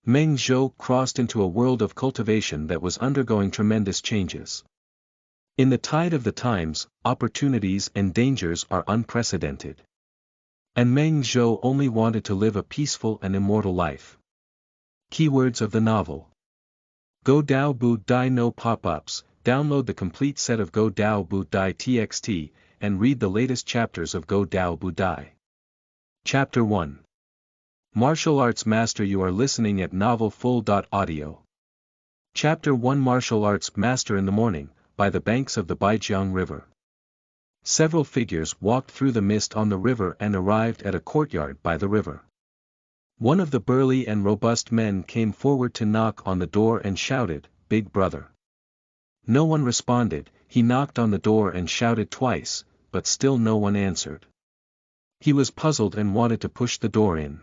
Meng Zhou crossed into a world of cultivation that was undergoing tremendous changes. In the tide of the times, opportunities and dangers are unprecedented. And Meng Zhou only wanted to live a peaceful and immortal life. Keywords of the novel. Goudao Dies no pop-ups. Download the complete set of Goudao Dies TXT, and read the latest chapters of Goudao Dies. Chapter 1. Martial Arts Master. You are listening at Novel Full. Audio. Chapter 1. Martial Arts Master. In the morning, by the banks of the Baijiang River. Several figures walked through the mist on the river and arrived at a courtyard by the river. One of the burly and robust men came forward to knock on the door and shouted, "Big brother." No one responded. He knocked on the door and shouted twice, but still no one answered. He was puzzled and wanted to push the door in.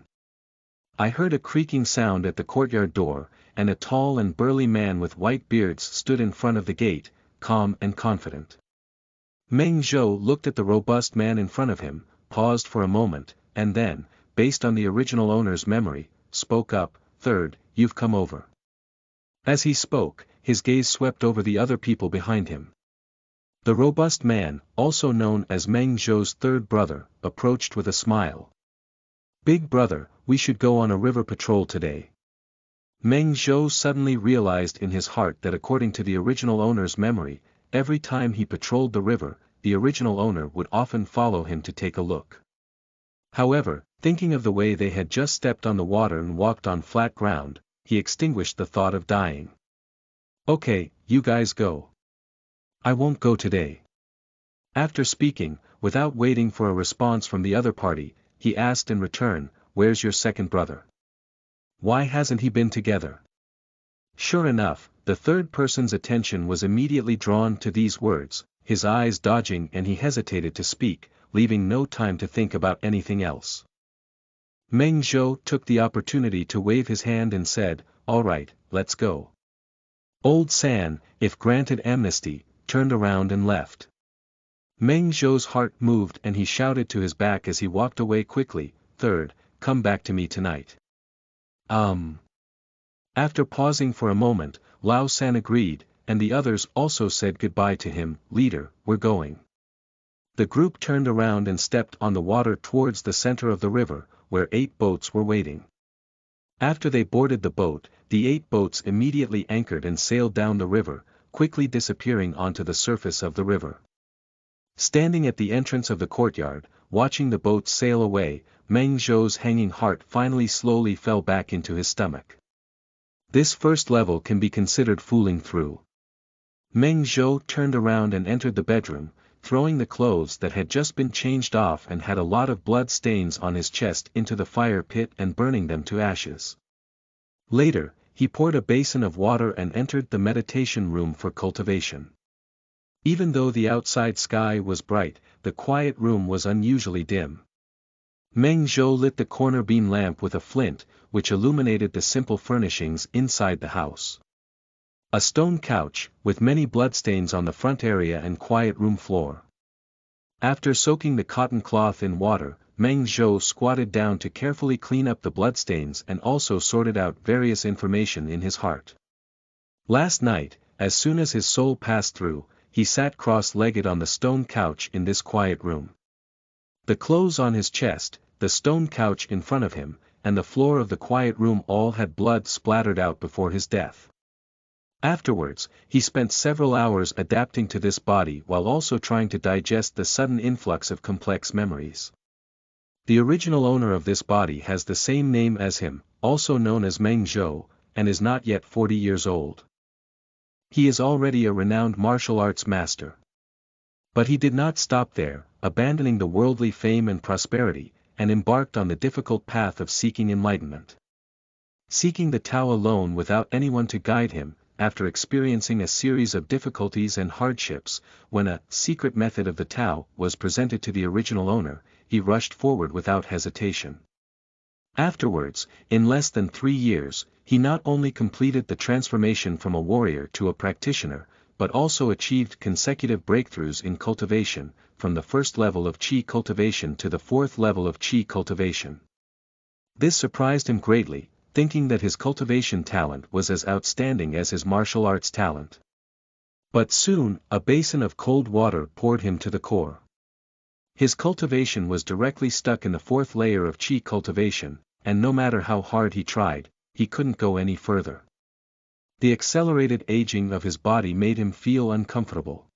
I heard a creaking sound at the courtyard door, and a tall and burly man with white beards stood in front of the gate, calm and confident. Meng Zhou looked at the robust man in front of him, paused for a moment, and then, based on the original owner's memory, spoke up, "Third, you've come over." As he spoke, his gaze swept over the other people behind him. The robust man, also known as Meng Zhou's third brother, approached with a smile. "Big brother, we should go on a river patrol today." Meng Zhou suddenly realized in his heart that according to the original owner's memory, every time he patrolled the river, the original owner would often follow him to take a look. However, thinking of the way they had just stepped on the water and walked on flat ground, he extinguished the thought of dying. "Okay, you guys go. I won't go today." After speaking, without waiting for a response from the other party, he asked in return, "Where's your second brother? Why hasn't he been together?" Sure enough, the third person's attention was immediately drawn to these words, his eyes dodging, and he hesitated to speak, leaving no time to think about anything else. Meng Zhou took the opportunity to wave his hand and said, "All right, let's go." Old San, if granted amnesty, turned around and left. Meng Zhou's heart moved and he shouted to his back as he walked away quickly, "Third, come back to me tonight." After pausing for a moment, Lao San agreed, and the others also said goodbye to him. "Leader, we're going." The group turned around and stepped on the water towards the center of the river, where 8 boats were waiting. After they boarded the boat, the 8 boats immediately anchored and sailed down the river, quickly disappearing onto the surface of the river. Standing at the entrance of the courtyard, watching the boats sail away, Meng Zhou's hanging heart finally slowly fell back into his stomach. This first level can be considered fooling through. Meng Zhou turned around and entered the bedroom, throwing the clothes that had just been changed off and had a lot of blood stains on his chest into the fire pit and burning them to ashes. Later, he poured a basin of water and entered the meditation room for cultivation. Even though the outside sky was bright, the quiet room was unusually dim. Meng Zhou lit the corner beam lamp with a flint, which illuminated the simple furnishings inside the house. A stone couch, with many bloodstains on the front area and quiet room floor. After soaking the cotton cloth in water, Meng Zhou squatted down to carefully clean up the bloodstains and also sorted out various information in his heart. Last night, as soon as his soul passed through, he sat cross-legged on the stone couch in this quiet room. The clothes on his chest, the stone couch in front of him, and the floor of the quiet room all had blood splattered out before his death. Afterwards, he spent several hours adapting to this body while also trying to digest the sudden influx of complex memories. The original owner of this body has the same name as him, also known as Meng Zhou, and is not yet 40 years old. He is already a renowned martial arts master. But he did not stop there, abandoning the worldly fame and prosperity, and embarked on the difficult path of seeking enlightenment. Seeking the Tao alone without anyone to guide him, after experiencing a series of difficulties and hardships, when a secret method of the Tao was presented to the original owner, he rushed forward without hesitation. Afterwards, in less than 3 years, he not only completed the transformation from a warrior to a practitioner, but also achieved consecutive breakthroughs in cultivation, from the first level of Qi cultivation to the 4th level of Qi cultivation. This surprised him greatly, thinking that his cultivation talent was as outstanding as his martial arts talent. But soon, a basin of cold water poured him to the core. His cultivation was directly stuck in the fourth layer of qi cultivation, and no matter how hard he tried, he couldn't go any further. The accelerated aging of his body made him feel uncomfortable.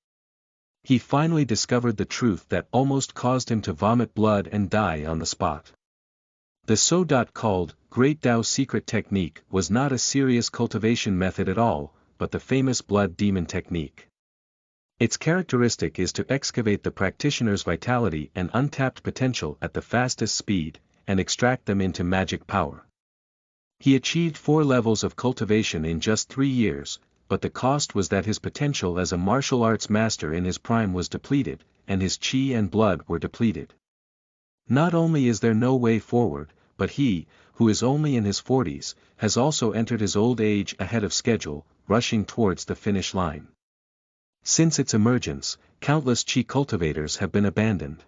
He finally discovered the truth that almost caused him to vomit blood and die on the spot. The so-called Great Tao secret technique was not a serious cultivation method at all, but the famous blood demon technique. Its characteristic is to excavate the practitioner's vitality and untapped potential at the fastest speed, and extract them into magic power. He achieved 4 levels of cultivation in just 3 years, but the cost was that his potential as a martial arts master in his prime was depleted, and his qi and blood were depleted. Not only is there no way forward, but he, who is only in his 40s, has also entered his old age ahead of schedule, rushing towards the finish line. Since its emergence, countless qi cultivators have been abandoned.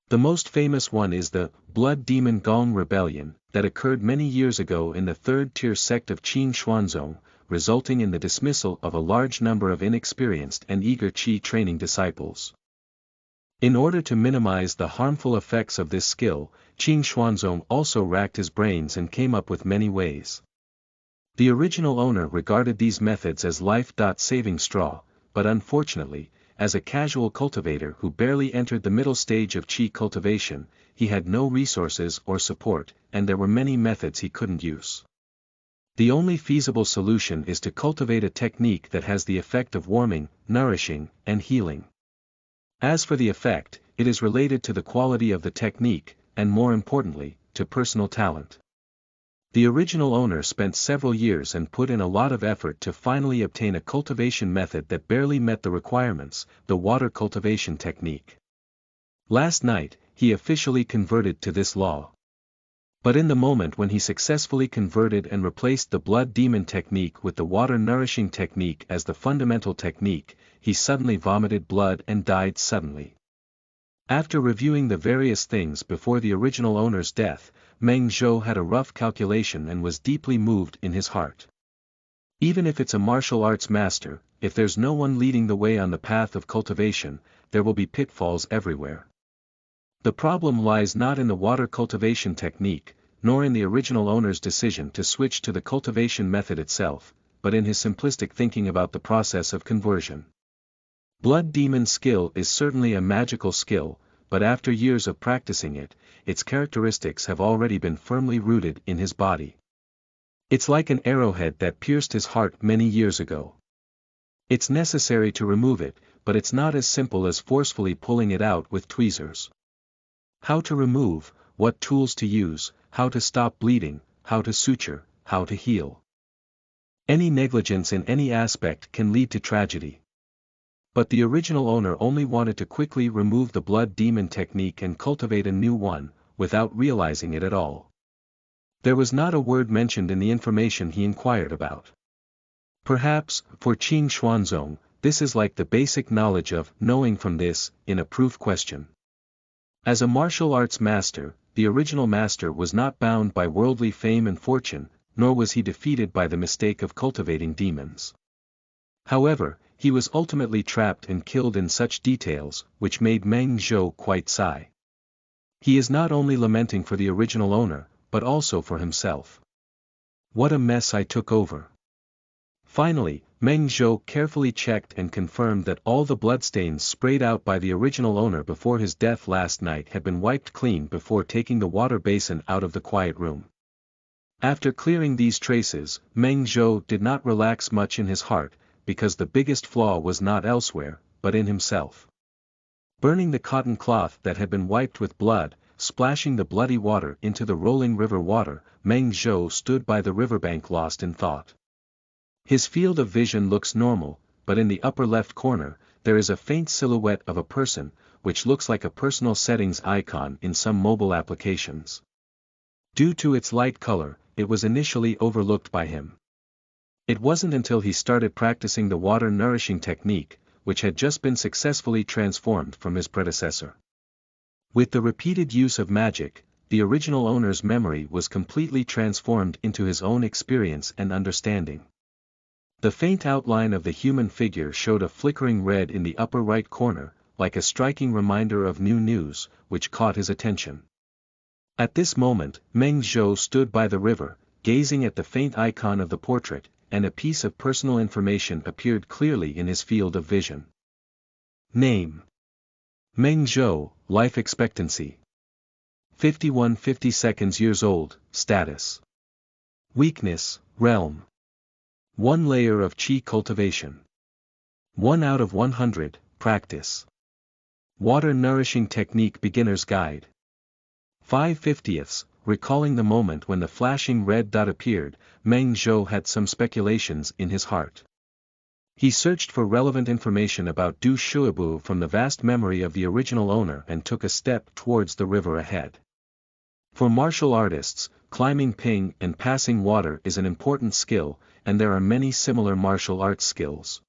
The most famous one is the Blood Demon Gong Rebellion, that occurred many years ago in the third-tier sect of Qin Xuanzong, resulting in the dismissal of a large number of inexperienced and eager qi training disciples. In order to minimize the harmful effects of this skill, Qin Xuanzong also racked his brains and came up with many ways. The original owner regarded these methods as life-saving straw, but unfortunately, as a casual cultivator who barely entered the middle stage of qi cultivation, he had no resources or support, and there were many methods he couldn't use. The only feasible solution is to cultivate a technique that has the effect of warming, nourishing, and healing. As for the effect, it is related to the quality of the technique, and more importantly, to personal talent. The original owner spent several years and put in a lot of effort to finally obtain a cultivation method that barely met the requirements, the water cultivation technique. Last night, he officially converted to this law. But in the moment when he successfully converted and replaced the blood demon technique with the water nourishing technique as the fundamental technique, he suddenly vomited blood and died suddenly. After reviewing the various things before the original owner's death, Meng Zhou had a rough calculation and was deeply moved in his heart. Even if it's a martial arts master, if there's no one leading the way on the path of cultivation, there will be pitfalls everywhere. The problem lies not in the water cultivation technique, nor in the original owner's decision to switch to the cultivation method itself, but in his simplistic thinking about the process of conversion. Blood demon skill is certainly a magical skill, but after years of practicing it, its characteristics have already been firmly rooted in his body. It's like an arrowhead that pierced his heart many years ago. It's necessary to remove it, but it's not as simple as forcefully pulling it out with tweezers. How to remove, what tools to use, how to stop bleeding, how to suture, how to heal. Any negligence in any aspect can lead to tragedy. But the original owner only wanted to quickly remove the blood demon technique and cultivate a new one, without realizing it at all. There was not a word mentioned in the information he inquired about. Perhaps, for Qin Xuanzong, this is like the basic knowledge of knowing from this, in a proof question. As a martial arts master, the original master was not bound by worldly fame and fortune, nor was he defeated by the mistake of cultivating demons. However, he was ultimately trapped and killed in such details, which made Meng Zhou quite sigh. He is not only lamenting for the original owner, but also for himself. What a mess I took over. Finally, Meng Zhou carefully checked and confirmed that all the bloodstains sprayed out by the original owner before his death last night had been wiped clean before taking the water basin out of the quiet room. After clearing these traces, Meng Zhou did not relax much in his heart, because the biggest flaw was not elsewhere, but in himself. Burning the cotton cloth that had been wiped with blood, splashing the bloody water into the rolling river water, Meng Zhou stood by the riverbank lost in thought. His field of vision looks normal, but in the upper left corner, there is a faint silhouette of a person, which looks like a personal settings icon in some mobile applications. Due to its light color, it was initially overlooked by him. It wasn't until he started practicing the water nourishing technique, which had just been successfully transformed from his predecessor. With the repeated use of magic, the original owner's memory was completely transformed into his own experience and understanding. The faint outline of the human figure showed a flickering red in the upper right corner, like a striking reminder of new news, which caught his attention. At this moment, Meng Zhou stood by the river, gazing at the faint icon of the portrait, and a piece of personal information appeared clearly in his field of vision. Name: Meng Zhou, life expectancy 51-50 seconds years old, status. Weakness, realm. 1 layer of qi cultivation. 1 out of 100, practice. Water nourishing technique beginner's guide. 5/50ths, recalling the moment when the flashing red dot appeared, Meng Zhou had some speculations in his heart. He searched for relevant information about Du Shuibu from the vast memory of the original owner and took a step towards the river ahead. For martial artists, climbing ping and passing water is an important skill, and there are many similar martial arts skills.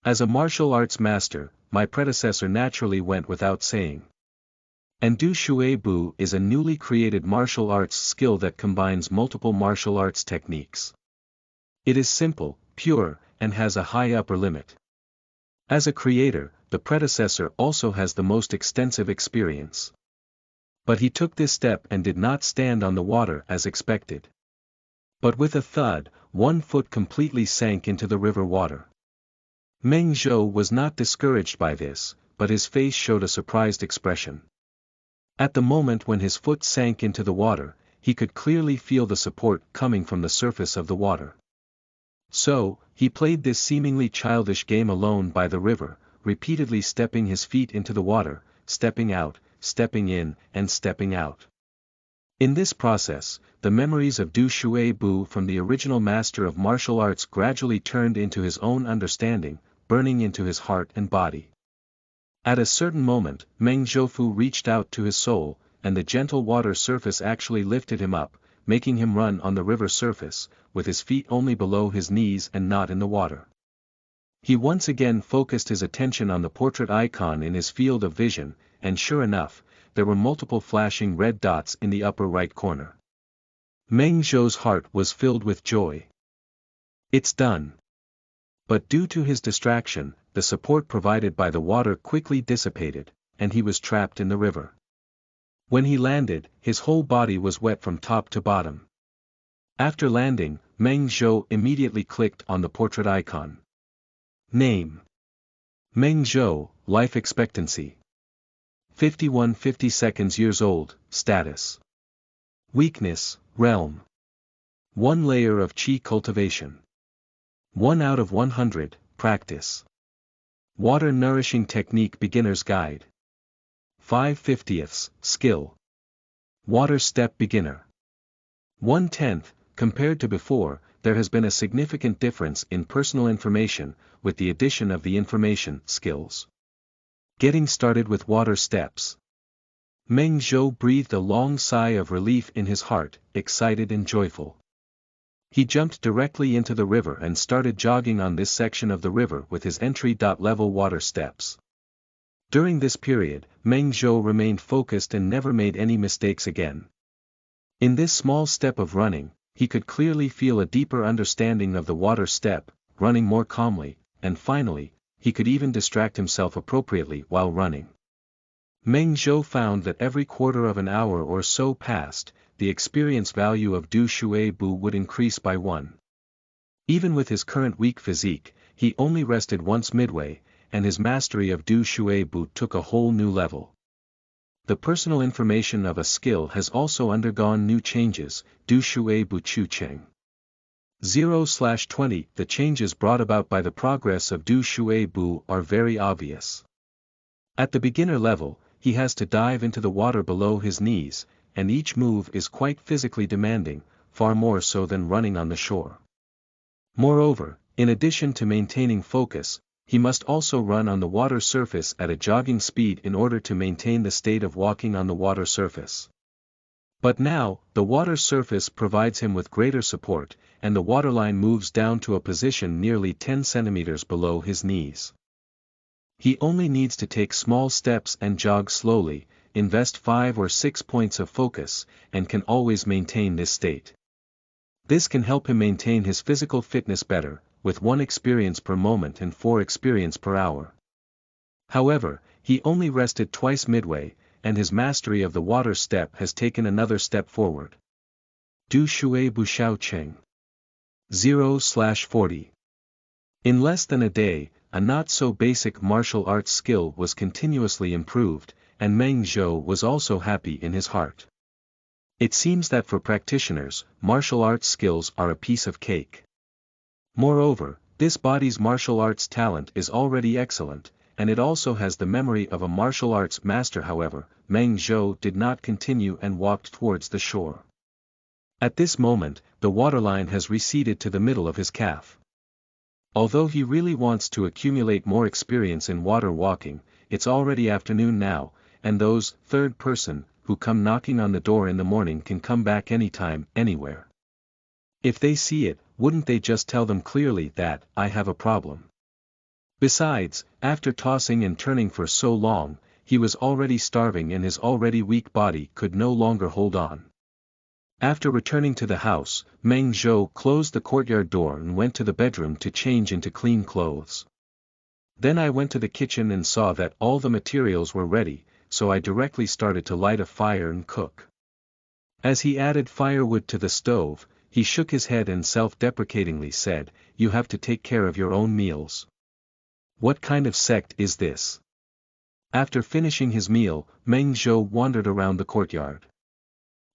As a martial arts master, my predecessor naturally went without saying. And Du Shuibu is a newly created martial arts skill that combines multiple martial arts techniques. It is simple, pure, and has a high upper limit. As a creator, the predecessor also has the most extensive experience. But he took this step and did not stand on the water as expected. But with a thud, 1 foot completely sank into the river water. Meng Zhou was not discouraged by this, but his face showed a surprised expression. At the moment when his foot sank into the water, he could clearly feel the support coming from the surface of the water. So, he played this seemingly childish game alone by the river, repeatedly stepping his feet into the water, stepping out, stepping in, and stepping out. In this process, the memories of Du Shuibu from the original master of martial arts gradually turned into his own understanding, burning into his heart and body. At a certain moment, Meng Zhou reached out to his soul, and the gentle water surface actually lifted him up, making him run on the river surface, with his feet only below his knees and not in the water. He once again focused his attention on the portrait icon in his field of vision, and sure enough, there were multiple flashing red dots in the upper right corner. Meng Zhou's heart was filled with joy. It's done. But due to his distraction, the support provided by the water quickly dissipated, and he was trapped in the river. When he landed, his whole body was wet from top to bottom. After landing, Meng Zhou immediately clicked on the portrait icon. Name: Meng Zhou, life expectancy 51-50 seconds years old, status. Weakness, realm. 1 layer of qi cultivation. 1 out of 100, practice. Water nourishing technique beginner's guide. 5/50ths, skill. Water step beginner. 1/10, compared to before, there has been a significant difference in personal information, with the addition of the information skills. Getting started with water steps. Meng Zhou breathed a long sigh of relief in his heart, excited and joyful. He jumped directly into the river and started jogging on this section of the river with his entry-level water steps. During this period, Meng Zhou remained focused and never made any mistakes again. In this small step of running, he could clearly feel a deeper understanding of the water step, running more calmly, and finally, he could even distract himself appropriately while running. Meng Zhou found that every quarter of an hour or so passed, the experience value of Du Shuibu would increase by 1. Even with his current weak physique, he only rested once midway, and his mastery of Du Shuibu took a whole new level. The personal information of a skill has also undergone new changes, Du Shuibu Chu Cheng. 0/20 The changes brought about by the progress of Du Shuibu are very obvious. At the beginner level, he has to dive into the water below his knees, and each move is quite physically demanding, far more so than running on the shore. Moreover, in addition to maintaining focus, he must also run on the water surface at a jogging speed in order to maintain the state of walking on the water surface. But now, the water surface provides him with greater support, and the waterline moves down to a position nearly 10 centimeters below his knees. He only needs to take small steps and jog slowly, invest 5 or 6 points of focus, and can always maintain this state. This can help him maintain his physical fitness better, with 1 experience per moment and 4 experience per hour. However, he only rested twice midway, and his mastery of the water step has taken another step forward. Du Shui Bu Xiao Cheng 0/40. In less than a day, a not-so-basic martial arts skill was continuously improved, and Meng Zhou was also happy in his heart. It seems that for practitioners, martial arts skills are a piece of cake. Moreover, this body's martial arts talent is already excellent, and it also has the memory of a martial arts master. However, Meng Zhou did not continue and walked towards the shore. At this moment, the waterline has receded to the middle of his calf. Although he really wants to accumulate more experience in water walking, it's already afternoon now, and those third person who come knocking on the door in the morning can come back anytime, anywhere. If they see it, wouldn't they just tell them clearly that I have a problem? Besides, after tossing and turning for so long, he was already starving and his already weak body could no longer hold on. After returning to the house, Meng Zhou closed the courtyard door and went to the bedroom to change into clean clothes. Then I went to the kitchen and saw that all the materials were ready, so I directly started to light a fire and cook. As he added firewood to the stove, he shook his head and self-deprecatingly said, "You have to take care of your own meals. What kind of sect is this?" After finishing his meal, Meng Zhou wandered around the courtyard.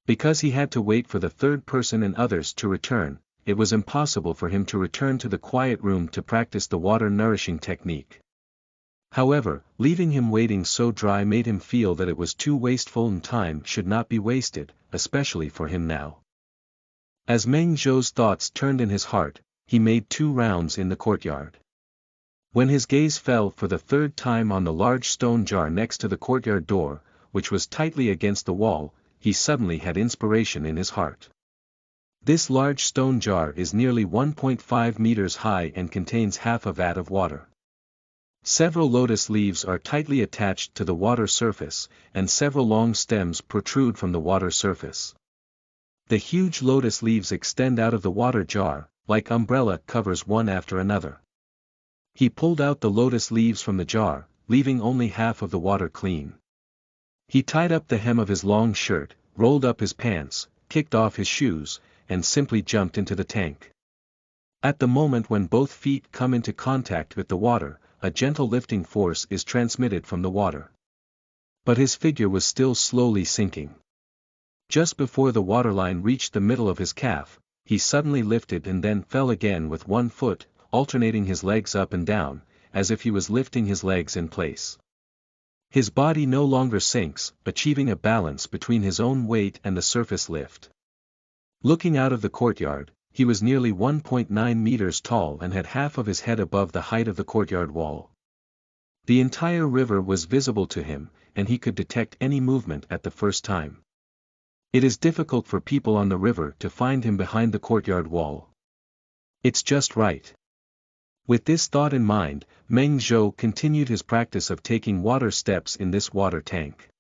Because he had to wait for the third person and others to return, it was impossible for him to return to the quiet room to practice the water nourishing technique. However, leaving him waiting so dry made him feel that it was too wasteful and time should not be wasted, especially for him now. As Meng Zhou's thoughts turned in his heart, he made 2 rounds in the courtyard. When his gaze fell for the 3rd time on the large stone jar next to the courtyard door, which was tightly against the wall, he suddenly had inspiration in his heart. This large stone jar is nearly 1.5 meters high and contains half a vat of water. Several lotus leaves are tightly attached to the water surface, and several long stems protrude from the water surface. The huge lotus leaves extend out of the water jar, like umbrella covers one after another. He pulled out the lotus leaves from the jar, leaving only half of the water clean. He tied up the hem of his long shirt, rolled up his pants, kicked off his shoes, and simply jumped into the tank. At the moment when both feet come into contact with the water, a gentle lifting force is transmitted from the water. But his figure was still slowly sinking. Just before the waterline reached the middle of his calf, he suddenly lifted and then fell again with one foot, alternating his legs up and down, as if he was lifting his legs in place. His body no longer sinks, achieving a balance between his own weight and the surface lift. Looking out of the courtyard, he was nearly 1.9 meters tall and had half of his head above the height of the courtyard wall. The entire river was visible to him, and he could detect any movement at the first time. It is difficult for people on the river to find him behind the courtyard wall. It's just right. With this thought in mind, Meng Zhou continued his practice of taking water steps in this water tank.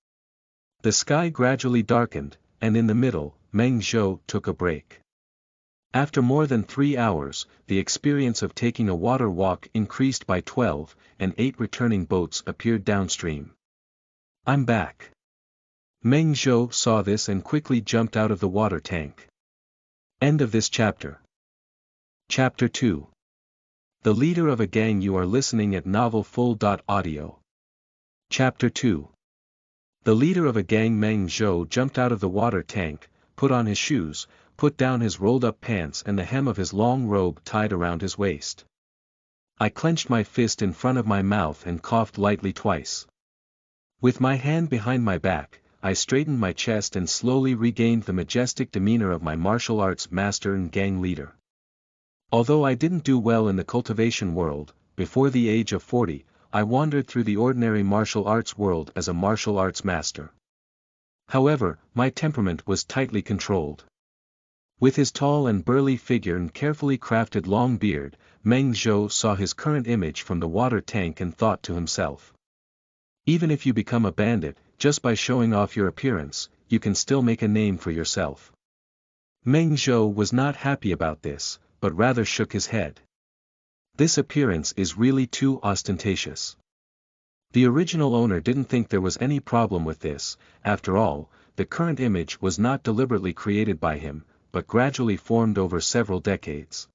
The sky gradually darkened, and in the middle, Meng Zhou took a break. After more than 3 hours, the experience of taking a water walk increased by 12, and 8 returning boats appeared downstream. "I'm back." Meng Zhou saw this and quickly jumped out of the water tank. End of this chapter. Chapter 2. The leader of a gang. You are listening at novelfull.audio. Chapter 2. The leader of a gang. Meng Zhou jumped out of the water tank, put on his shoes, put down his rolled-up pants and the hem of his long robe tied around his waist. I clenched my fist in front of my mouth and coughed lightly twice. With my hand behind my back, I straightened my chest and slowly regained the majestic demeanor of my martial arts master and gang leader. Although I didn't do well in the cultivation world, before the age of 40, I wandered through the ordinary martial arts world as a martial arts master. However, my temperament was tightly controlled. With his tall and burly figure and carefully crafted long beard, Meng Zhou saw his current image from the water tank and thought to himself. Even if you become a bandit, just by showing off your appearance, you can still make a name for yourself. Meng Zhou was not happy about this, but rather shook his head. This appearance is really too ostentatious. The original owner didn't think there was any problem with this. After all, the current image was not deliberately created by him, but gradually formed over several decades.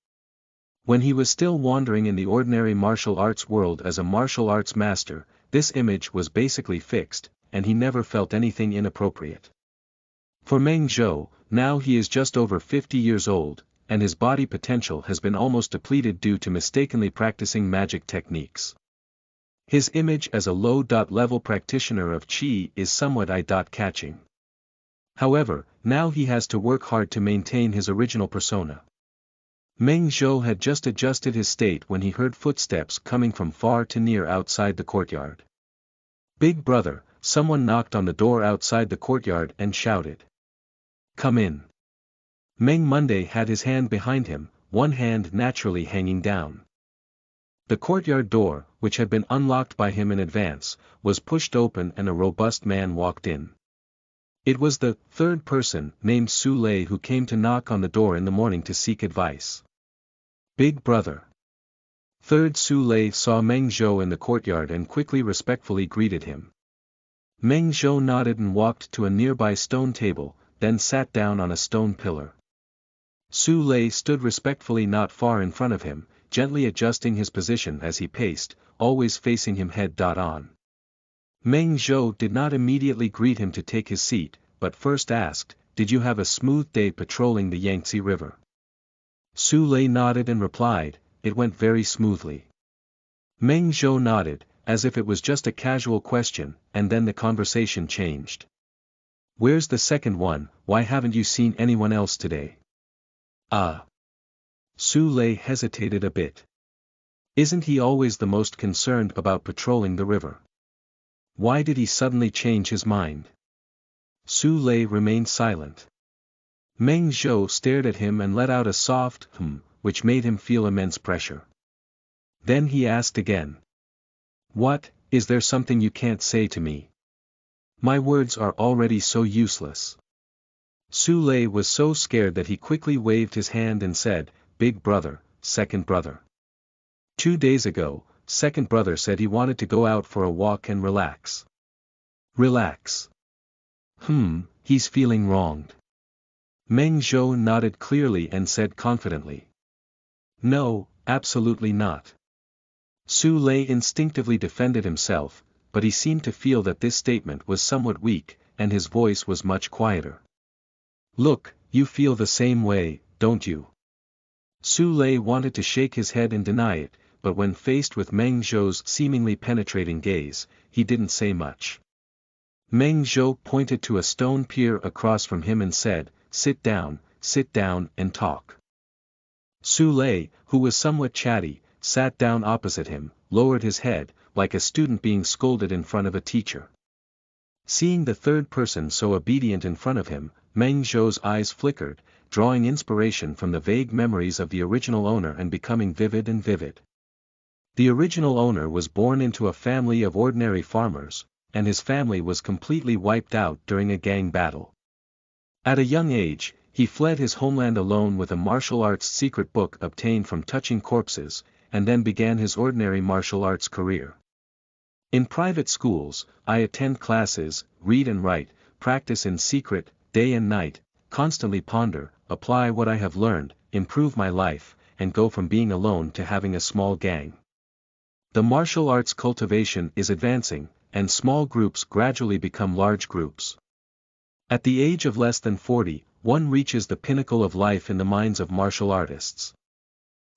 When he was still wandering in the ordinary martial arts world as a martial arts master, this image was basically fixed, and he never felt anything inappropriate. For Meng Zhou, now he is just over 50 years old, and his body potential has been almost depleted due to mistakenly practicing magic techniques. His image as a low-level practitioner of Qi is somewhat eye-catching. However, now he has to work hard to maintain his original persona. Meng Zhou had just adjusted his state when he heard footsteps coming from far to near outside the courtyard. "Big brother," someone knocked on the door outside the courtyard and shouted. "Come in." Meng Monday had his hand behind him, one hand naturally hanging down. The courtyard door, which had been unlocked by him in advance, was pushed open and a robust man walked in. It was the third person, named Su Lei, who came to knock on the door in the morning to seek advice. "Big brother." Third Su Lei saw Meng Zhou in the courtyard and quickly respectfully greeted him. Meng Zhou nodded and walked to a nearby stone table, then sat down on a stone pillar. Su Lei stood respectfully not far in front of him, gently adjusting his position as he paced, always facing him head-on. Meng Zhou did not immediately greet him to take his seat, but first asked, "Did you have a smooth day patrolling the Yangtze River?" Su Lei nodded and replied, "It went very smoothly." Meng Zhou nodded, as if it was just a casual question, and then the conversation changed. "Where's the second one? Why haven't you seen anyone else today?" "Ah." Su Lei hesitated a bit. "Isn't he always the most concerned about patrolling the river? Why did he suddenly change his mind?" Su Lei remained silent. Meng Zhou stared at him and let out a soft which made him feel immense pressure. Then he asked again. "What, is there something you can't say to me? My words are already so useless." Su Lei was so scared that he quickly waved his hand and said, "Big brother, second brother. 2 days ago, second brother said he wanted to go out for a walk and relax." "Relax? He's feeling wronged." Meng Zhou nodded clearly and said confidently. "No, absolutely not." Su Lei instinctively defended himself, but he seemed to feel that this statement was somewhat weak, and his voice was much quieter. "Look, you feel the same way, don't you?" Su Lei wanted to shake his head and deny it, but when faced with Meng Zhou's seemingly penetrating gaze, he didn't say much. Meng Zhou pointed to a stone pier across from him and said, sit down and talk." Su Lei, who was somewhat chatty, sat down opposite him, lowered his head, like a student being scolded in front of a teacher. Seeing the third person so obedient in front of him, Meng Zhou's eyes flickered, drawing inspiration from the vague memories of the original owner and becoming vivid and vivid. The original owner was born into a family of ordinary farmers, and his family was completely wiped out during a gang battle. At a young age, he fled his homeland alone with a martial arts secret book obtained from touching corpses, and then began his ordinary martial arts career. In private schools, I attend classes, read and write, practice in secret, day and night, constantly ponder, apply what I have learned, improve my life, and go from being alone to having a small gang. The martial arts cultivation is advancing, and small groups gradually become large groups. At the age of less than 40, one reaches the pinnacle of life in the minds of martial artists.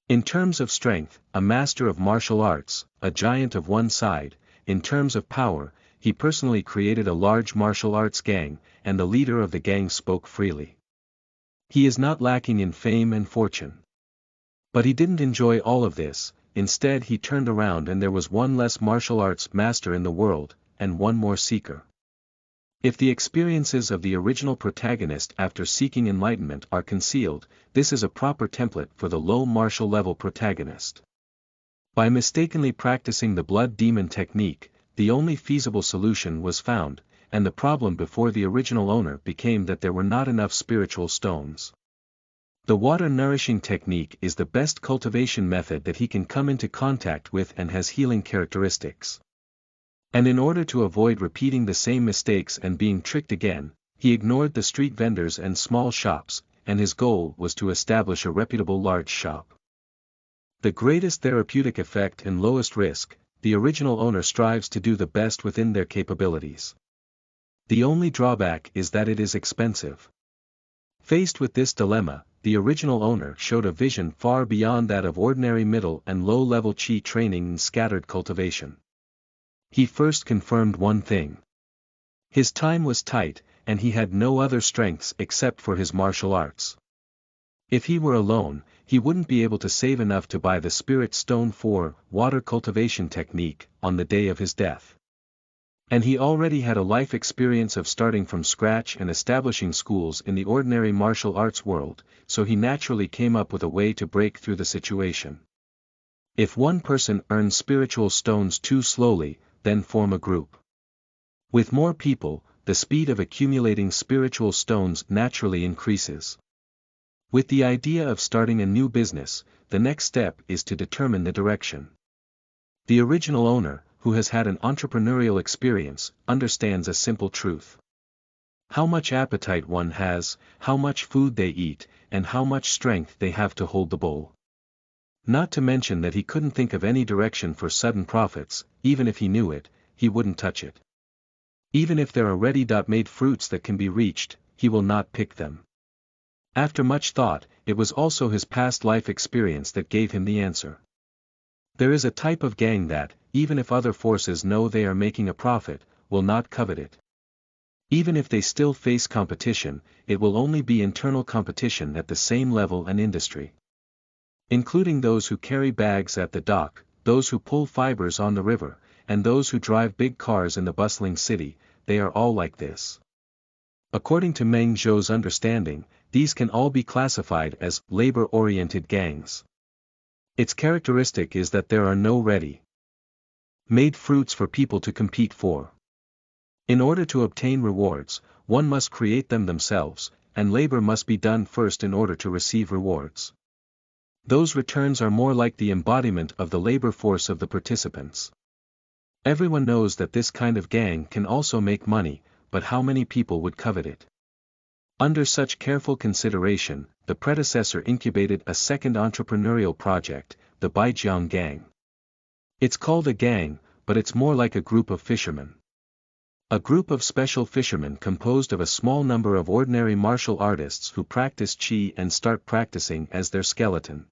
In terms of strength, a master of martial arts, a giant of one side. In terms of power, he personally created a large martial arts gang, and the leader of the gang spoke freely. He is not lacking in fame and fortune. But he didn't enjoy all of this. Instead he turned around and there was one less martial arts master in the world, and one more seeker. If the experiences of the original protagonist after seeking enlightenment are concealed, this is a proper template for the low martial level protagonist. By mistakenly practicing the blood demon technique, the only feasible solution was found, and the problem before the original owner became that there were not enough spiritual stones. The water-nourishing technique is the best cultivation method that he can come into contact with and has healing characteristics. And in order to avoid repeating the same mistakes and being tricked again, he ignored the street vendors and small shops, and his goal was to establish a reputable large shop. The greatest therapeutic effect and lowest risk, the original owner strives to do the best within their capabilities. The only drawback is that it is expensive. Faced with this dilemma, the original owner showed a vision far beyond that of ordinary middle and low-level qi training and scattered cultivation. He first confirmed one thing. His time was tight, and he had no other strengths except for his martial arts. If he were alone, he wouldn't be able to save enough to buy the spirit stone for water cultivation technique on the day of his death. And he already had a life experience of starting from scratch and establishing schools in the ordinary martial arts world, so he naturally came up with a way to break through the situation. If one person earns spiritual stones too slowly, then form a group. With more people, the speed of accumulating spiritual stones naturally increases. With the idea of starting a new business, the next step is to determine the direction. The original owner, who has had an entrepreneurial experience, understands a simple truth. How much appetite one has, how much food they eat, and how much strength they have to hold the bowl. Not to mention that he couldn't think of any direction for sudden profits. Even if he knew it, he wouldn't touch it. Even if there are ready-made fruits that can be reached, he will not pick them. After much thought, it was also his past life experience that gave him the answer. There is a type of gang that, even if other forces know they are making a profit, will not covet it. Even if they still face competition, it will only be internal competition at the same level and industry. Including those who carry bags at the dock, those who pull fibers on the river, and those who drive big cars in the bustling city, they are all like this. According to Meng Zhou's understanding, these can all be classified as labor-oriented gangs. Its characteristic is that there are no ready-made fruits for people to compete for. In order to obtain rewards, one must create them themselves, and labor must be done first in order to receive rewards. Those returns are more like the embodiment of the labor force of the participants. Everyone knows that this kind of gang can also make money, but how many people would covet it? Under such careful consideration, the predecessor incubated a second entrepreneurial project, the Baijiang Gang. It's called a gang, but it's more like a group of fishermen. A group of special fishermen composed of a small number of ordinary martial artists who practice qi and start practicing as their skeleton.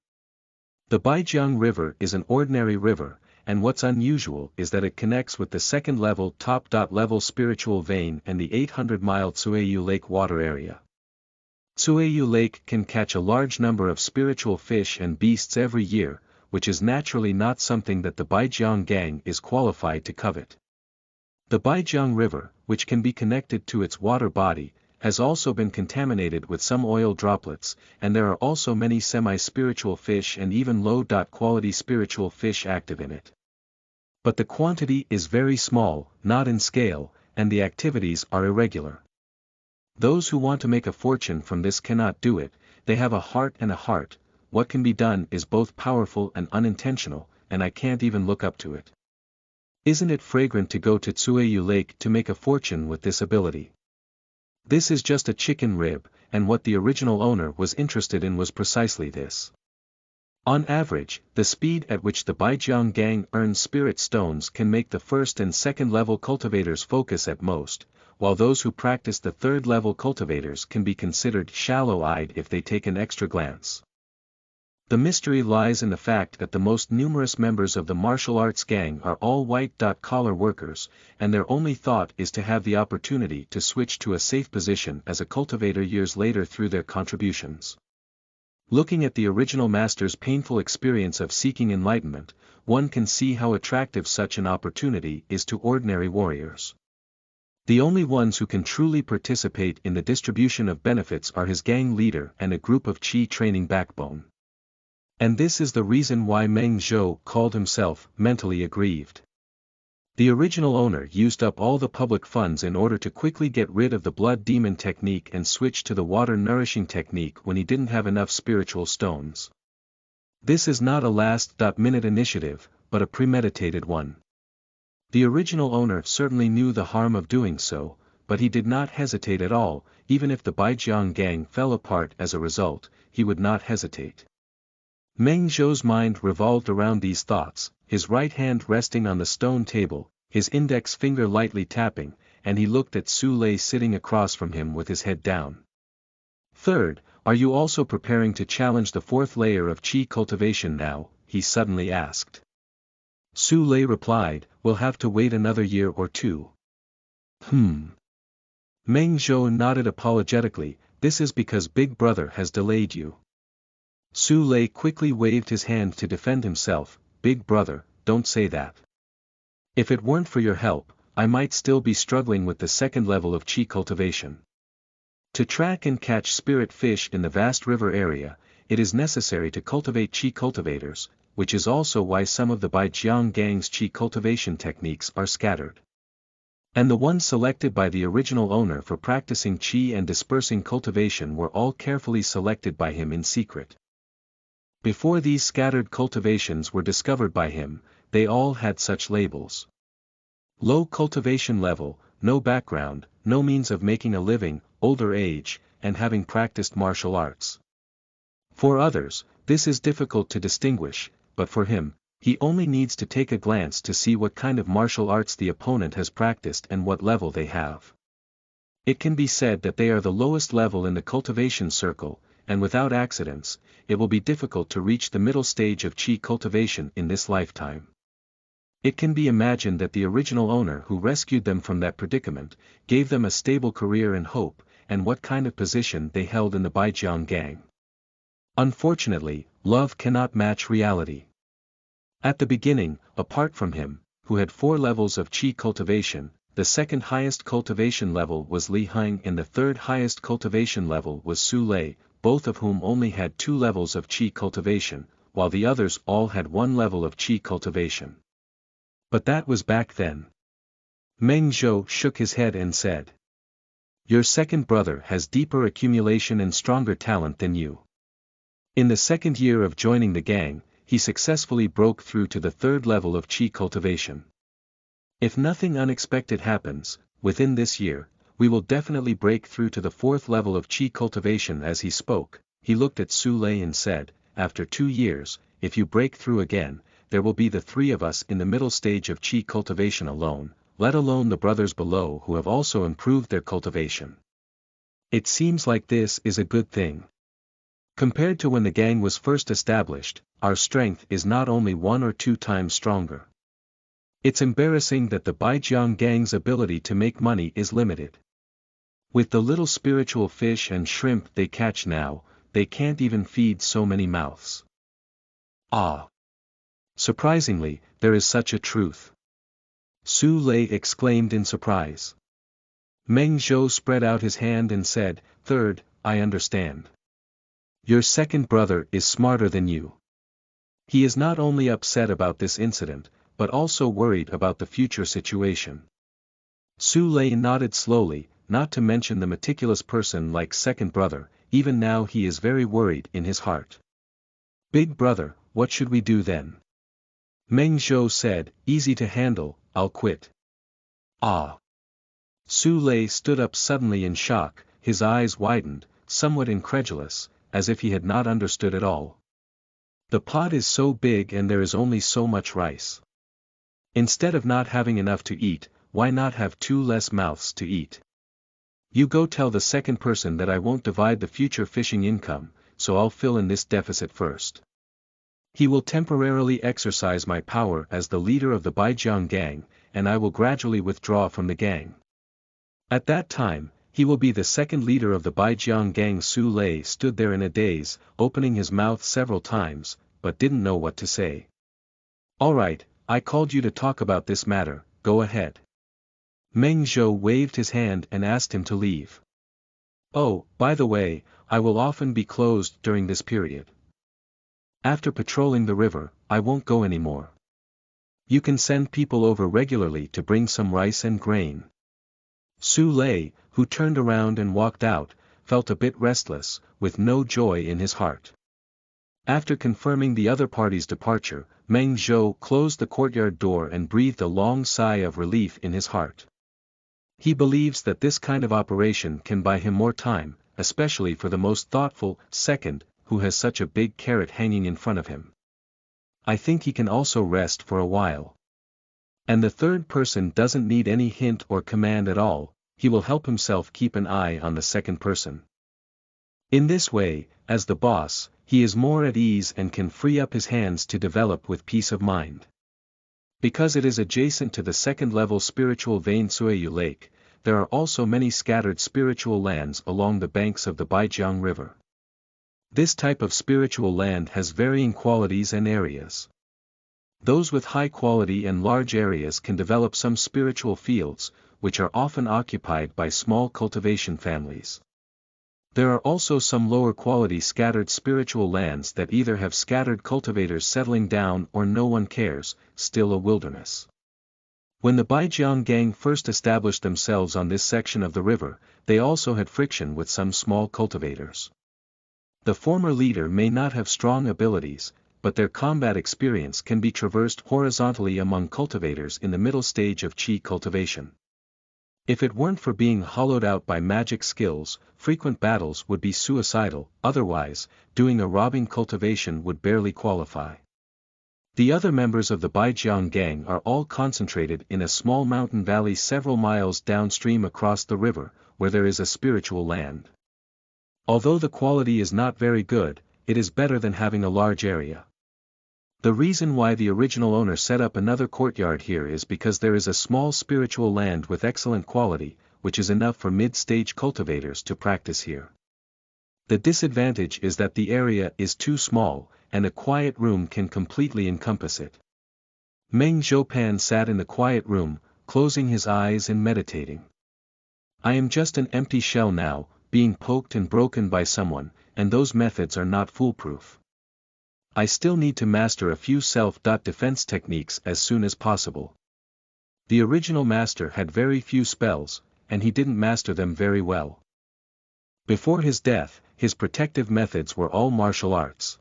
The Baijiang River is an ordinary river, and what's unusual is that it connects with the second-level top-level spiritual vein and the 800-mile Tsueyu Lake water area. Tsueyu Lake can catch a large number of spiritual fish and beasts every year, which is naturally not something that the Baijiang Gang is qualified to covet. The Baijiang River, which can be connected to its water body, has also been contaminated with some oil droplets, and there are also many semi-spiritual fish and even low-quality spiritual fish active in it. But the quantity is very small, not in scale, and the activities are irregular. Those who want to make a fortune from this cannot do it. They have a heart and a heart. What can be done is both powerful and unintentional, and I can't even look up to it. Isn't it fragrant to go to Tsueyu Lake to make a fortune with this ability? This is just a chicken rib, and what the original owner was interested in was precisely this. On average, the speed at which the Baijiang Gang earns spirit stones can make the first and second level cultivators focus at most, while those who practice the third level cultivators can be considered shallow-eyed if they take an extra glance. The mystery lies in the fact that the most numerous members of the martial arts gang are all white-collar workers, and their only thought is to have the opportunity to switch to a safe position as a cultivator years later through their contributions. Looking at the original master's painful experience of seeking enlightenment, one can see how attractive such an opportunity is to ordinary warriors. The only ones who can truly participate in the distribution of benefits are his gang leader and a group of qi training backbone. And this is the reason why Meng Zhou called himself mentally aggrieved. The original owner used up all the public funds in order to quickly get rid of the blood demon technique and switch to the water nourishing technique when he didn't have enough spiritual stones. This is not a last-minute initiative, but a premeditated one. The original owner certainly knew the harm of doing so, but he did not hesitate at all. Even if the Baijiang gang fell apart as a result, he would not hesitate. Meng Zhou's mind revolved around these thoughts, his right hand resting on the stone table, his index finger lightly tapping, and he looked at Su Lei sitting across from him with his head down. "Third, are you also preparing to challenge the fourth layer of qi cultivation now?" he suddenly asked. Su Lei replied, "We'll have to wait another year or two." Meng Zhou nodded apologetically, "This is because Big Brother has delayed you." Su Lei quickly waved his hand to defend himself. "Big Brother, don't say that. If it weren't for your help, I might still be struggling with the second level of qi cultivation. To track and catch spirit fish in the vast river area, it is necessary to cultivate qi cultivators, which is also why some of the Baijiang gang's qi cultivation techniques are scattered. And the ones selected by the original owner for practicing qi and dispersing cultivation were all carefully selected by him in secret. Before these scattered cultivations were discovered by him, they all had such labels. Low cultivation level, no background, no means of making a living, older age, and having practiced martial arts. For others, this is difficult to distinguish, but for him, he only needs to take a glance to see what kind of martial arts the opponent has practiced and what level they have. It can be said that they are the lowest level in the cultivation circle, and without accidents, it will be difficult to reach the middle stage of qi cultivation in this lifetime. It can be imagined that the original owner who rescued them from that predicament, gave them a stable career and hope, and what kind of position they held in the Baijiang gang. Unfortunately, love cannot match reality. At the beginning, apart from him, who had 4 levels of qi cultivation, the second highest cultivation level was Li Heng and the third highest cultivation level was Su Lei, both of whom only had 2 levels of qi cultivation, while the others all had 1 level of qi cultivation. But that was back then. Meng Zhou shook his head and said, "Your second brother has deeper accumulation and stronger talent than you. In the second year of joining the gang, he successfully broke through to the 3rd level of qi cultivation. If nothing unexpected happens, within this year, we will definitely break through to the 4th level of qi cultivation." As he spoke, he looked at Su Lei and said, "After 2 years, if you break through again, there will be the 3 of us in the middle stage of qi cultivation alone, let alone the brothers below who have also improved their cultivation. It seems like this is a good thing. Compared to when the gang was first established, our strength is not only 1 or 2 times stronger. It's embarrassing that the Baijiang gang's ability to make money is limited. With the little spiritual fish and shrimp they catch now, they can't even feed so many mouths." Ah! Surprisingly, there is such a truth. Su Lei exclaimed in surprise. Meng Zhou spread out his hand and said, "Third, I understand. Your second brother is smarter than you. He is not only upset about this incident, but also worried about the future situation." Su Lei nodded slowly, not to mention the meticulous person like second brother, even now he is very worried in his heart. "Big brother, what should we do then?" Meng Zhou said, "Easy to handle, I'll quit." Ah! Su Lei stood up suddenly in shock, his eyes widened, somewhat incredulous, as if he had not understood at all. "The pot is so big and there is only so much rice. Instead of not having enough to eat, why not have 2 less mouths to eat? You go tell the second person that I won't divide the future fishing income, so I'll fill in this deficit first. He will temporarily exercise my power as the leader of the Baijiang gang, and I will gradually withdraw from the gang. At that time, he will be the second leader of the Baijiang gang." Su Lei stood there in a daze, opening his mouth several times, but didn't know what to say. "All right, I called you to talk about this matter, go ahead." Meng Zhou waved his hand and asked him to leave. "Oh, by the way, I will often be closed during this period. After patrolling the river, I won't go anymore. You can send people over regularly to bring some rice and grain. Su Lei, who turned around and walked out, felt a bit restless, with no joy in his heart. After confirming the other party's departure, Meng Zhou closed the courtyard door and breathed a long sigh of relief in his heart. He believes that this kind of operation can buy him more time, especially for the most thoughtful second, who has such a big carrot hanging in front of him. I think he can also rest for a while. And the third person doesn't need any hint or command at all, he will help himself keep an eye on the second person. In this way, as the boss, he is more at ease and can free up his hands to develop with peace of mind. Because it is adjacent to the second-level spiritual vein Suiyu Lake, there are also many scattered spiritual lands along the banks of the Baijiang River. This type of spiritual land has varying qualities and areas. Those with high quality and large areas can develop some spiritual fields, which are often occupied by small cultivation families. There are also some lower quality scattered spiritual lands that either have scattered cultivators settling down or no one cares, still a wilderness. When the Baijiang gang first established themselves on this section of the river, they also had friction with some small cultivators. The former leader may not have strong abilities, but their combat experience can be traversed horizontally among cultivators in the middle stage of qi cultivation. If it weren't for being hollowed out by magic skills, frequent battles would be suicidal, otherwise, doing a robbing cultivation would barely qualify. The other members of the Baijiang gang are all concentrated in a small mountain valley several miles downstream across the river, where there is a spiritual land. Although the quality is not very good, it is better than having a large area. The reason why the original owner set up another courtyard here is because there is a small spiritual land with excellent quality, which is enough for mid-stage cultivators to practice here. The disadvantage is that the area is too small, and a quiet room can completely encompass it. Meng Zhou sat in the quiet room, closing his eyes and meditating. I am just an empty shell now, being poked and broken by someone, and those methods are not foolproof. I still need to master a few self-defense techniques as soon as possible. The original master had very few spells, and he didn't master them very well. Before his death, his protective methods were all martial arts.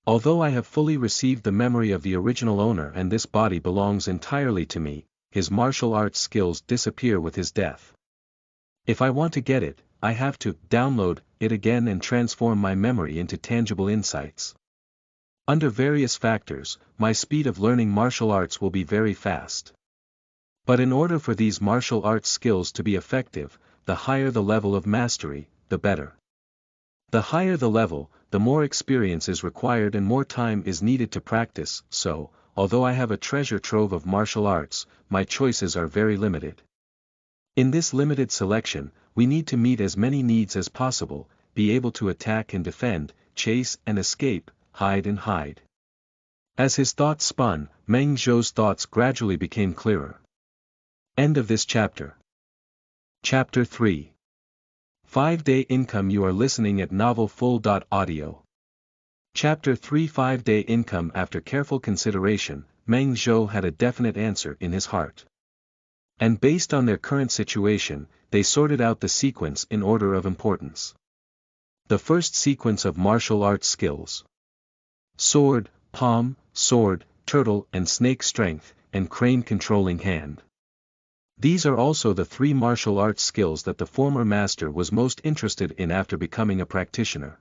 Although I have fully received the memory of the original owner and this body belongs entirely to me, his martial arts skills disappear with his death. If I want to get it, I have to download it again and transform my memory into tangible insights. Under various factors, my speed of learning martial arts will be very fast. But in order for these martial arts skills to be effective, the higher the level of mastery, the better. The higher the level, the more experience is required and more time is needed to practice, so, although I have a treasure trove of martial arts, my choices are very limited. In this limited selection, we need to meet as many needs as possible, be able to attack and defend, chase and escape, hide and hide. As his thoughts spun, Meng Zhou's thoughts gradually became clearer. End of this chapter. Chapter 3. 5-Day Income. You are listening at novelfull.audio. Chapter 3. 5-Day Income. After careful consideration, Meng Zhou had a definite answer in his heart. And based on their current situation, they sorted out the sequence in order of importance. The first sequence of martial arts skills. Sword, palm, sword, turtle and snake strength, and crane controlling hand. These are also the 3 martial arts skills that the former master was most interested in after becoming a practitioner.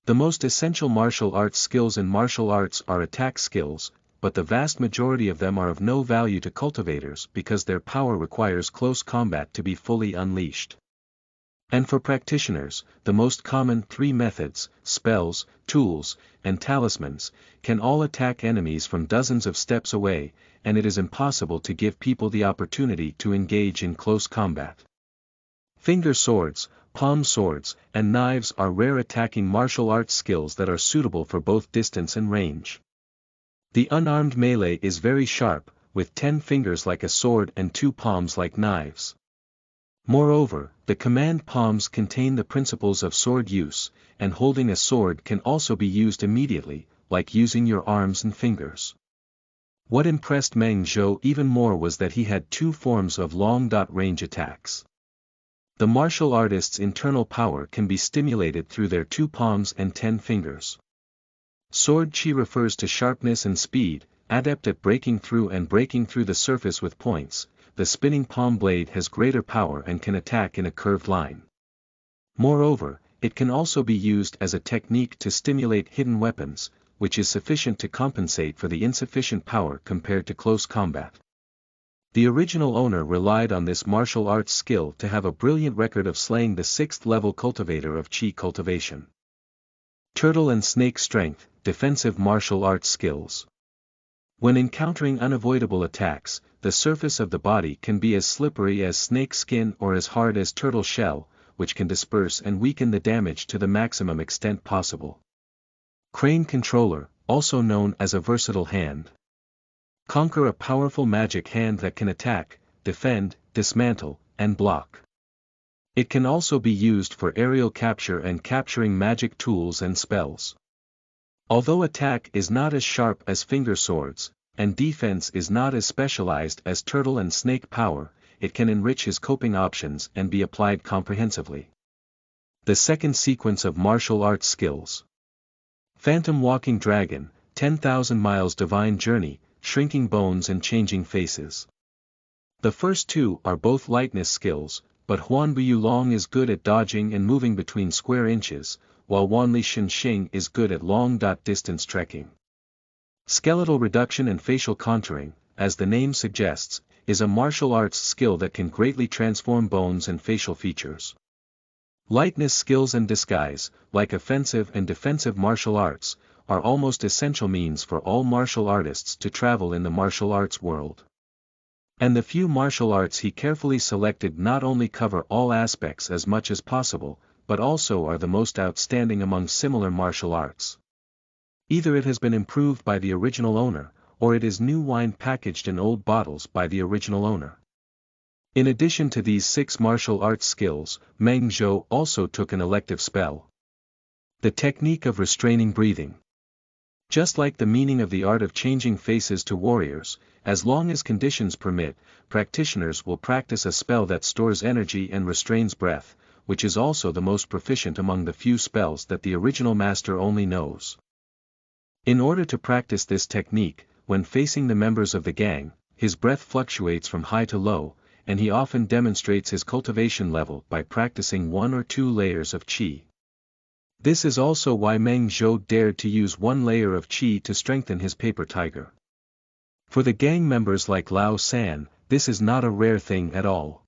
The most essential martial arts skills in martial arts are attack skills, but the vast majority of them are of no value to cultivators because their power requires close combat to be fully unleashed. And for practitioners, the most common 3 methods, spells, tools, and talismans, can all attack enemies from dozens of steps away, and it is impossible to give people the opportunity to engage in close combat. Finger swords, palm swords, and knives are rare attacking martial arts skills that are suitable for both distance and range. The unarmed melee is very sharp, with 10 fingers like a sword and 2 palms like knives. Moreover, the command palms contain the principles of sword use, and holding a sword can also be used immediately, like using your arms and fingers. What impressed Meng Zhou even more was that he had two forms of long-range attacks. The martial artist's internal power can be stimulated through their 2 palms and 10 fingers. Sword chi refers to sharpness and speed, adept at breaking through the surface with points. The spinning palm blade has greater power and can attack in a curved line. Moreover, it can also be used as a technique to stimulate hidden weapons, which is sufficient to compensate for the insufficient power compared to close combat. The original owner relied on this martial arts skill to have a brilliant record of slaying the 6th-level cultivator of Qi cultivation. Turtle and snake strength, defensive martial arts skills. When encountering unavoidable attacks, the surface of the body can be as slippery as snake skin or as hard as turtle shell, which can disperse and weaken the damage to the maximum extent possible. Crane controller, also known as a versatile hand. Conquer a powerful magic hand that can attack, defend, dismantle, and block. It can also be used for aerial capture and capturing magic tools and spells. Although attack is not as sharp as finger swords, and defense is not as specialized as turtle and snake power, it can enrich his coping options and be applied comprehensively. The second sequence of martial arts skills. Phantom walking dragon, 10,000 miles divine journey, shrinking bones and changing faces. The first two are both lightness skills, but Huan Buyulong is good at dodging and moving between square inches, while Wan Li Xing is good at long-distance trekking. Skeletal reduction and facial contouring, as the name suggests, is a martial arts skill that can greatly transform bones and facial features. Lightness skills and disguise, like offensive and defensive martial arts, are almost essential means for all martial artists to travel in the martial arts world. And the few martial arts he carefully selected not only cover all aspects as much as possible, but also are the most outstanding among similar martial arts. Either it has been improved by the original owner, or it is new wine packaged in old bottles by the original owner. In addition to these 6 martial arts skills, Meng Zhou also took an elective spell. The technique of restraining breathing. Just like the meaning of the art of changing faces to warriors, as long as conditions permit, practitioners will practice a spell that stores energy and restrains breath, which is also the most proficient among the few spells that the original master only knows. In order to practice this technique, when facing the members of the gang, his breath fluctuates from high to low, and he often demonstrates his cultivation level by practicing 1 or 2 layers of qi. This is also why Meng Zhou dared to use 1 layer of qi to strengthen his paper tiger. For the gang members like Lao San, this is not a rare thing at all.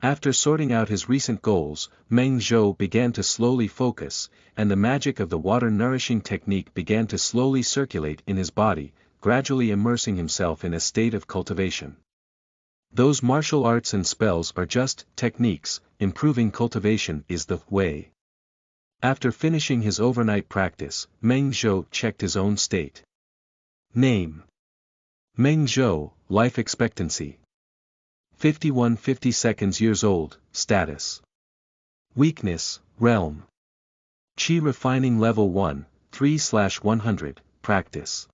After sorting out his recent goals, Meng Zhou began to slowly focus, and the magic of the water-nourishing technique began to slowly circulate in his body, gradually immersing himself in a state of cultivation. Those martial arts and spells are just techniques, improving cultivation is the way. After finishing his overnight practice, Meng Zhou checked his own state. Name: Meng Zhou, life expectancy 51-50 seconds years old, status. Weakness, realm. Qi refining level 1, 3/100, practice.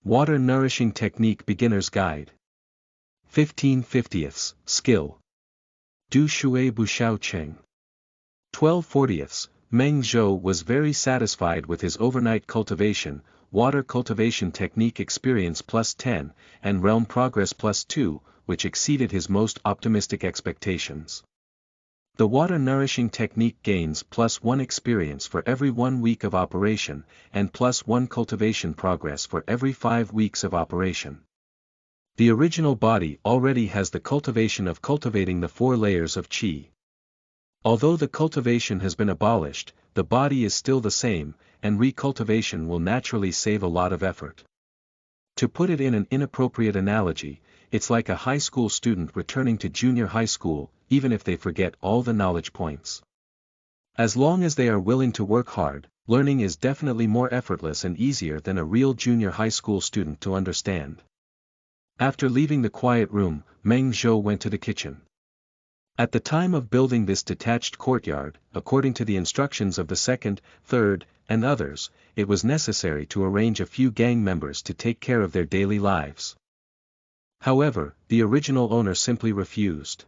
Water nourishing technique beginner's guide. 15/50ths, skill. Du Shui Bu Xiao Cheng. 12/40ths, Meng Zhou was very satisfied with his overnight cultivation, water cultivation technique experience +10, and realm progress +2, which exceeded his most optimistic expectations. The water nourishing technique gains +1 experience for every 1 week of operation, and +1 cultivation progress for every 5 weeks of operation. The original body already has the cultivation of cultivating the 4 layers of qi. Although the cultivation has been abolished, the body is still the same, and recultivation will naturally save a lot of effort. To put it in an inappropriate analogy, it's like a high school student returning to junior high school, even if they forget all the knowledge points. As long as they are willing to work hard, learning is definitely more effortless and easier than a real junior high school student to understand. After leaving the quiet room, Meng Zhou went to the kitchen. At the time of building this detached courtyard, according to the instructions of the 2nd, 3rd, and others, it was necessary to arrange a few gang members to take care of their daily lives. However, the original owner simply refused.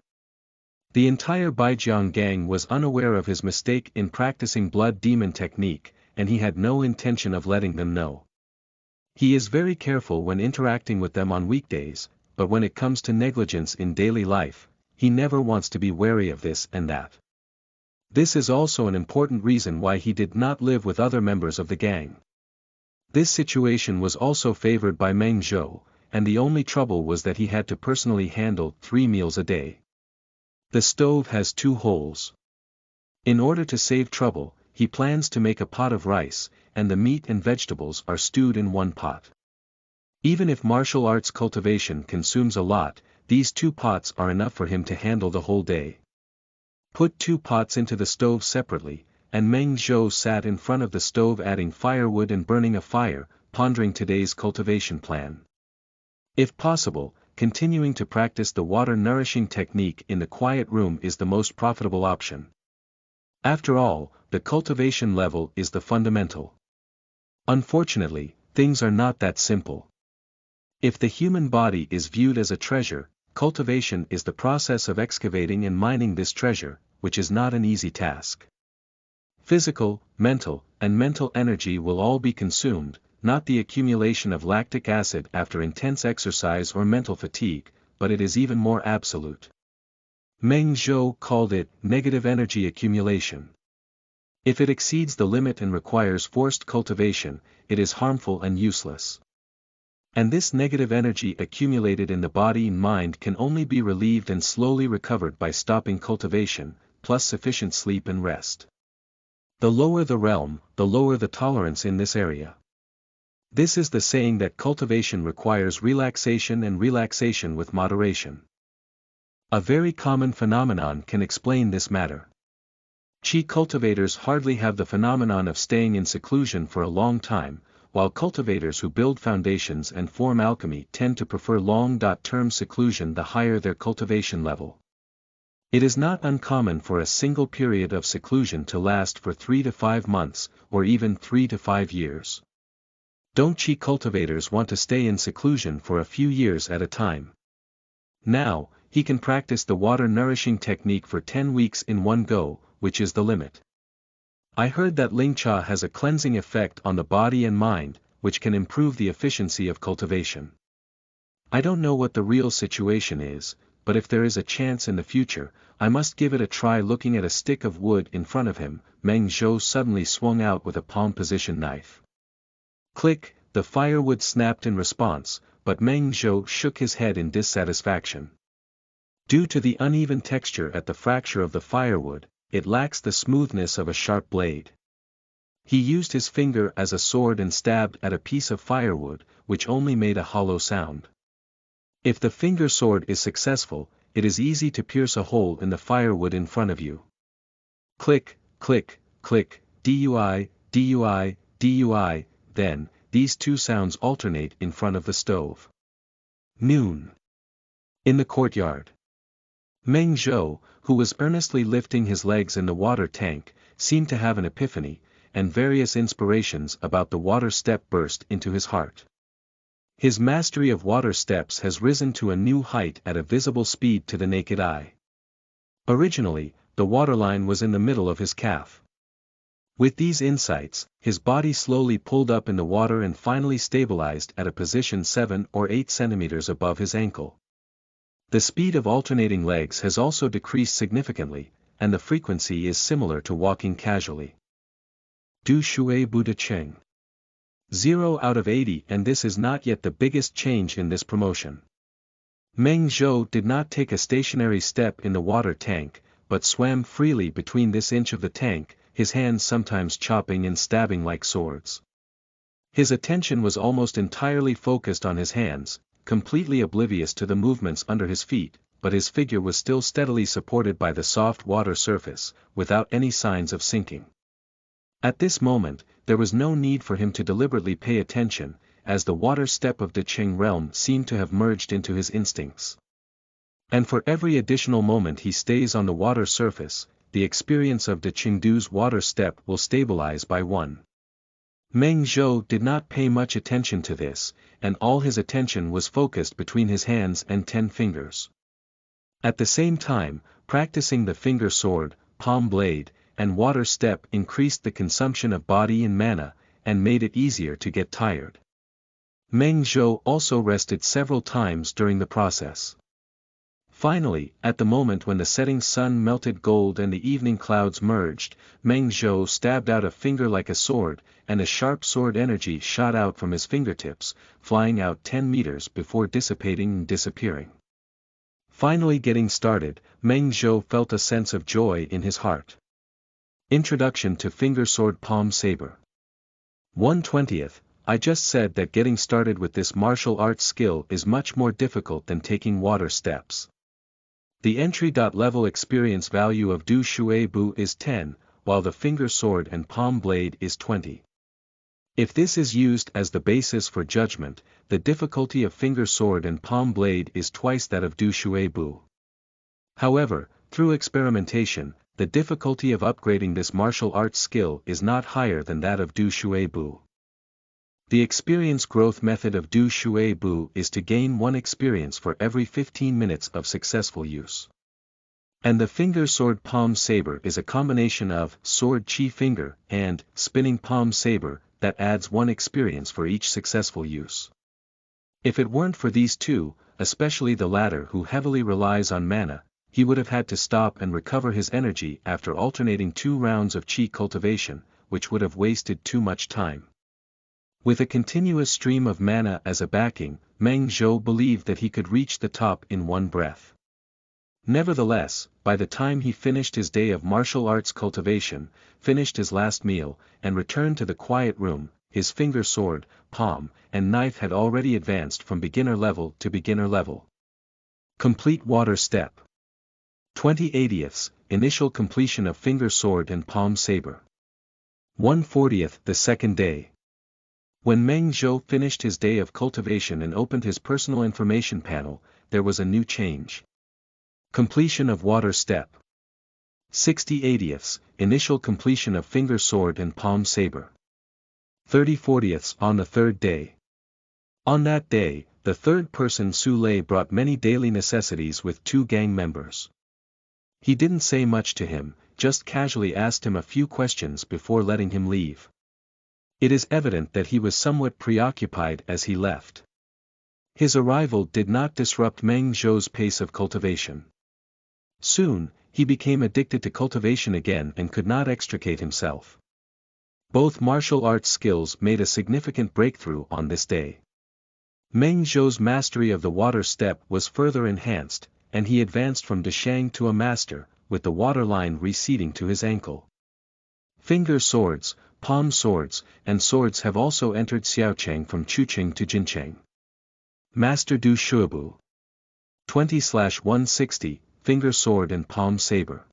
The entire Baijiang gang was unaware of his mistake in practicing blood demon technique, and he had no intention of letting them know. He is very careful when interacting with them on weekdays, but when it comes to negligence in daily life, he never wants to be wary of this and that. This is also an important reason why he did not live with other members of the gang. This situation was also favored by Meng Zhou, and the only trouble was that he had to personally handle 3 meals a day. The stove has 2 holes. In order to save trouble, he plans to make a pot of rice, and the meat and vegetables are stewed in one pot. Even if martial arts cultivation consumes a lot, these 2 pots are enough for him to handle the whole day. Put 2 pots into the stove separately, and Meng Zhou sat in front of the stove adding firewood and burning a fire, pondering today's cultivation plan. If possible, continuing to practice the water-nourishing technique in the quiet room is the most profitable option. After all, the cultivation level is the fundamental. Unfortunately, things are not that simple. If the human body is viewed as a treasure, cultivation is the process of excavating and mining this treasure, which is not an easy task. Physical, mental energy will all be consumed, not the accumulation of lactic acid after intense exercise or mental fatigue, but it is even more absolute. Meng Zhou called it negative energy accumulation. If it exceeds the limit and requires forced cultivation, it is harmful and useless. And this negative energy accumulated in the body and mind can only be relieved and slowly recovered by stopping cultivation, plus sufficient sleep and rest. The lower the realm, the lower the tolerance in this area. This is the saying that cultivation requires relaxation and relaxation with moderation. A very common phenomenon can explain this matter. Qi cultivators hardly have the phenomenon of staying in seclusion for a long time, while cultivators who build foundations and form alchemy tend to prefer long-term seclusion the higher their cultivation level. It is not uncommon for a single period of seclusion to last for 3 to 5 months, or even 3 to 5 years. Don't Qi cultivators want to stay in seclusion for a few years at a time? Now, he can practice the water-nourishing technique for 10 weeks in one go, which is the limit. I heard that Ling Cha has a cleansing effect on the body and mind, which can improve the efficiency of cultivation. I don't know what the real situation is, but if there is a chance in the future, I must give it a try. Looking at a stick of wood in front of him, Meng Zhou suddenly swung out with a palm position knife. Click, the firewood snapped in response, but Meng Zhou shook his head in dissatisfaction. Due to the uneven texture at the fracture of the firewood, it lacks the smoothness of a sharp blade. He used his finger as a sword and stabbed at a piece of firewood, which only made a hollow sound. If the finger sword is successful, it is easy to pierce a hole in the firewood in front of you. Click, click, click, dui, dui, dui, then, these 2 sounds alternate in front of the stove. Noon. In the courtyard. Meng Zhou, who was earnestly lifting his legs in the water tank, seemed to have an epiphany, and various inspirations about the water step burst into his heart. His mastery of water steps has risen to a new height at a visible speed to the naked eye. Originally, the waterline was in the middle of his calf. With these insights, his body slowly pulled up in the water and finally stabilized at a position 7 or 8 centimeters above his ankle. The speed of alternating legs has also decreased significantly, and the frequency is similar to walking casually. Du Shui Bu De Cheng. 0 out of 80, and this is not yet the biggest change in this promotion. Meng Zhou did not take a stationary step in the water tank, but swam freely between this inch of the tank, his hands sometimes chopping and stabbing like swords. His attention was almost entirely focused on his hands, completely oblivious to the movements under his feet, but his figure was still steadily supported by the soft water surface, without any signs of sinking. At this moment, there was no need for him to deliberately pay attention, as the water step of De Cheng realm seemed to have merged into his instincts. And for every additional moment he stays on the water surface, the experience of De Chengdu's water step will stabilize by 1. Meng Zhou did not pay much attention to this, and all his attention was focused between his hands and 10 fingers. At the same time, practicing the finger sword, palm blade, and water step increased the consumption of body and mana, and made it easier to get tired. Meng Zhou also rested several times during the process. Finally, at the moment when the setting sun melted gold and the evening clouds merged, Meng Zhou stabbed out a finger like a sword, and a sharp sword energy shot out from his fingertips, flying out 10 meters before dissipating and disappearing. Finally getting started, Meng Zhou felt a sense of joy in his heart. Introduction to Finger Sword Palm Saber. 1/20. I just said that getting started with this martial arts skill is much more difficult than taking water steps. The entry-level experience value of Du Shui Bu is 10, while the finger sword and palm blade is 20. If this is used as the basis for judgment, the difficulty of finger sword and palm blade is twice that of Du Shui Bu. However, through experimentation, the difficulty of upgrading this martial arts skill is not higher than that of Du Shui Bu. The experience growth method of Du Shui Bu is to gain 1 experience for every 15 minutes of successful use. And the finger sword palm saber is a combination of sword chi finger and spinning palm saber that adds 1 experience for each successful use. If it weren't for these two, especially the latter who heavily relies on mana, he would have had to stop and recover his energy after alternating 2 rounds of chi cultivation, which would have wasted too much time. With a continuous stream of mana as a backing, Meng Zhou believed that he could reach the top in 1 breath. Nevertheless, by the time he finished his day of martial arts cultivation, finished his last meal, and returned to the quiet room, his finger sword, palm, and knife had already advanced from beginner level to beginner level. Complete water step. 20/80. Initial completion of finger sword and palm saber. 1/40. The second day. When Meng Zhou finished his day of cultivation and opened his personal information panel, there was a new change. Completion of water step. 60/80. Initial completion of finger sword and palm saber. 30/40. On the third day. On that day, the third person Su Lei brought many daily necessities with 2 gang members. He didn't say much to him, just casually asked him a few questions before letting him leave. It is evident that he was somewhat preoccupied as he left. His arrival did not disrupt Meng Zhou's pace of cultivation. Soon, he became addicted to cultivation again and could not extricate himself. Both martial arts skills made a significant breakthrough on this day. Meng Zhou's mastery of the water step was further enhanced, and he advanced from Deshang to a master, with the water line receding to his ankle. Finger swords, palm swords, and swords have also entered Xiaocheng from Chucheng to Jincheng. Master Du Shuibu. 20/160, Finger sword and palm saber.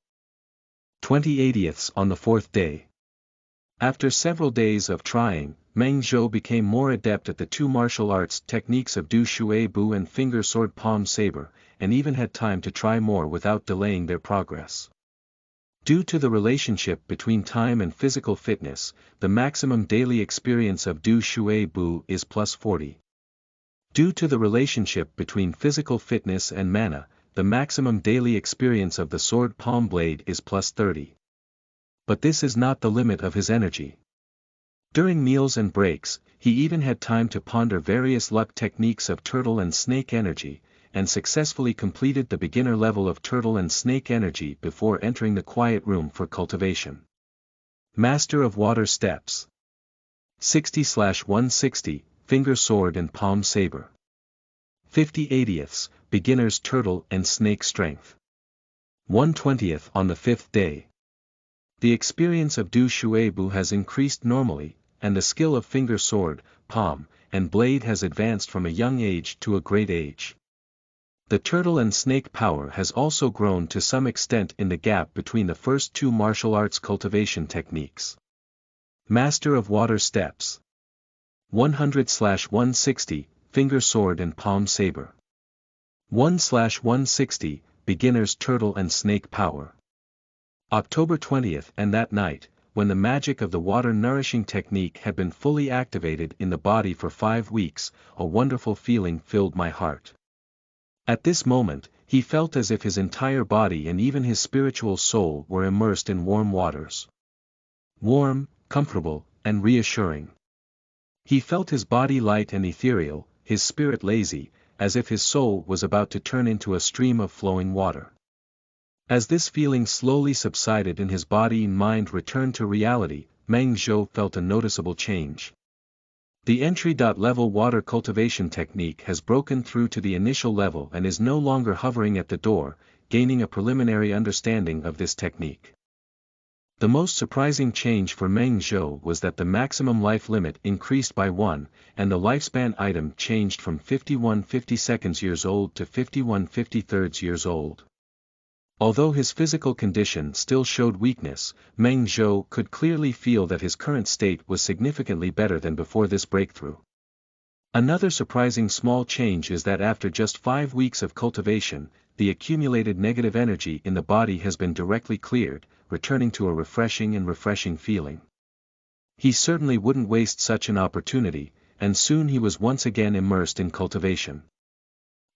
20/80. On the fourth day. After several days of trying, Meng Zhou became more adept at the 2 martial arts techniques of Du Shui Bu and finger sword palm saber, and even had time to try more without delaying their progress. Due to the relationship between time and physical fitness, the maximum daily experience of Du Shui Bu is +40. Due to the relationship between physical fitness and mana, the maximum daily experience of the sword palm blade is +30. But this is not the limit of his energy. During meals and breaks, he even had time to ponder various luck techniques of turtle and snake energy, and successfully completed the beginner level of turtle and snake energy before entering the quiet room for cultivation. Master of Water Steps. 60/160, Finger Sword and Palm Saber. 50/80, Beginner's Turtle and Snake Strength. 1/20. On the fifth day. The experience of Du Shuibu has increased normally, and the skill of finger sword, palm, and blade has advanced from a young age to a great age. The turtle and snake power has also grown to some extent in the gap between the first 2 martial arts cultivation techniques. Master of Water Steps. 100/160, Finger Sword and Palm Saber. 1/160, Beginner's Turtle and Snake Power. October 20th, and that night, when the magic of the water-nourishing technique had been fully activated in the body for 5 weeks, a wonderful feeling filled my heart. At this moment, he felt as if his entire body and even his spiritual soul were immersed in warm waters. Warm, comfortable, and reassuring. He felt his body light and ethereal, his spirit lazy, as if his soul was about to turn into a stream of flowing water. As this feeling slowly subsided and his body and mind returned to reality, Meng Zhou felt a noticeable change. The entry-level water cultivation technique has broken through to the initial level and is no longer hovering at the door, gaining a preliminary understanding of this technique. The most surprising change for Meng Zhou was that the maximum life limit increased by 1, and the lifespan item changed from 51-52 years old to 51-53 years old. Although his physical condition still showed weakness, Meng Zhou could clearly feel that his current state was significantly better than before this breakthrough. Another surprising small change is that after just 5 weeks of cultivation, the accumulated negative energy in the body has been directly cleared, returning to a refreshing feeling. He certainly wouldn't waste such an opportunity, and soon he was once again immersed in cultivation.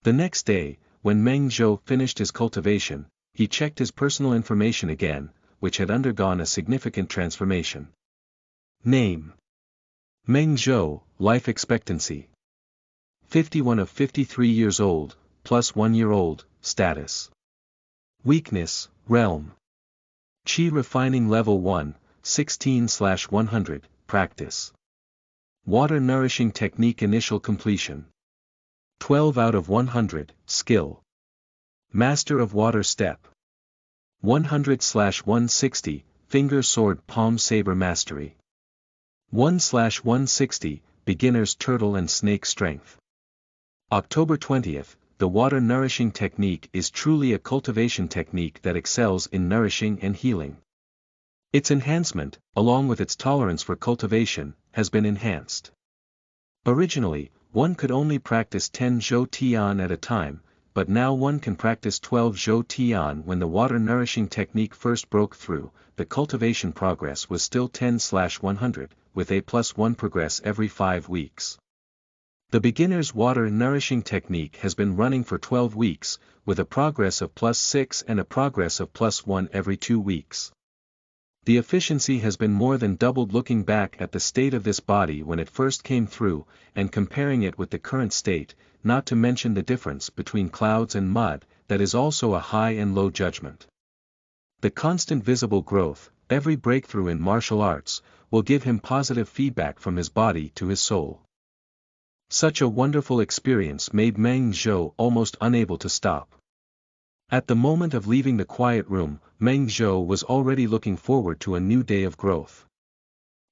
The next day, when Meng Zhou finished his cultivation, he checked his personal information again, which had undergone a significant transformation. Name: Meng Zhou, life expectancy 51 of 53 years old, plus 1 year old, status. Weakness, realm. Qi refining level 1, 16/100, practice. Water nourishing technique initial completion. 12 out of 100, skill. Master of water step. 100/160, finger sword palm saber mastery. 1/160, beginner's turtle and snake strength. October 20th, the water nourishing technique is truly a cultivation technique that excels in nourishing and healing. Its enhancement, along with its tolerance for cultivation, has been enhanced. Originally, one could only practice 10 Zhou Tian at a time, but now one can practice 12 Zhou Tian. When the water nourishing technique first broke through, the cultivation progress was still 10/100, with A+1 progress every 5 weeks. The beginner's water nourishing technique has been running for 12 weeks, with a progress of +6 and a progress of +1 every 2 weeks. The efficiency has been more than doubled. Looking back at the state of this body when it first came through, and comparing it with the current state, not to mention the difference between clouds and mud, that is also a high and low judgment. The constant visible growth, every breakthrough in martial arts, will give him positive feedback from his body to his soul. Such a wonderful experience made Meng Zhou almost unable to stop. At the moment of leaving the quiet room, Meng Zhou was already looking forward to a new day of growth.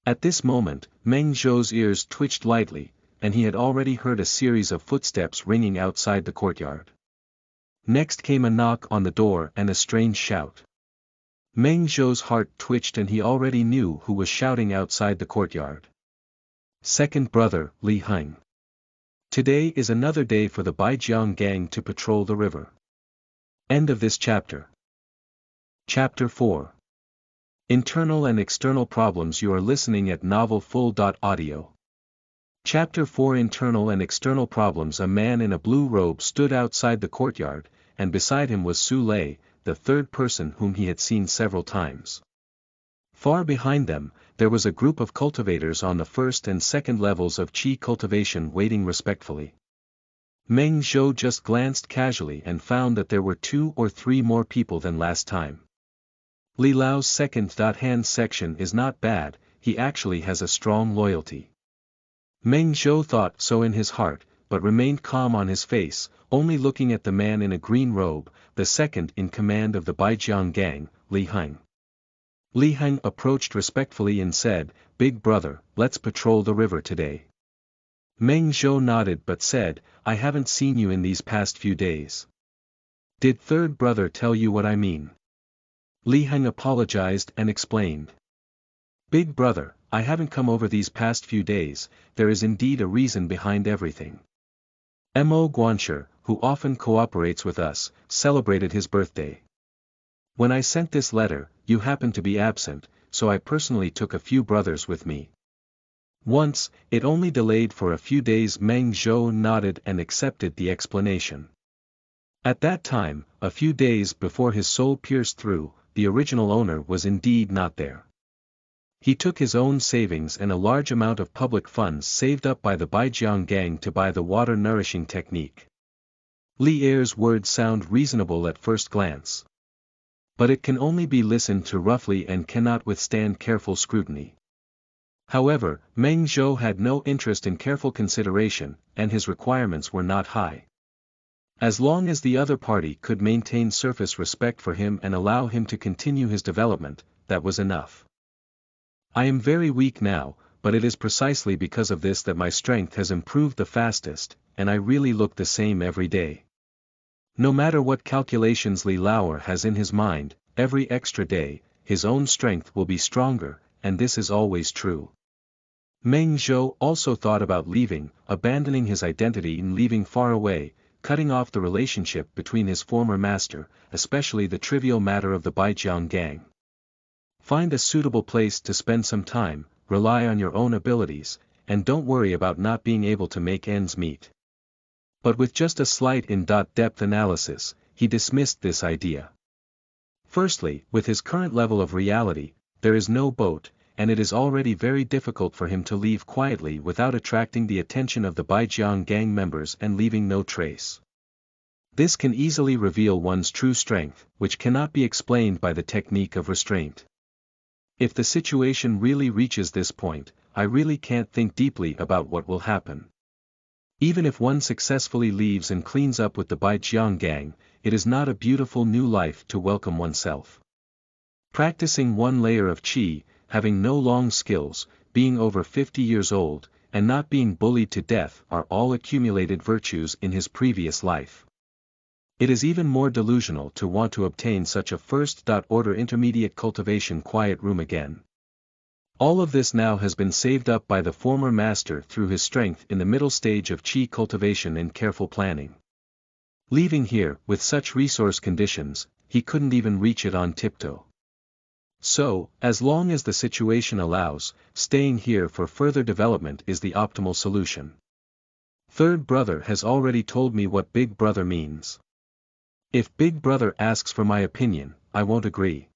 At this moment, Meng Zhou's ears twitched lightly, and he had already heard a series of footsteps ringing outside the courtyard. Next came a knock on the door and a strange shout. Meng Zhou's heart twitched and he already knew who was shouting outside the courtyard. Second brother, Li Heng. Today is another day for the Baijiang gang to patrol the river. End of this chapter. Chapter 4. Internal and External Problems. You are listening at novelfull.audio. Chapter 4. Internal and External Problems. A man in a blue robe stood outside the courtyard, and beside him was Su Lei, the third person whom he had seen several times. Far behind them, there was a group of cultivators on the first and second levels of Qi cultivation waiting respectfully. Meng Zhou just glanced casually and found that there were 2 or 3 more people than last time. Li Lao's second-hand section is not bad, he actually has a strong loyalty. Meng Zhou thought so in his heart, but remained calm on his face, only looking at the man in a green robe, the second in command of the Baijiang gang, Li Heng. Li Heng approached respectfully and said, "Big brother, let's patrol the river today." Meng Zhou nodded but said, "I haven't seen you in these past few days. Did third brother tell you what I mean?" Li Heng apologized and explained. "Big brother, I haven't come over these past few days, there is indeed a reason behind everything. Mo Guanshi, who often cooperates with us, celebrated his birthday. When I sent this letter, you happened to be absent, so I personally took a few brothers with me. Once, it only delayed for a few days. Meng Zhou nodded and accepted the explanation. At that time, a few days before his soul pierced through, the original owner was indeed not there. He took his own savings and a large amount of public funds saved up by the Baijiang gang to buy the water-nourishing technique. Li Er's words sound reasonable at first glance. But it can only be listened to roughly and cannot withstand careful scrutiny. However, Meng Zhou had no interest in careful consideration, and his requirements were not high. As long as the other party could maintain surface respect for him and allow him to continue his development, that was enough. I am very weak now, but it is precisely because of this that my strength has improved the fastest, and I really look the same every day. No matter what calculations Li Lauer has in his mind, every extra day, his own strength will be stronger, and this is always true. Meng Zhou also thought about leaving, abandoning his identity and leaving far away, cutting off the relationship between his former master, especially the trivial matter of the Baijiang gang. Find a suitable place to spend some time, rely on your own abilities, and don't worry about not being able to make ends meet. But with just a slight in-depth analysis, he dismissed this idea. Firstly, with his current level of reality, there is no boat, and it is already very difficult for him to leave quietly without attracting the attention of the Baijiang gang members and leaving no trace. This can easily reveal one's true strength, which cannot be explained by the technique of restraint. If the situation really reaches this point, I really can't think deeply about what will happen. Even if one successfully leaves and cleans up with the Baijiang gang, it is not a beautiful new life to welcome oneself. Practicing one layer of qi, having no long skills, being over 50 years old, and not being bullied to death are all accumulated virtues in his previous life. It is even more delusional to want to obtain such a first-order intermediate cultivation quiet room again. All of this now has been saved up by the former master through his strength in the middle stage of qi cultivation and careful planning. Leaving here, with such resource conditions, he couldn't even reach it on tiptoe. So, as long as the situation allows, staying here for further development is the optimal solution. Third brother has already told me what big brother means. If big brother asks for my opinion, I won't agree.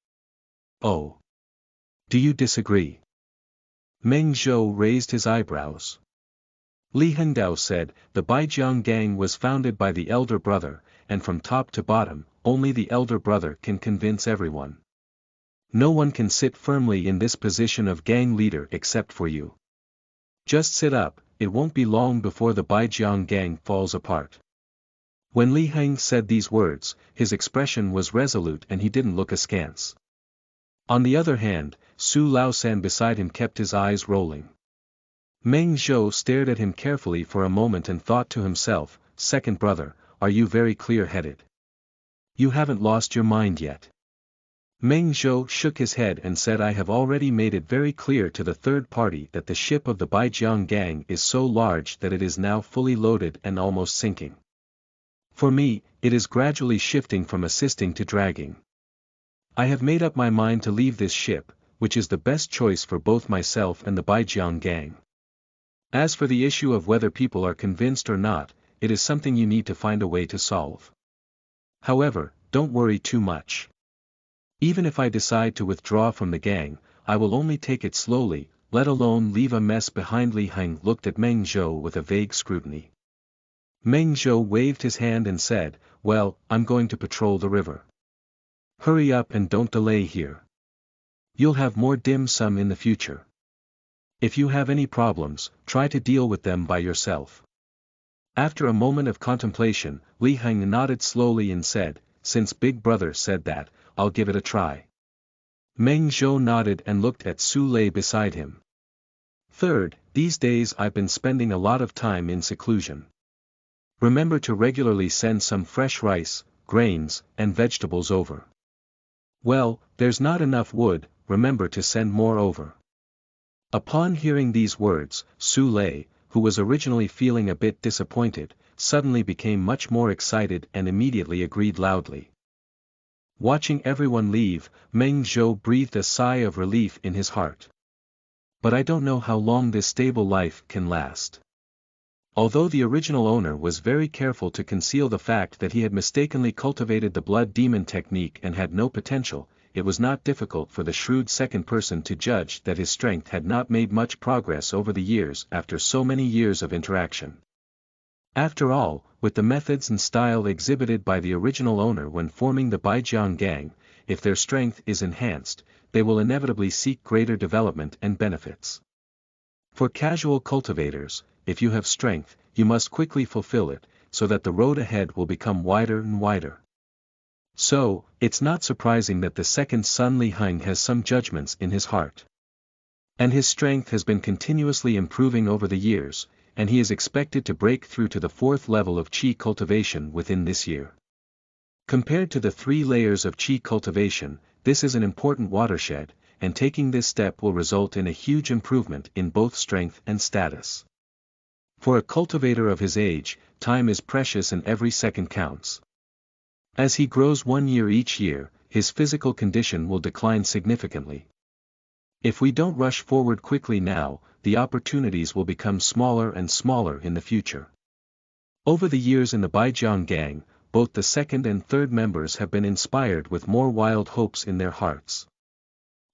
Oh. Do you disagree? Meng Zhou raised his eyebrows. Li Hengdao said, the Baijiang gang was founded by the elder brother, and from top to bottom, only the elder brother can convince everyone. No one can sit firmly in this position of gang leader except for you. Just sit up, it won't be long before the Baijiang gang falls apart. When Li Heng said these words, his expression was resolute and he didn't look askance. On the other hand, Su Laosan beside him kept his eyes rolling. Meng Zhou stared at him carefully for a moment and thought to himself, second brother, are you very clear-headed? You haven't lost your mind yet. Meng Zhou shook his head and said I have already made it very clear to the third party that the ship of the Baijiang gang is so large that it is now fully loaded and almost sinking. For me, it is gradually shifting from assisting to dragging. I have made up my mind to leave this ship, which is the best choice for both myself and the Baijiang gang. As for the issue of whether people are convinced or not, it is something you need to find a way to solve. However, don't worry too much. Even if I decide to withdraw from the gang, I will only take it slowly, let alone leave a mess behind. Li Heng looked at Meng Zhou with a vague scrutiny. Meng Zhou waved his hand and said, well, I'm going to patrol the river. Hurry up and don't delay here. You'll have more dim sum in the future. If you have any problems, try to deal with them by yourself. After a moment of contemplation, Li Heng nodded slowly and said, since Big Brother said that, I'll give it a try. Meng Zhou nodded and looked at Su Lei beside him. Third, these days I've been spending a lot of time in seclusion. Remember to regularly send some fresh rice, grains, and vegetables over. Well, there's not enough wood, remember to send more over. Upon hearing these words, Su Lei, who was originally feeling a bit disappointed, suddenly became much more excited and immediately agreed loudly. Watching everyone leave, Meng Zhou breathed a sigh of relief in his heart. But I don't know how long this stable life can last. Although the original owner was very careful to conceal the fact that he had mistakenly cultivated the blood demon technique and had no potential, it was not difficult for the shrewd second person to judge that his strength had not made much progress over the years after so many years of interaction. After all, with the methods and style exhibited by the original owner when forming the Baijiang gang, if their strength is enhanced, they will inevitably seek greater development and benefits. For casual cultivators, if you have strength, you must quickly fulfill it, so that the road ahead will become wider and wider. So, it's not surprising that the second son Li Heng has some judgments in his heart. And his strength has been continuously improving over the years, and he is expected to break through to the 4th level of qi cultivation within this year. Compared to the 3 layers of qi cultivation, this is an important watershed, and taking this step will result in a huge improvement in both strength and status. For a cultivator of his age, time is precious and every second counts. As he grows 1 year each year, his physical condition will decline significantly. If we don't rush forward quickly now, the opportunities will become smaller and smaller in the future. Over the years in the Baijiang gang, both the second and third members have been inspired with more wild hopes in their hearts.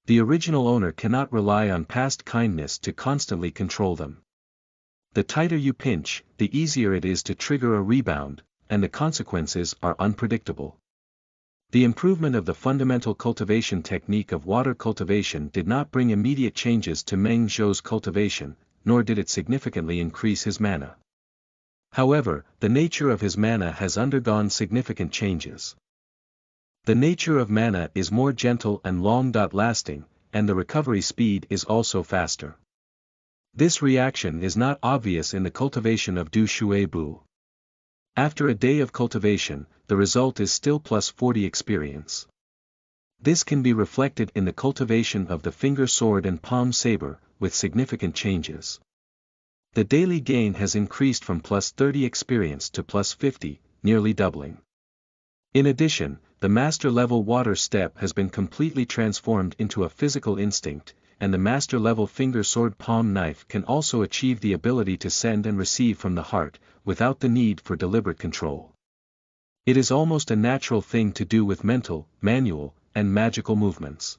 The original owner cannot rely on past kindness to constantly control them. The tighter you pinch, the easier it is to trigger a rebound, and the consequences are unpredictable. The improvement of the fundamental cultivation technique of water cultivation did not bring immediate changes to Meng Zhou's cultivation, nor did it significantly increase his mana. However, the nature of his mana has undergone significant changes. The nature of mana is more gentle and long-lasting, and the recovery speed is also faster. This reaction is not obvious in the cultivation of Du Shui Bu. After a day of cultivation, the result is still plus 40 experience. This can be reflected in the cultivation of the finger sword and palm saber, with significant changes. The daily gain has increased from plus 30 experience to plus 50, nearly doubling. In addition, the master-level water step has been completely transformed into a physical instinct, and the master-level finger sword palm knife can also achieve the ability to send and receive from the heart, without the need for deliberate control. It is almost a natural thing to do with mental, manual, and magical movements.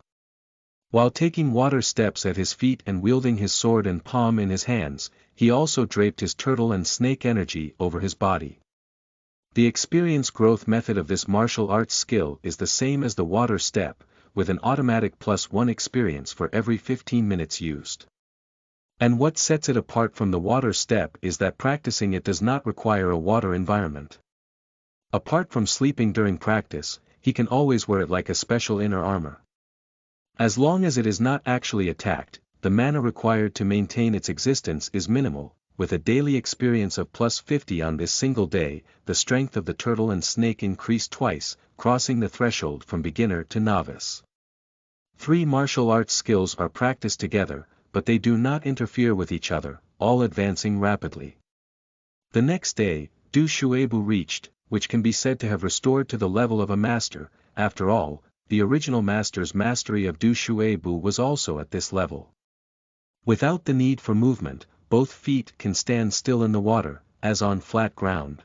While taking water steps at his feet and wielding his sword and palm in his hands, he also draped his turtle and snake energy over his body. The experience growth method of this martial arts skill is the same as the water step, with an automatic plus 1 experience for every 15 minutes used. And what sets it apart from the water step is that practicing it does not require a water environment. Apart from sleeping during practice, he can always wear it like a special inner armor. As long as it is not actually attacked, the mana required to maintain its existence is minimal. With a daily experience of plus 50 on this single day, the strength of the turtle and snake increased twice, crossing the threshold from beginner to novice. 3 martial arts skills are practiced together, but they do not interfere with each other, all advancing rapidly. The next day, Du Shuibu reached, which can be said to have restored to the level of a master. After all, the original master's mastery of Du Shuibu was also at this level. Without the need for movement, both feet can stand still in the water, as on flat ground.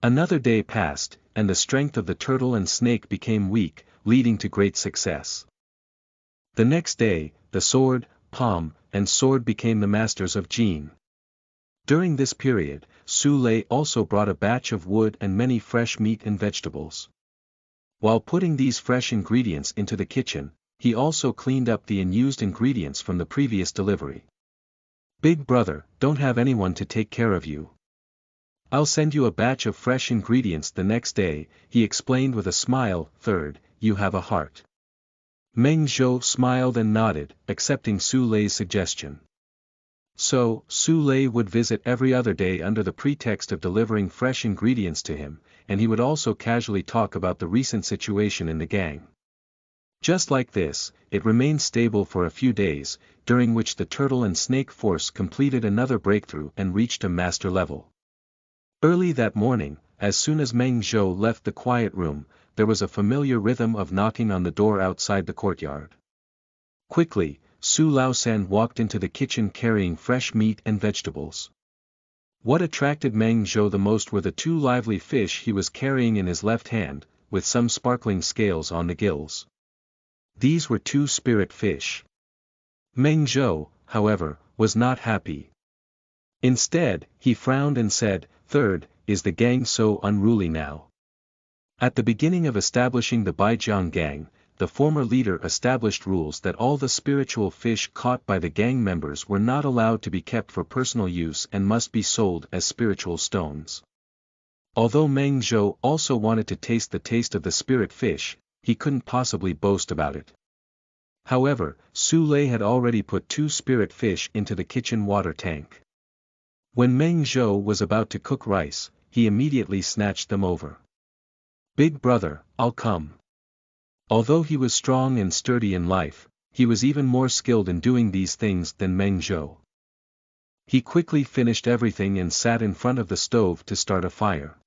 Another day passed, and the strength of the turtle and snake became weak, leading to great success. The next day, the sword, palm, and sword became the masters of Jin. During this period, Su Lei also brought a batch of wood and many fresh meat and vegetables. While putting these fresh ingredients into the kitchen, he also cleaned up the unused ingredients from the previous delivery. "Big brother, don't have anyone to take care of you. I'll send you a batch of fresh ingredients the next day," he explained with a smile. "Third, you have a heart." Meng Zhou smiled and nodded, accepting Su Lei's suggestion. So, Su Lei would visit every other day under the pretext of delivering fresh ingredients to him, and he would also casually talk about the recent situation in the gang. Just like this, it remained stable for a few days, during which the turtle and snake force completed another breakthrough and reached a master level. Early that morning, as soon as Meng Zhou left the quiet room, there was a familiar rhythm of knocking on the door outside the courtyard. Quickly, Su Laosan walked into the kitchen carrying fresh meat and vegetables. What attracted Meng Zhou the most were the two lively fish he was carrying in his left hand, with some sparkling scales on the gills. These were two spirit fish. Meng Zhou, however, was not happy. Instead, he frowned and said, "Third, is the gang so unruly now?" At the beginning of establishing the Baijiang gang, the former leader established rules that all the spiritual fish caught by the gang members were not allowed to be kept for personal use and must be sold as spiritual stones. Although Meng Zhou also wanted to taste of the spirit fish, he couldn't possibly boast about it. However, Su Lei had already put two spirit fish into the kitchen water tank. When Meng Zhou was about to cook rice, he immediately snatched them over. "Big brother, I'll come." Although he was strong and sturdy in life, he was even more skilled in doing these things than Meng Zhou. He quickly finished everything and sat in front of the stove to start a fire.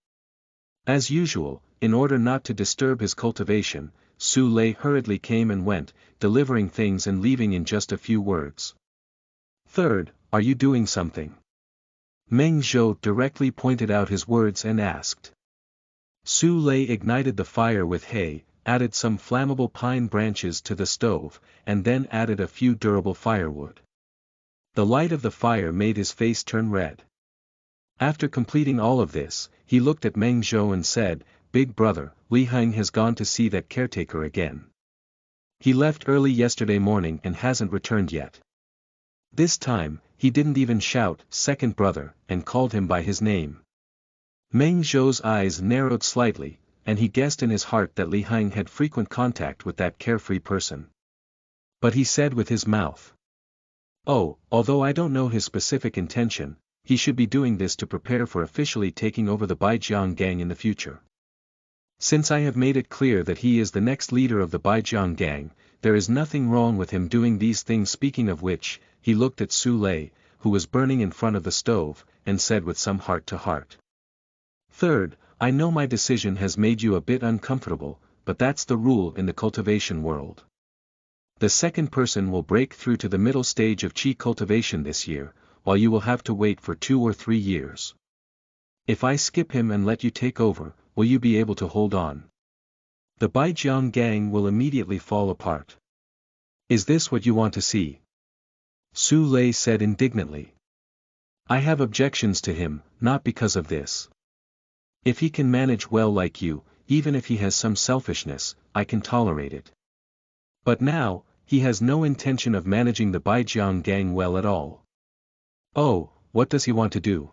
As usual, in order not to disturb his cultivation, Su Lei hurriedly came and went, delivering things and leaving in just a few words. "Third, are you doing something?" Meng Zhou directly pointed out his words and asked. Su Lei ignited the fire with hay, added some flammable pine branches to the stove, and then added a few durable firewood. The light of the fire made his face turn red. After completing all of this, he looked at Meng Zhou and said, "Big brother, Li Heng has gone to see that caretaker again. He left early yesterday morning and hasn't returned yet." This time, he didn't even shout, "Second brother," and called him by his name. Meng Zhou's eyes narrowed slightly, and he guessed in his heart that Li Heng had frequent contact with that carefree person. But he said with his mouth, "Oh, although I don't know his specific intention, he should be doing this to prepare for officially taking over the Baijiang gang in the future. Since I have made it clear that he is the next leader of the Baijiang gang, there is nothing wrong with him doing these things." Speaking of which, he looked at Su Lei, who was burning in front of the stove, and said with some heart-to-heart. "Third, I know my decision has made you a bit uncomfortable, but that's the rule in the cultivation world. The second person will break through to the middle stage of qi cultivation this year, while you will have to wait for 2 or 3 years. If I skip him and let you take over, will you be able to hold on? The Baijiang gang will immediately fall apart. Is this what you want to see?" Su Lei said indignantly. "I have objections to him, not because of this. If he can manage well like you, even if he has some selfishness, I can tolerate it. But now, he has no intention of managing the Baijiang gang well at all." "Oh, what does he want to do?"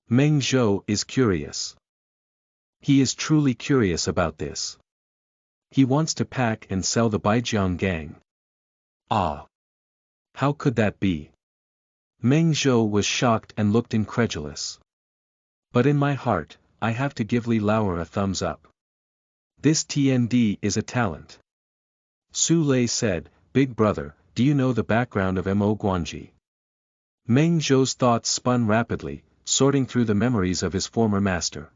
Meng Zhou is curious. He is truly curious about this. He wants to pack and sell the Baijiang gang. Ah! How could that be? Meng Zhou was shocked and looked incredulous. But in my heart, I have to give Li Lauer a thumbs up. This TND is a talent. Su Lei said, "Big brother, do you know the background of Mo Guanji?" Meng Zhou's thoughts spun rapidly, sorting through the memories of his former master.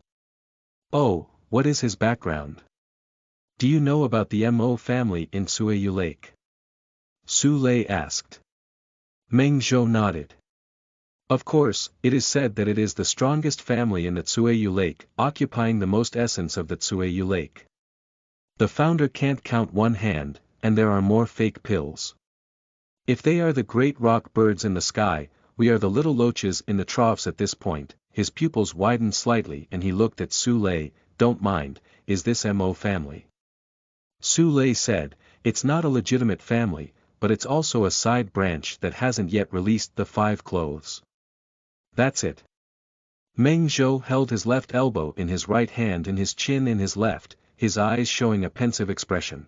"Oh, what is his background? Do you know about the Mo family in Suiyu Lake?" Su Lei asked. Meng Zhou nodded. "Of course, it is said that it is the strongest family in the Tsueyu Lake, occupying the most essence of the Tsueyu Lake. The founder can't count one hand, and there are more fake pills. If they are the great rock birds in the sky, we are the little loaches in the troughs at this point." His pupils widened slightly and he looked at Su Lei. "Don't mind, is this Mo family?" Su Lei said, "It's not a legitimate family, but it's also a side branch that hasn't yet released the 5 clothes. That's it." Meng Zhou held his left elbow in his right hand and his chin in his left, his eyes showing a pensive expression.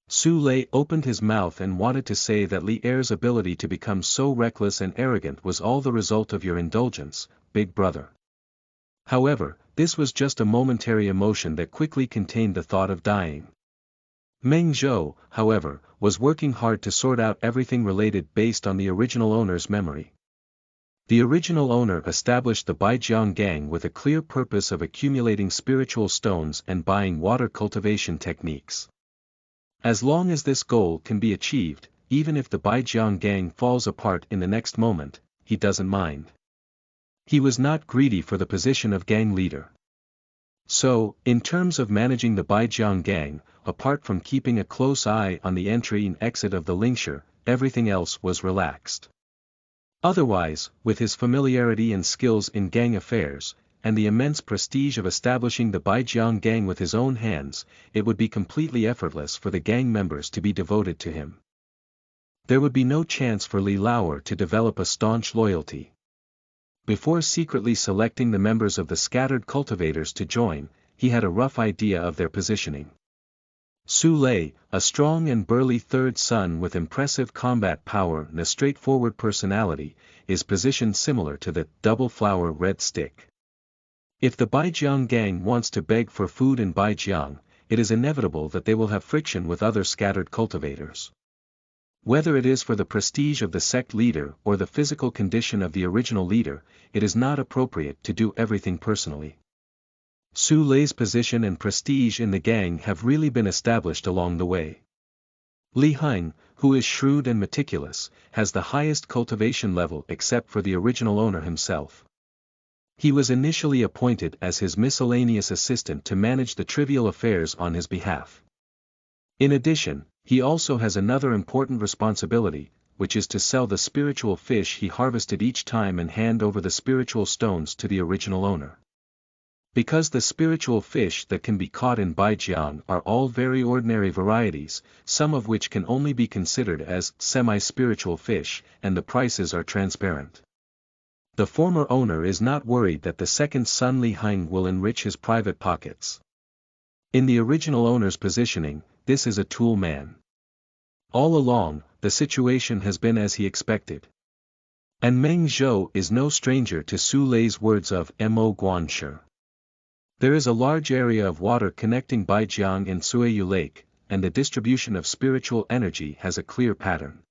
Su Lei opened his mouth and wanted to say that Li Er's ability to become so reckless and arrogant was all the result of your indulgence, big brother. However, this was just a momentary emotion that quickly contained the thought of dying. Meng Zhou, however, was working hard to sort out everything related based on the original owner's memory. The original owner established the Baijiang gang with a clear purpose of accumulating spiritual stones and buying water cultivation techniques. As long as this goal can be achieved, even if the Baijiang gang falls apart in the next moment, he doesn't mind. He was not greedy for the position of gang leader. So, in terms of managing the Baijiang gang, apart from keeping a close eye on the entry and exit of the Lingshi, everything else was relaxed. Otherwise, with his familiarity and skills in gang affairs, and the immense prestige of establishing the Baijiang gang with his own hands, it would be completely effortless for the gang members to be devoted to him. There would be no chance for Li Lauer to develop a staunch loyalty. Before secretly selecting the members of the scattered cultivators to join, he had a rough idea of their positioning. Su Lei, a strong and burly third son with impressive combat power and a straightforward personality, is positioned similar to the double flower red stick. If the Baijiang gang wants to beg for food in Baijiang, it is inevitable that they will have friction with other scattered cultivators. Whether it is for the prestige of the sect leader or the physical condition of the original leader, it is not appropriate to do everything personally. Su Lei's position and prestige in the gang have really been established along the way. Li Heng, who is shrewd and meticulous, has the highest cultivation level except for the original owner himself. He was initially appointed as his miscellaneous assistant to manage the trivial affairs on his behalf. In addition, he also has another important responsibility, which is to sell the spiritual fish he harvested each time and hand over the spiritual stones to the original owner. Because the spiritual fish that can be caught in Baijiang are all very ordinary varieties, some of which can only be considered as semi-spiritual fish, and the prices are transparent. The former owner is not worried that the second son Li Heng will enrich his private pockets. In the original owner's positioning, this is a tool man. All along, the situation has been as he expected. And Meng Zhou is no stranger to Su Lei's words of mo guanshi. There is a large area of water connecting Baijiang and Suiyu Lake, and the distribution of spiritual energy has a clear pattern.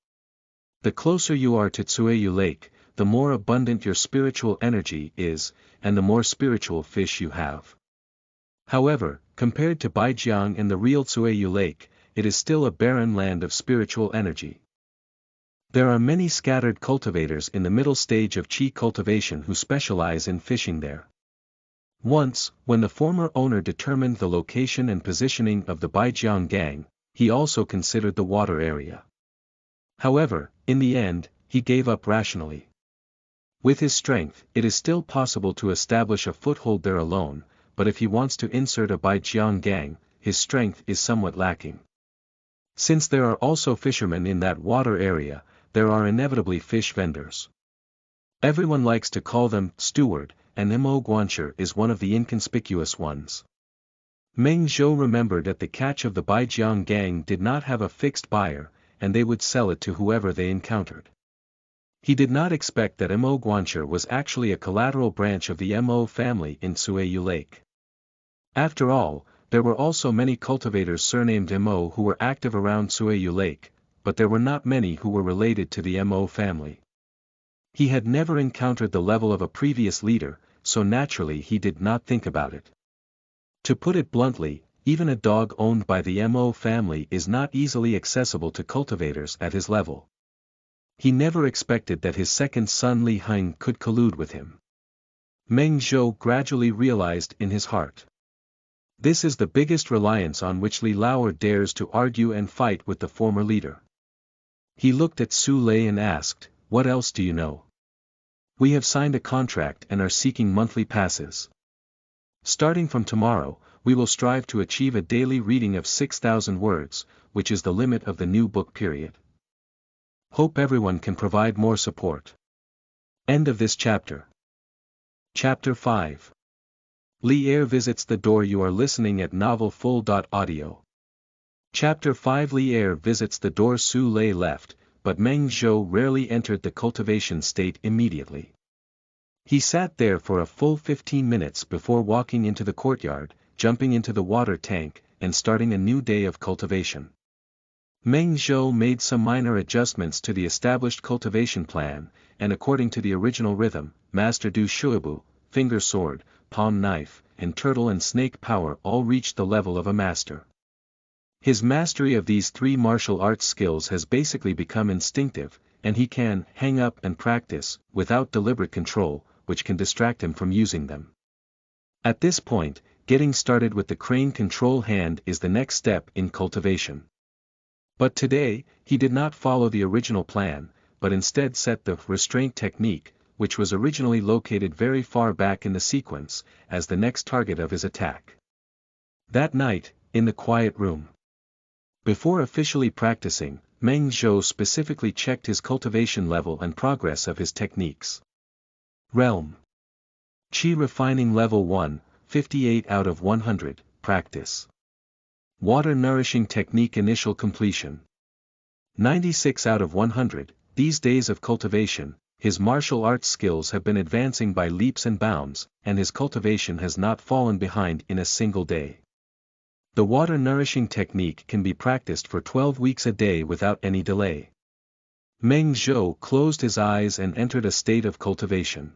The closer you are to Suiyu Lake, the more abundant your spiritual energy is, and the more spiritual fish you have. However, compared to Baijiang and the real Suiyu Lake, it is still a barren land of spiritual energy. There are many scattered cultivators in the middle stage of qi cultivation who specialize in fishing there. Once, when the former owner determined the location and positioning of the Baijiang gang, he also considered the water area. However, in the end, he gave up rationally. With his strength, it is still possible to establish a foothold there alone, but if he wants to insert a Baijiang gang, his strength is somewhat lacking. Since there are also fishermen in that water area, there are inevitably fish vendors. Everyone likes to call them steward, and mo guanshi is one of the inconspicuous ones. Meng Zhou remembered that the catch of the Baijiang gang did not have a fixed buyer, and they would sell it to whoever they encountered. He did not expect that mo guanshi was actually a collateral branch of the mo family in Suiyu Lake. After all, there were also many cultivators surnamed Mo who were active around Suiyu Lake, but there were not many who were related to the Mo family. He had never encountered the level of a previous leader, so naturally he did not think about it. To put it bluntly, even a dog owned by the Mo family is not easily accessible to cultivators at his level. He never expected that his second son Li Heng could collude with him. Meng Zhou gradually realized in his heart. This is the biggest reliance on which Li Lauer dares to argue and fight with the former leader. He looked at Su Lei and asked, "What else do you know?" "We have signed a contract and are seeking monthly passes. Starting from tomorrow, we will strive to achieve a daily reading of 6,000 words, which is the limit of the new book period. Hope everyone can provide more support." End of this chapter. Chapter 5. Li Air visits the door. You are listening at novelfull.audio. Chapter 5. Li Air visits the door. Su Lei left, but Meng Zhou rarely entered the cultivation state immediately. He sat there for a full 15 minutes before walking into the courtyard, jumping into the water tank, and starting a new day of cultivation. Meng Zhou made some minor adjustments to the established cultivation plan, and according to the original rhythm, Master Du Shuibu, finger sword, palm knife, and turtle and snake power all reached the level of a master. His mastery of these three martial arts skills has basically become instinctive, and he can hang up and practice, without deliberate control, which can distract him from using them. At this point, getting started with the crane control hand is the next step in cultivation. But today, he did not follow the original plan, but instead set the restraint technique, which was originally located very far back in the sequence, as the next target of his attack. That night, in the quiet room. Before officially practicing, Meng Zhou specifically checked his cultivation level and progress of his techniques. Realm. Qi Refining Level 1, 58 out of 100, Practice. Water Nourishing Technique Initial Completion. 96 out of 100, these days of cultivation, his martial arts skills have been advancing by leaps and bounds, and his cultivation has not fallen behind in a single day. The water nourishing technique can be practiced for 12 weeks a day without any delay. Meng Zhou closed his eyes and entered a state of cultivation.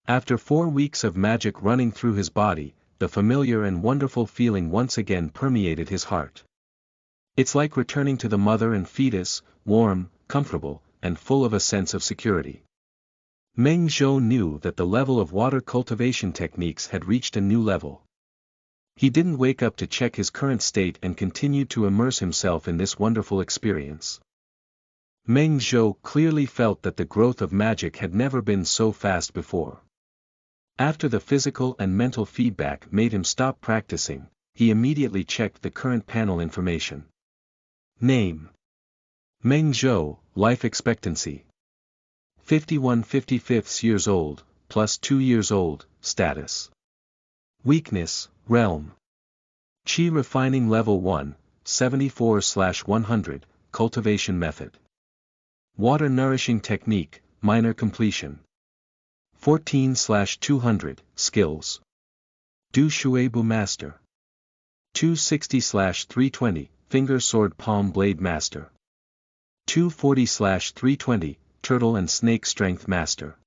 After 4 weeks of magic running through his body, the familiar and wonderful feeling once again permeated his heart. It's like returning to the mother and fetus, warm, comfortable, and full of a sense of security. Meng Zhou knew that the level of water cultivation techniques had reached a new level. He didn't wake up to check his current state and continued to immerse himself in this wonderful experience. Meng Zhou clearly felt that the growth of magic had never been so fast before. After the physical and mental feedback made him stop practicing, he immediately checked the current panel information. Name: Meng Zhou, life expectancy 51/55 years old, plus 2 years old, status. Weakness, realm. Qi Refining Level 1, 74/100, cultivation method. Water Nourishing Technique, minor completion. 14/200, skills. Du Shuibu Master. 260/320, finger sword palm blade master. 240/320, turtle and snake strength master.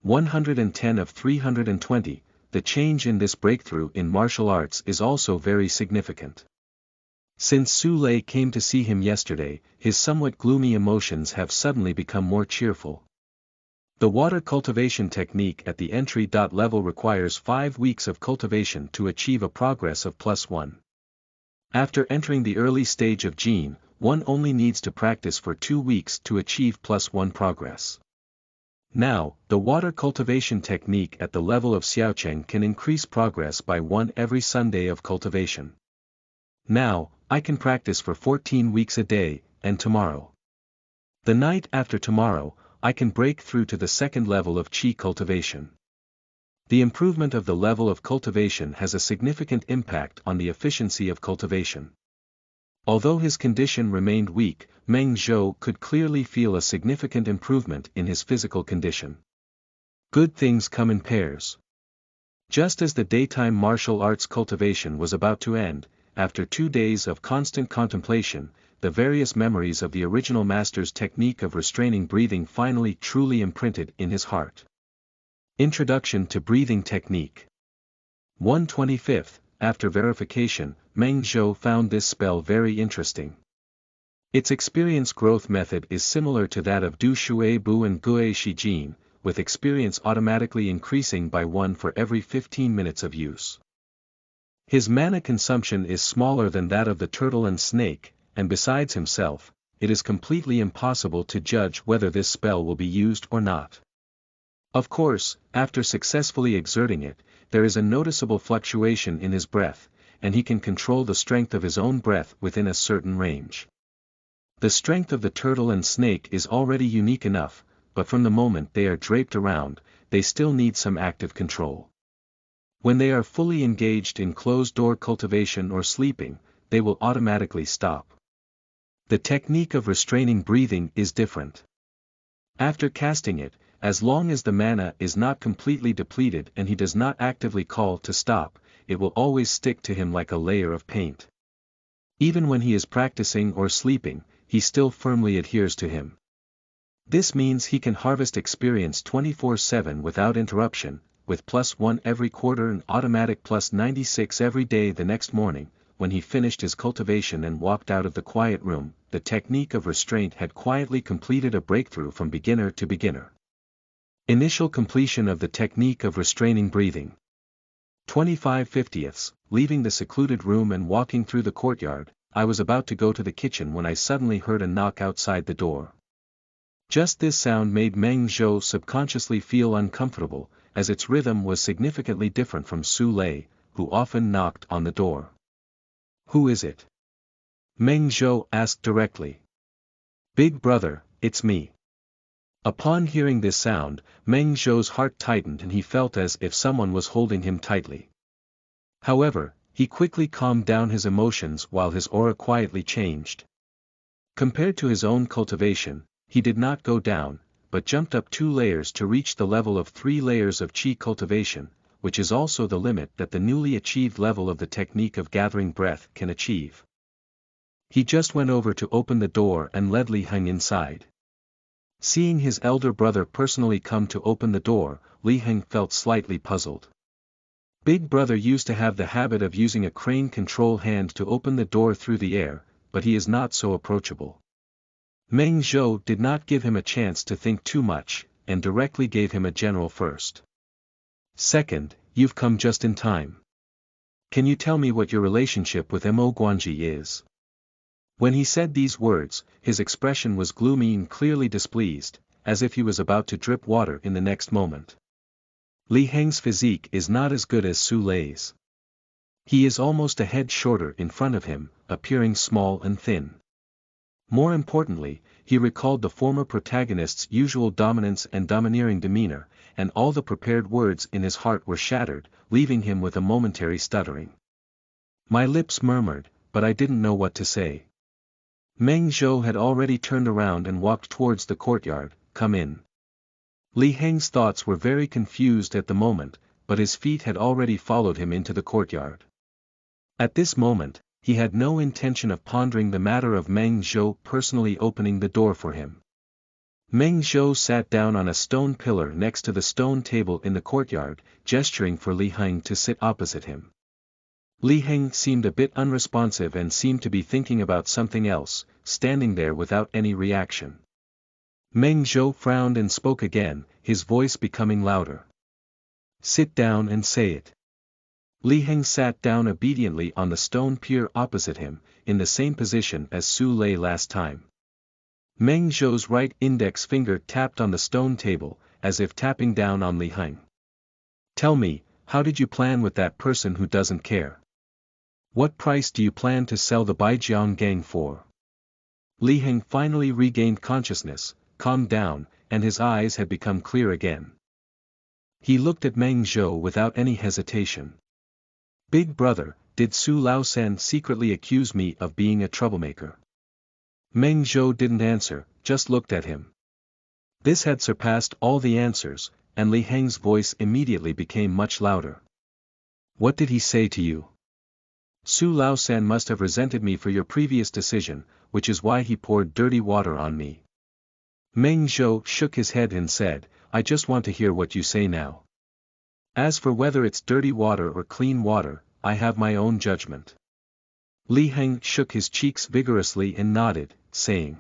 110 of 320, the change in this breakthrough in martial arts is also very significant. Since Su Lei came to see him yesterday, his somewhat gloomy emotions have suddenly become more cheerful. The water cultivation technique at the entry level requires 5 weeks of cultivation to achieve a progress of +1. After entering the early stage of Jin, one only needs to practice for 2 weeks to achieve +1 progress. Now, the water cultivation technique at the level of Xiaocheng can increase progress by 1 every Sunday of cultivation. Now, I can practice for 14 weeks a day, and tomorrow. The night after tomorrow, I can break through to the second level of Qi cultivation. The improvement of the level of cultivation has a significant impact on the efficiency of cultivation. Although his condition remained weak, Meng Zhou could clearly feel a significant improvement in his physical condition. Good things come in pairs. Just as the daytime martial arts cultivation was about to end, after 2 days of constant contemplation, the various memories of the original master's technique of restraining breathing finally truly imprinted in his heart. Introduction to Breathing Technique. 1/25, after verification, Meng Zhou found this spell very interesting. Its experience growth method is similar to that of Du Shuibu and Gue Shijin, with experience automatically increasing by 1 for every 15 minutes of use. His mana consumption is smaller than that of the turtle and snake, and besides himself, it is completely impossible to judge whether this spell will be used or not. Of course, after successfully exerting it, there is a noticeable fluctuation in his breath, and he can control the strength of his own breath within a certain range. The strength of the turtle and snake is already unique enough, but from the moment they are draped around, they still need some active control. When they are fully engaged in closed-door cultivation or sleeping, they will automatically stop. The technique of restraining breathing is different. After casting it, as long as the mana is not completely depleted and he does not actively call to stop, it will always stick to him like a layer of paint. Even when he is practicing or sleeping, he still firmly adheres to him. This means he can harvest experience 24/7 without interruption, with +1 every quarter and automatic +96 every day. The next morning, when he finished his cultivation and walked out of the quiet room, the technique of restraint had quietly completed a breakthrough from beginner to beginner. Initial completion of the technique of restraining breathing. 25/50. Leaving the secluded room and walking through the courtyard, I was about to go to the kitchen when I suddenly heard a knock outside the door. Just this sound made Meng Zhou subconsciously feel uncomfortable, as its rhythm was significantly different from Su Lei, who often knocked on the door. "Who is it?" Meng Zhou asked directly. "Big brother, it's me." Upon hearing this sound, Meng Zhou's heart tightened and he felt as if someone was holding him tightly. However, he quickly calmed down his emotions while his aura quietly changed. Compared to his own cultivation, he did not go down, but jumped up 2 layers to reach the level of 3 layers of qi cultivation, which is also the limit that the newly achieved level of the technique of gathering breath can achieve. He just went over to open the door and led Li Heng inside. Seeing his elder brother personally come to open the door, Li Heng felt slightly puzzled. Big brother used to have the habit of using a crane control hand to open the door through the air, but he is not so approachable. Meng Zhou did not give him a chance to think too much, and directly gave him a general first. "Second, you've come just in time. Can you tell me what your relationship with Mo Guanji is?" When he said these words, his expression was gloomy and clearly displeased, as if he was about to drip water in the next moment. Li Heng's physique is not as good as Su Lei's. He is almost a head shorter in front of him, appearing small and thin. More importantly, he recalled the former protagonist's usual dominance and domineering demeanor, and all the prepared words in his heart were shattered, leaving him with a momentary stuttering. My lips murmured, but I didn't know what to say. Meng Zhou had already turned around and walked towards the courtyard. "Come in." Li Heng's thoughts were very confused at the moment, but his feet had already followed him into the courtyard. At this moment, he had no intention of pondering the matter of Meng Zhou personally opening the door for him. Meng Zhou sat down on a stone pillar next to the stone table in the courtyard, gesturing for Li Heng to sit opposite him. Li Heng seemed a bit unresponsive and seemed to be thinking about something else, standing there without any reaction. Meng Zhou frowned and spoke again, his voice becoming louder. "Sit down and say it." Li Heng sat down obediently on the stone pier opposite him, in the same position as Su Lei last time. Meng Zhou's right index finger tapped on the stone table, as if tapping down on Li Heng. "Tell me, how did you plan with that person who doesn't care? What price do you plan to sell the Baijiang gang for?" Li Heng finally regained consciousness, calmed down, and his eyes had become clear again. He looked at Meng Zhou without any hesitation. "Big brother, did Su Laosan secretly accuse me of being a troublemaker?" Meng Zhou didn't answer, just looked at him. This had surpassed all the answers, and Li Heng's voice immediately became much louder. "What did he say to you?" "Su Laosan must have resented me for your previous decision, which is why he poured dirty water on me." Meng Zhou shook his head and said, "I just want to hear what you say now. As for whether it's dirty water or clean water, I have my own judgment." Li Heng shook his cheeks vigorously and nodded, saying,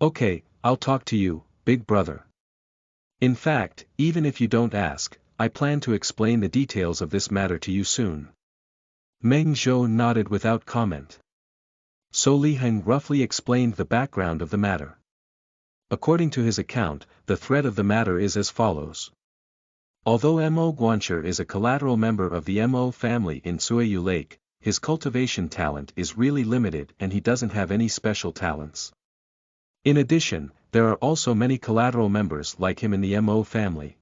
"Okay, I'll talk to you, big brother. In fact, even if you don't ask, I plan to explain the details of this matter to you soon." Meng Zhou nodded without comment. So Li Heng roughly explained the background of the matter. According to his account, the thread of the matter is as follows. Although Mo Guancher is a collateral member of the Mo family in Suiyu Lake, his cultivation talent is really limited and he doesn't have any special talents. In addition, there are also many collateral members like him in the Mo family.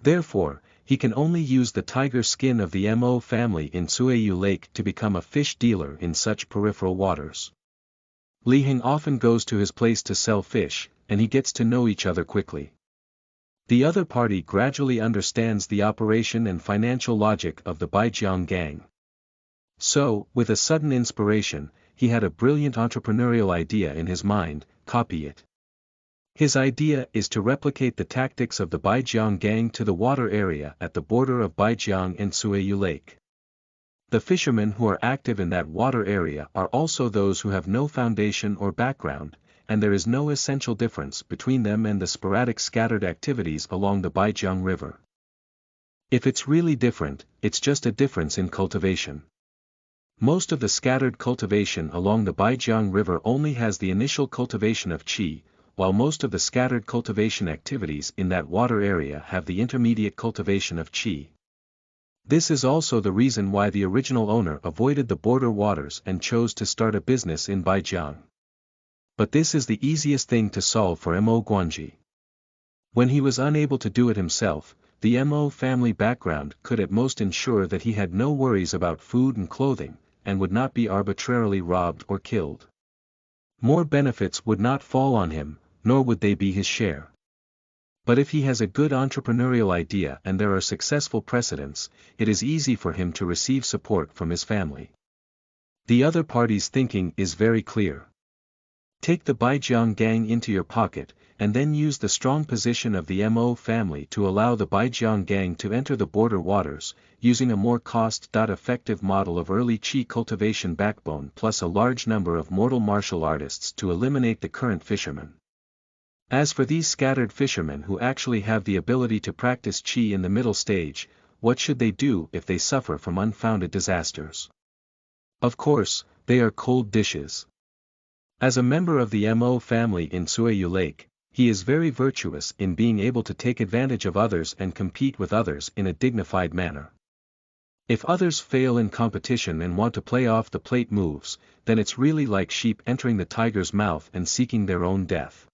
Therefore, he can only use the tiger skin of the Mo family in Suiyu Lake to become a fish dealer in such peripheral waters. Li Heng often goes to his place to sell fish, and he gets to know each other quickly. The other party gradually understands the operation and financial logic of the Baijiang gang. So, with a sudden inspiration, he had a brilliant entrepreneurial idea in his mind: copy it. His idea is to replicate the tactics of the Baijiang gang to the water area at the border of Baijiang and Suiyu Lake. The fishermen who are active in that water area are also those who have no foundation or background, and there is no essential difference between them and the sporadic scattered activities along the Baijiang River. If it's really different, it's just a difference in cultivation. Most of the scattered cultivation along the Baijiang River only has the initial cultivation of qi, while most of the scattered cultivation activities in that water area have the intermediate cultivation of qi. This is also the reason why the original owner avoided the border waters and chose to start a business in Baijiang. But this is the easiest thing to solve for Mo Guanji. When he was unable to do it himself, the Mo family background could at most ensure that he had no worries about food and clothing, and would not be arbitrarily robbed or killed. More benefits would not fall on him, nor would they be his share. But if he has a good entrepreneurial idea and there are successful precedents, it is easy for him to receive support from his family. The other party's thinking is very clear. Take the Baijiang gang into your pocket, and then use the strong position of the Mo family to allow the Baijiang gang to enter the border waters, using a more cost-effective model of early qi cultivation backbone plus a large number of mortal martial artists to eliminate the current fishermen. As for these scattered fishermen who actually have the ability to practice qi in the middle stage, what should they do if they suffer from unfounded disasters? Of course, they are cold dishes. As a member of the Mo family in Suiyu Lake, he is very virtuous in being able to take advantage of others and compete with others in a dignified manner. If others fail in competition and want to play off the plate moves, then it's really like sheep entering the tiger's mouth and seeking their own death.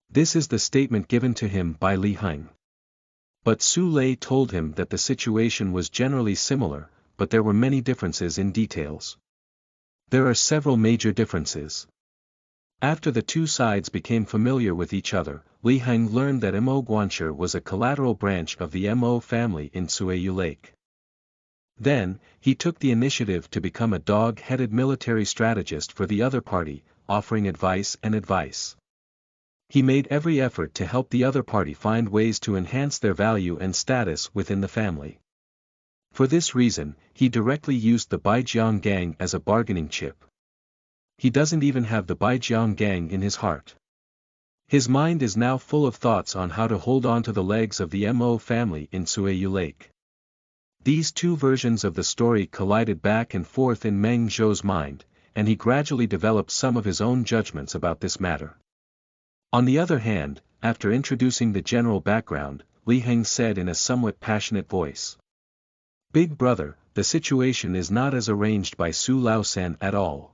This is the statement given to him by Li Heng. But Su Lei told him that the situation was generally similar, but there were many differences in details. There are several major differences. After the two sides became familiar with each other, Li Heng learned that Mo Guanshi was a collateral branch of the Mo family in Suiyu Lake. Then, he took the initiative to become a dog-headed military strategist for the other party, offering advice. He made every effort to help the other party find ways to enhance their value and status within the family. For this reason, he directly used the Baijiang gang as a bargaining chip. He doesn't even have the Baijiang gang in his heart. His mind is now full of thoughts on how to hold on to the legs of the Mo family in Suiyu Lake. These two versions of the story collided back and forth in Meng Zhou's mind, and he gradually developed some of his own judgments about this matter. On the other hand, after introducing the general background, Li Heng said in a somewhat passionate voice: "Big brother, the situation is not as arranged by Su Laosan at all.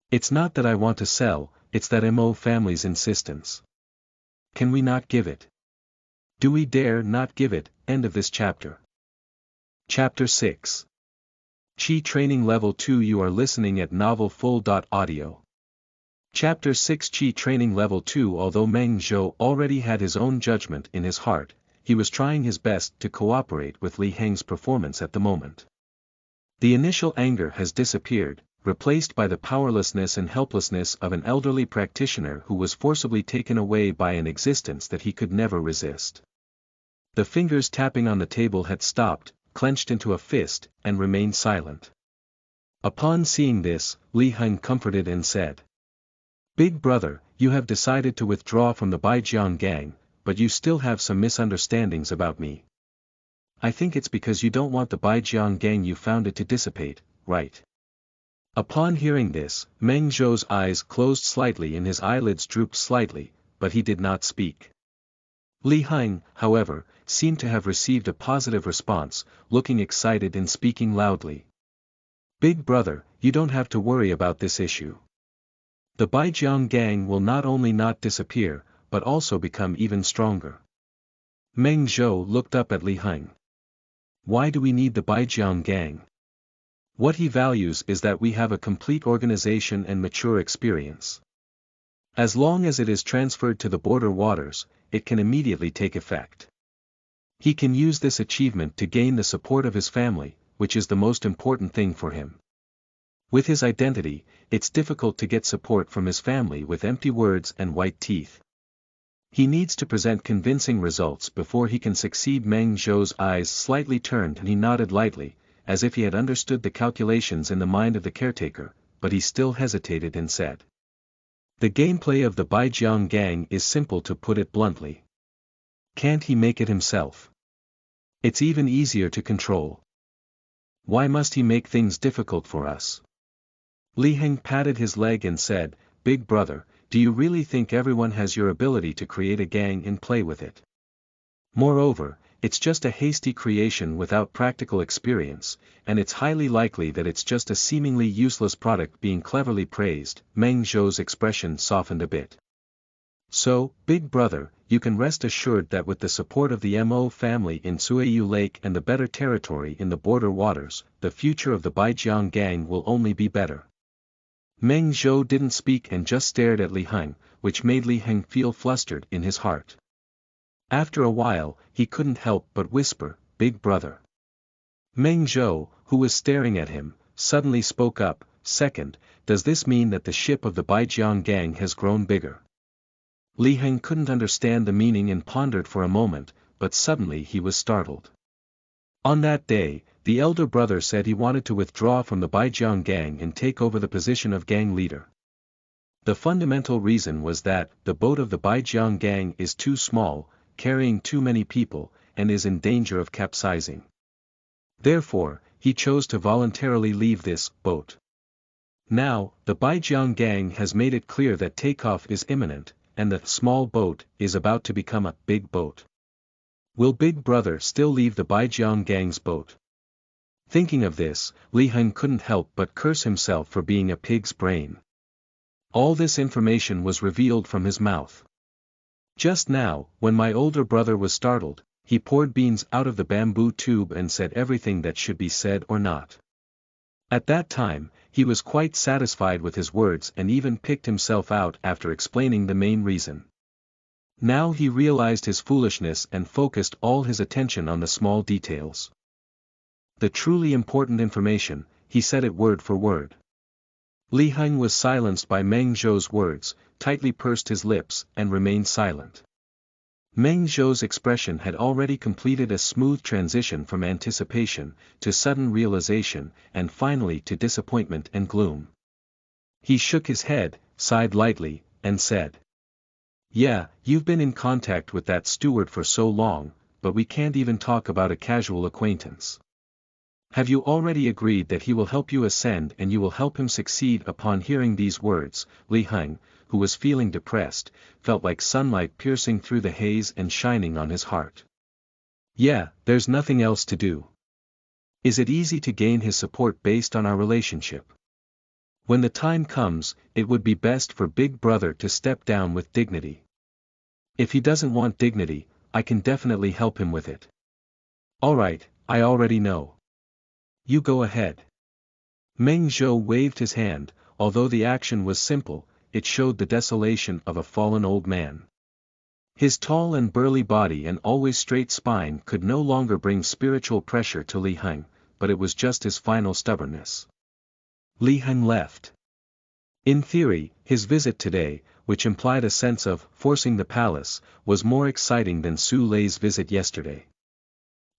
It's not that I want to sell, it's that Mo family's insistence. Can we not give it? Do we dare not give it?" End of this chapter. Chapter 6. Qi Training Level 2. You are listening at novelfull.audio. Chapter 6. Qi Training Level 2. Although Meng Zhou already had his own judgment in his heart, he was trying his best to cooperate with Li Heng's performance at the moment. The initial anger has disappeared, replaced by the powerlessness and helplessness of an elderly practitioner who was forcibly taken away by an existence that he could never resist. The fingers tapping on the table had stopped, clenched into a fist, and remained silent. Upon seeing this, Li Heng comforted and said: "Big brother, you have decided to withdraw from the Baijiang gang, but you still have some misunderstandings about me. I think it's because you don't want the Baijiang gang you founded to dissipate, right?" Upon hearing this, Meng Zhou's eyes closed slightly and his eyelids drooped slightly, but he did not speak. Li Heng, however, seemed to have received a positive response, looking excited and speaking loudly. "Big brother, you don't have to worry about this issue. The Baijiang gang will not only not disappear, but also become even stronger." Meng Zhou looked up at Li Heng. "Why do we need the Baijiang gang?" What he values is that we have a complete organization and mature experience. As long as it is transferred to the border waters, it can immediately take effect. He can use this achievement to gain the support of his family, which is the most important thing for him. With his identity, it's difficult to get support from his family with empty words and white teeth. He needs to present convincing results before he can succeed. Meng Zhou's eyes slightly turned and he nodded lightly, as if he had understood the calculations in the mind of the caretaker, but he still hesitated and said. The gameplay of the Baijiang gang is simple, to put it bluntly. Can't he make it himself? It's even easier to control. Why must he make things difficult for us? Li Heng patted his leg and said, Big brother, do you really think everyone has your ability to create a gang and play with it? Moreover, it's just a hasty creation without practical experience, and it's highly likely that it's just a seemingly useless product being cleverly praised. Meng Zhou's expression softened a bit. So, big brother, you can rest assured that with the support of the Mo family in Suiyu Lake and the better territory in the border waters, the future of the Baijiang gang will only be better. Meng Zhou didn't speak and just stared at Li Heng, which made Li Heng feel flustered in his heart. After a while, he couldn't help but whisper, Big brother. Meng Zhou, who was staring at him, suddenly spoke up, Second, does this mean that the ship of the Baijiang gang has grown bigger? Li Heng couldn't understand the meaning and pondered for a moment, but suddenly he was startled. On that day, the elder brother said he wanted to withdraw from the Baijiang gang and take over the position of gang leader. The fundamental reason was that the boat of the Baijiang gang is too small, carrying too many people, and is in danger of capsizing. Therefore, he chose to voluntarily leave this boat. Now, the Baijiang gang has made it clear that takeoff is imminent, and the small boat is about to become a big boat. Will Big Brother still leave the Baijiang gang's boat? Thinking of this, Li Heng couldn't help but curse himself for being a pig's brain. All this information was revealed from his mouth. Just now, when my older brother was startled, he poured beans out of the bamboo tube and said everything that should be said or not. At that time, he was quite satisfied with his words and even picked himself out after explaining the main reason. Now he realized his foolishness and focused all his attention on the small details. The truly important information, he said it word for word. Li Heng was silenced by Meng Zhou's words, tightly pursed his lips and remained silent. Meng Zhou's expression had already completed a smooth transition from anticipation, to sudden realization, and finally to disappointment and gloom. He shook his head, sighed lightly, and said. Yeah, you've been in contact with that steward for so long, but we can't even talk about a casual acquaintance. Have you already agreed that he will help you ascend and you will help him succeed? Upon hearing these words, Li Heng, who was feeling depressed, felt like sunlight piercing through the haze and shining on his heart. Yeah, there's nothing else to do. Is it easy to gain his support based on our relationship? When the time comes, it would be best for Big Brother to step down with dignity. If he doesn't want dignity, I can definitely help him with it. Alright, I already know. You go ahead. Meng Zhou waved his hand. Although the action was simple, it showed the desolation of a fallen old man. His tall and burly body and always straight spine could no longer bring spiritual pressure to Li Heng, but it was just his final stubbornness. Li Heng left. In theory, his visit today, which implied a sense of forcing the palace, was more exciting than Su Lei's visit yesterday.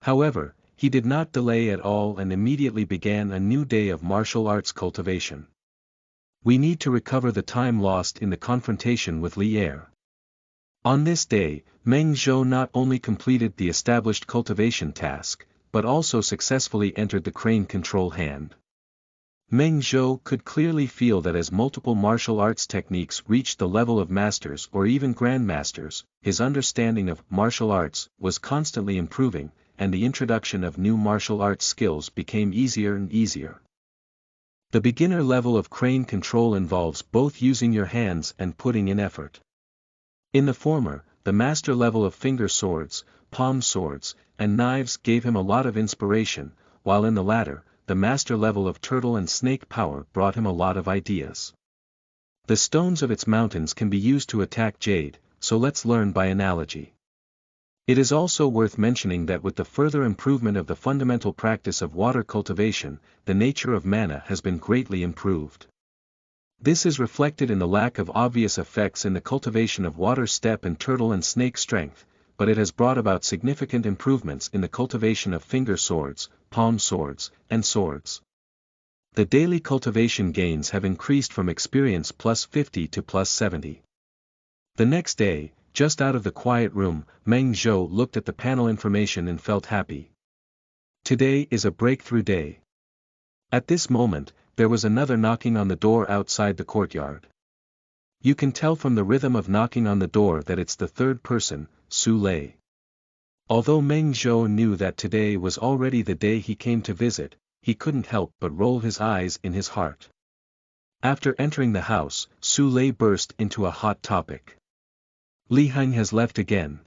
However, he did not delay at all and immediately began a new day of martial arts cultivation. We need to recover the time lost in the confrontation with Li Er. On this day, Meng Zhou not only completed the established cultivation task, but also successfully entered the crane control hand. Meng Zhou could clearly feel that as multiple martial arts techniques reached the level of masters or even grandmasters, his understanding of martial arts was constantly improving, and the introduction of new martial arts skills became easier and easier. The beginner level of crane control involves both using your hands and putting in effort. In the former, the master level of finger swords, palm swords, and knives gave him a lot of inspiration, while in the latter, the master level of turtle and snake power brought him a lot of ideas. The stones of its mountains can be used to attack jade, so let's learn by analogy. It is also worth mentioning that with the further improvement of the fundamental practice of water cultivation, the nature of mana has been greatly improved. This is reflected in the lack of obvious effects in the cultivation of water steppe and turtle and snake strength, but it has brought about significant improvements in the cultivation of finger swords, palm swords, and swords. The daily cultivation gains have increased from experience plus 50 to plus 70. The next day, just out of the quiet room, Meng Zhou looked at the panel information and felt happy. Today is a breakthrough day. At this moment, there was another knocking on the door outside the courtyard. You can tell from the rhythm of knocking on the door that it's the third person, Su Lei. Although Meng Zhou knew that today was already the day he came to visit, he couldn't help but roll his eyes in his heart. After entering the house, Su Lei burst into a hot topic. Li Heng has left again.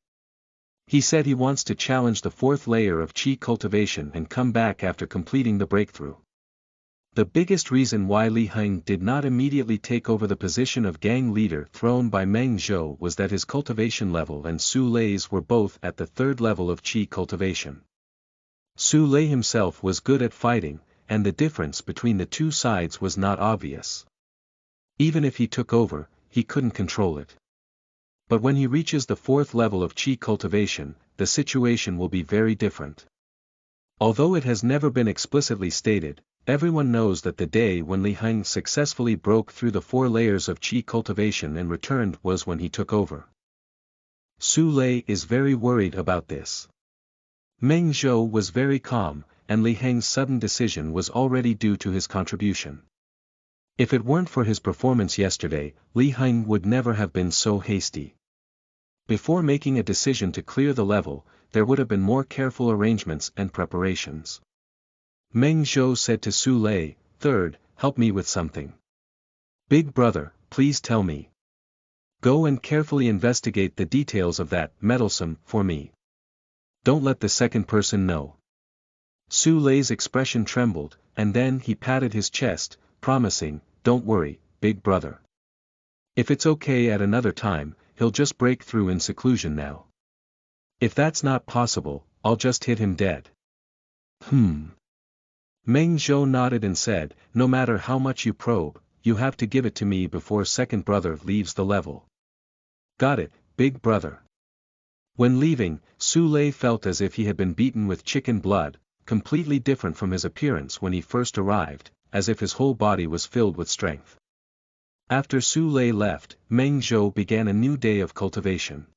He said he wants to challenge the fourth layer of qi cultivation and come back after completing the breakthrough. The biggest reason why Li Heng did not immediately take over the position of gang leader thrown by Meng Zhou was that his cultivation level and Su Lei's were both at the third level of qi cultivation. Su Lei himself was good at fighting, and the difference between the two sides was not obvious. Even if he took over, he couldn't control it. But when he reaches the fourth level of qi cultivation, the situation will be very different. Although it has never been explicitly stated, everyone knows that the day when Li Heng successfully broke through the 4 layers of qi cultivation and returned was when he took over. Su Lei is very worried about this. Meng Zhou was very calm, and Li Heng's sudden decision was already due to his contribution. If it weren't for his performance yesterday, Li Heng would never have been so hasty. Before making a decision to clear the level, there would have been more careful arrangements and preparations. Meng Zhou said to Su Lei, "Third, help me with something. Big brother, please tell me. Go and carefully investigate the details of that meddlesome for me. Don't let the second person know." Su Lei's expression trembled, and then he patted his chest, promising, "Don't worry, big brother. If it's okay at another time, he'll just break through in seclusion now. If that's not possible, I'll just hit him dead." Meng Zhou nodded and said, "No matter how much you probe, you have to give it to me before second brother leaves the level." "Got it, big brother." When leaving, Su Lei felt as if he had been beaten with chicken blood, completely different from his appearance when he first arrived, as if his whole body was filled with strength. After Su Lei left, Meng Zhou began a new day of cultivation.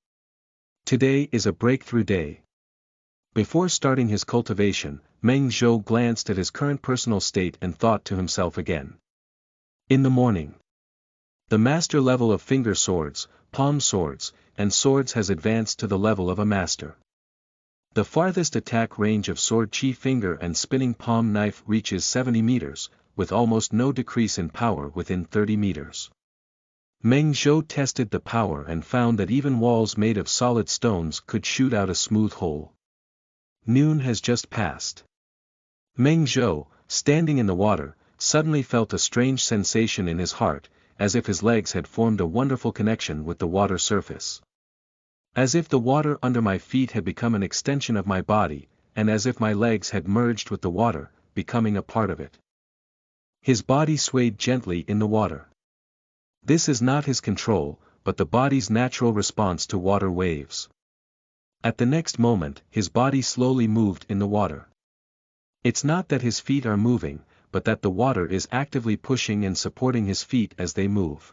Today is a breakthrough day. Before starting his cultivation, Meng Zhou glanced at his current personal state and thought to himself again. In the morning, the master level of finger swords, palm swords, and swords has advanced to the level of a master. The farthest attack range of sword chi finger and spinning palm knife reaches 70 meters, with almost no decrease in power within 30 meters. Meng Zhou tested the power and found that even walls made of solid stones could shoot out a smooth hole. Noon has just passed. Meng Zhou, standing in the water, suddenly felt a strange sensation in his heart, as if his legs had formed a wonderful connection with the water surface. As if the water under my feet had become an extension of my body, and as if my legs had merged with the water, becoming a part of it. His body swayed gently in the water. This is not his control, but the body's natural response to water waves. At the next moment, his body slowly moved in the water. It's not that his feet are moving, but that the water is actively pushing and supporting his feet as they move.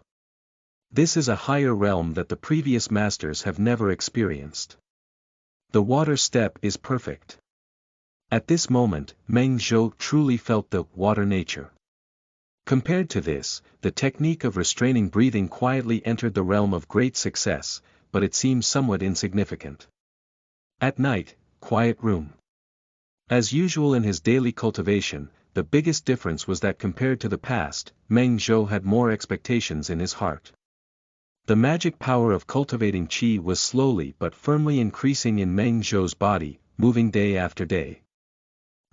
This is a higher realm that the previous masters have never experienced. The water step is perfect. At this moment, Meng Zhou truly felt the water nature. Compared to this, the technique of restraining breathing quietly entered the realm of great success, but it seems somewhat insignificant. At night, quiet room. As usual in his daily cultivation, the biggest difference was that compared to the past, Meng Zhou had more expectations in his heart. The magic power of cultivating qi was slowly but firmly increasing in Meng Zhou's body, moving day after day.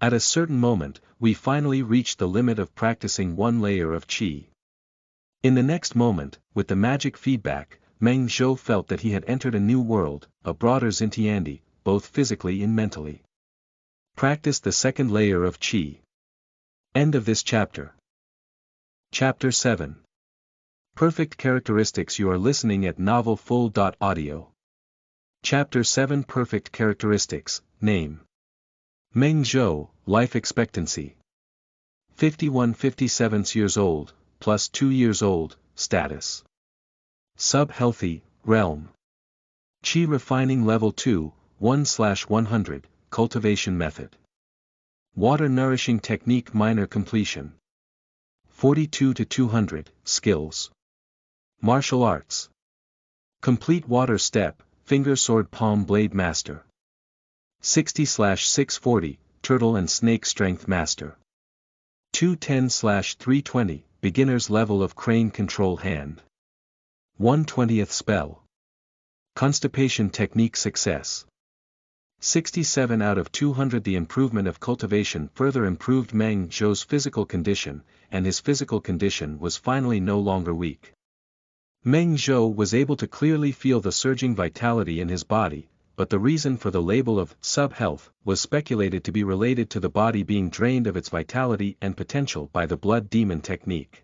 At a certain moment, we finally reached the limit of practicing 1 layer of qi. In the next moment, with the magic feedback, Meng Zhou felt that he had entered a new world, a broader Xintiandi, both physically and mentally. Practice the second layer of qi. End of this chapter. Chapter 7. Perfect characteristics. You are listening at novelfull.audio. Chapter 7. Perfect characteristics. Name. Meng Zhou, life expectancy. 51-57 years old, plus 2 years old, status. Sub-healthy, realm. Qi refining level 2, 1/100, cultivation method. Water nourishing technique minor completion. 42-200, skills. Martial arts. Complete water step, finger sword palm blade master. 60/640, turtle and snake strength master. 210/320, beginner's level of crane control hand. 1/20th spell. Constipation technique success. 67 out of 200. The improvement of cultivation further improved Meng Zhou's physical condition, and his physical condition was finally no longer weak. Meng Zhou was able to clearly feel the surging vitality in his body, but the reason for the label of sub-health was speculated to be related to the body being drained of its vitality and potential by the blood demon technique.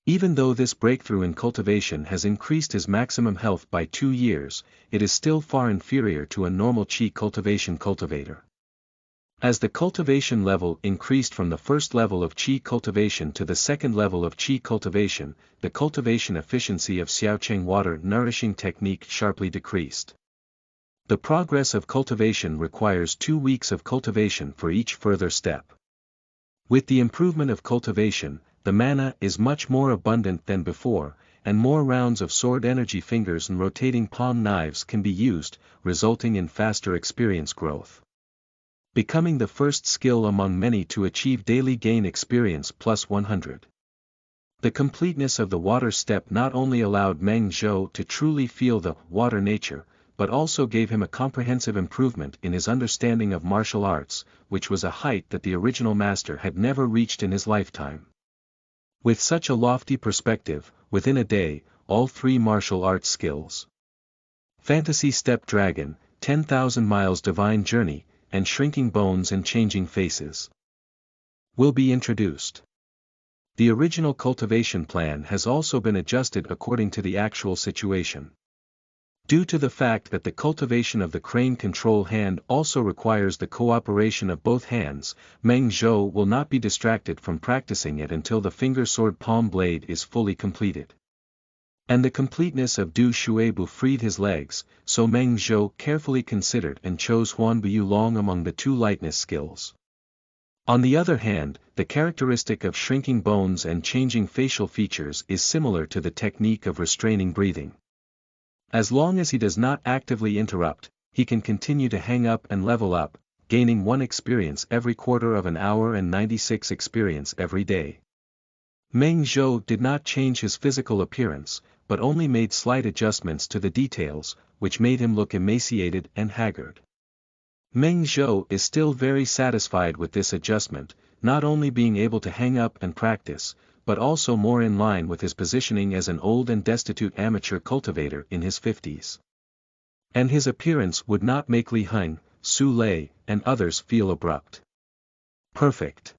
Even though this breakthrough in cultivation has increased his maximum health by 2 years, it is still far inferior to a normal qi cultivation cultivator. As the cultivation level increased from the first level of qi cultivation to the second level of qi cultivation, the cultivation efficiency of Xiaocheng water nourishing technique sharply decreased. The progress of cultivation requires 2 weeks of cultivation for each further step. With the improvement of cultivation, the mana is much more abundant than before, and more rounds of sword energy fingers and rotating palm knives can be used, resulting in faster experience growth. Becoming the first skill among many to achieve daily gain experience plus 100. The completeness of the water step not only allowed Meng Zhou to truly feel the water nature, but also gave him a comprehensive improvement in his understanding of martial arts, which was a height that the original master had never reached in his lifetime. With such a lofty perspective, within a day, all 3 martial arts skills. Fantasy Step Dragon, 10,000 Miles Divine Journey, and Shrinking Bones and Changing Faces will be introduced. The original cultivation plan has also been adjusted according to the actual situation. Due to the fact that the cultivation of the crane control hand also requires the cooperation of both hands, Meng Zhou will not be distracted from practicing it until the finger sword palm blade is fully completed. And the completeness of Du Shuebu freed his legs, so Meng Zhou carefully considered and chose Huanbu Long among the 2 lightness skills. On the other hand, the characteristic of shrinking bones and changing facial features is similar to the technique of restraining breathing. As long as he does not actively interrupt, he can continue to hang up and level up, gaining 1 experience every quarter of an hour and 96 experience every day. Meng Zhou did not change his physical appearance, but only made slight adjustments to the details, which made him look emaciated and haggard. Meng Zhou is still very satisfied with this adjustment, not only being able to hang up and practice, but also more in line with his positioning as an old and destitute amateur cultivator in his 50s. And his appearance would not make Li Heng, Su Lei, and others feel abrupt. Perfect.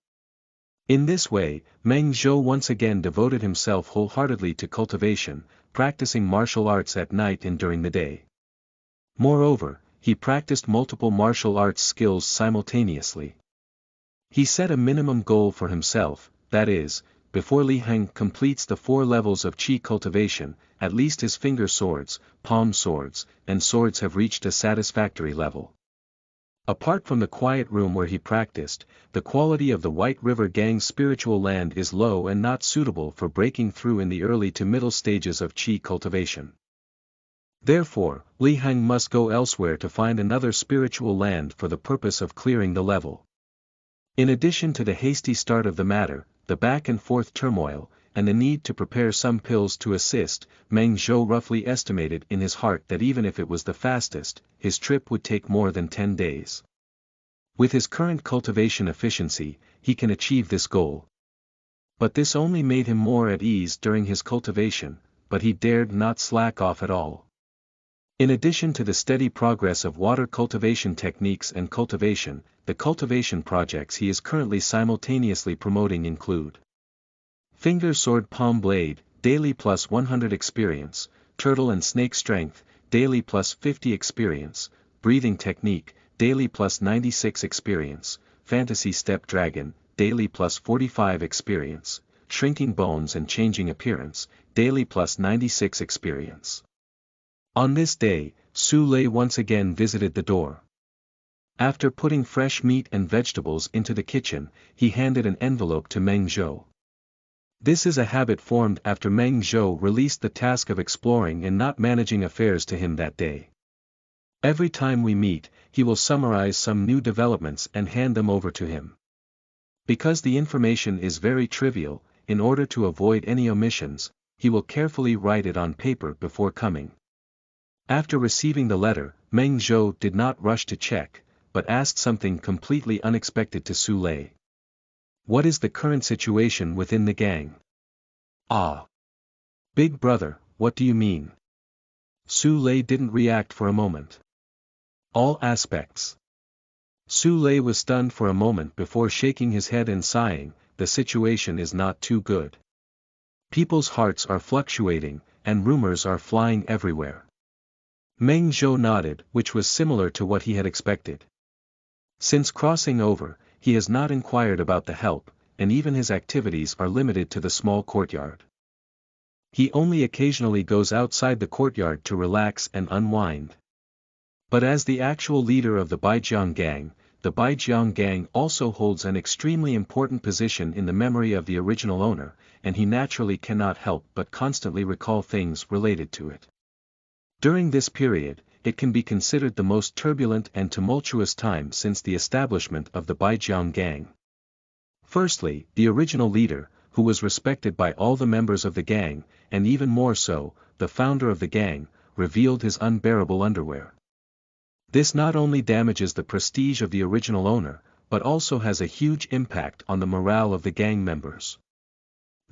In this way, Meng Zhou once again devoted himself wholeheartedly to cultivation, practicing martial arts at night and during the day. Moreover, he practiced multiple martial arts skills simultaneously. He set a minimum goal for himself, that is, before Li Heng completes the 4 levels of qi cultivation, at least his finger swords, palm swords, and swords have reached a satisfactory level. Apart from the quiet room where he practiced, the quality of the White River Gang's spiritual land is low and not suitable for breaking through in the early to middle stages of qi cultivation. Therefore, Li Heng must go elsewhere to find another spiritual land for the purpose of clearing the level. In addition to the hasty start of the matter, the back and forth turmoil, and the need to prepare some pills to assist, Meng Zhou roughly estimated in his heart that even if it was the fastest, his trip would take more than 10 days. With his current cultivation efficiency, he can achieve this goal. But this only made him more at ease during his cultivation, but he dared not slack off at all. In addition to the steady progress of water cultivation techniques and cultivation, the cultivation projects he is currently simultaneously promoting include Finger Sword Palm Blade, daily plus 100 experience, Turtle and Snake Strength, daily plus 50 experience, Breathing Technique, daily plus 96 experience, Fantasy Step Dragon, daily plus 45 experience, Shrinking Bones and Changing Appearance, daily plus 96 experience. On this day, Su Lei once again visited the door. After putting fresh meat and vegetables into the kitchen, he handed an envelope to Meng Zhou. This is a habit formed after Meng Zhou released the task of exploring and not managing affairs to him that day. Every time we meet, he will summarize some new developments and hand them over to him. Because the information is very trivial, in order to avoid any omissions, he will carefully write it on paper before coming. After receiving the letter, Meng Zhou did not rush to check, but asked something completely unexpected to Su Lei. What is the current situation within the gang? Ah. Big brother, what do you mean? Su Lei didn't react for a moment. All aspects. Su Lei was stunned for a moment before shaking his head and sighing, the situation is not too good. People's hearts are fluctuating, and rumors are flying everywhere. Meng Zhou nodded, which was similar to what he had expected. Since crossing over, he has not inquired about the help, and even his activities are limited to the small courtyard. He only occasionally goes outside the courtyard to relax and unwind. But as the actual leader of the Baijiang gang, the Baijiang gang also holds an extremely important position in the memory of the original owner, and he naturally cannot help but constantly recall things related to it. During this period, it can be considered the most turbulent and tumultuous time since the establishment of the Baijiang gang. Firstly, the original leader, who was respected by all the members of the gang, and even more so, the founder of the gang, revealed his unbearable underwear. This not only damages the prestige of the original owner, but also has a huge impact on the morale of the gang members.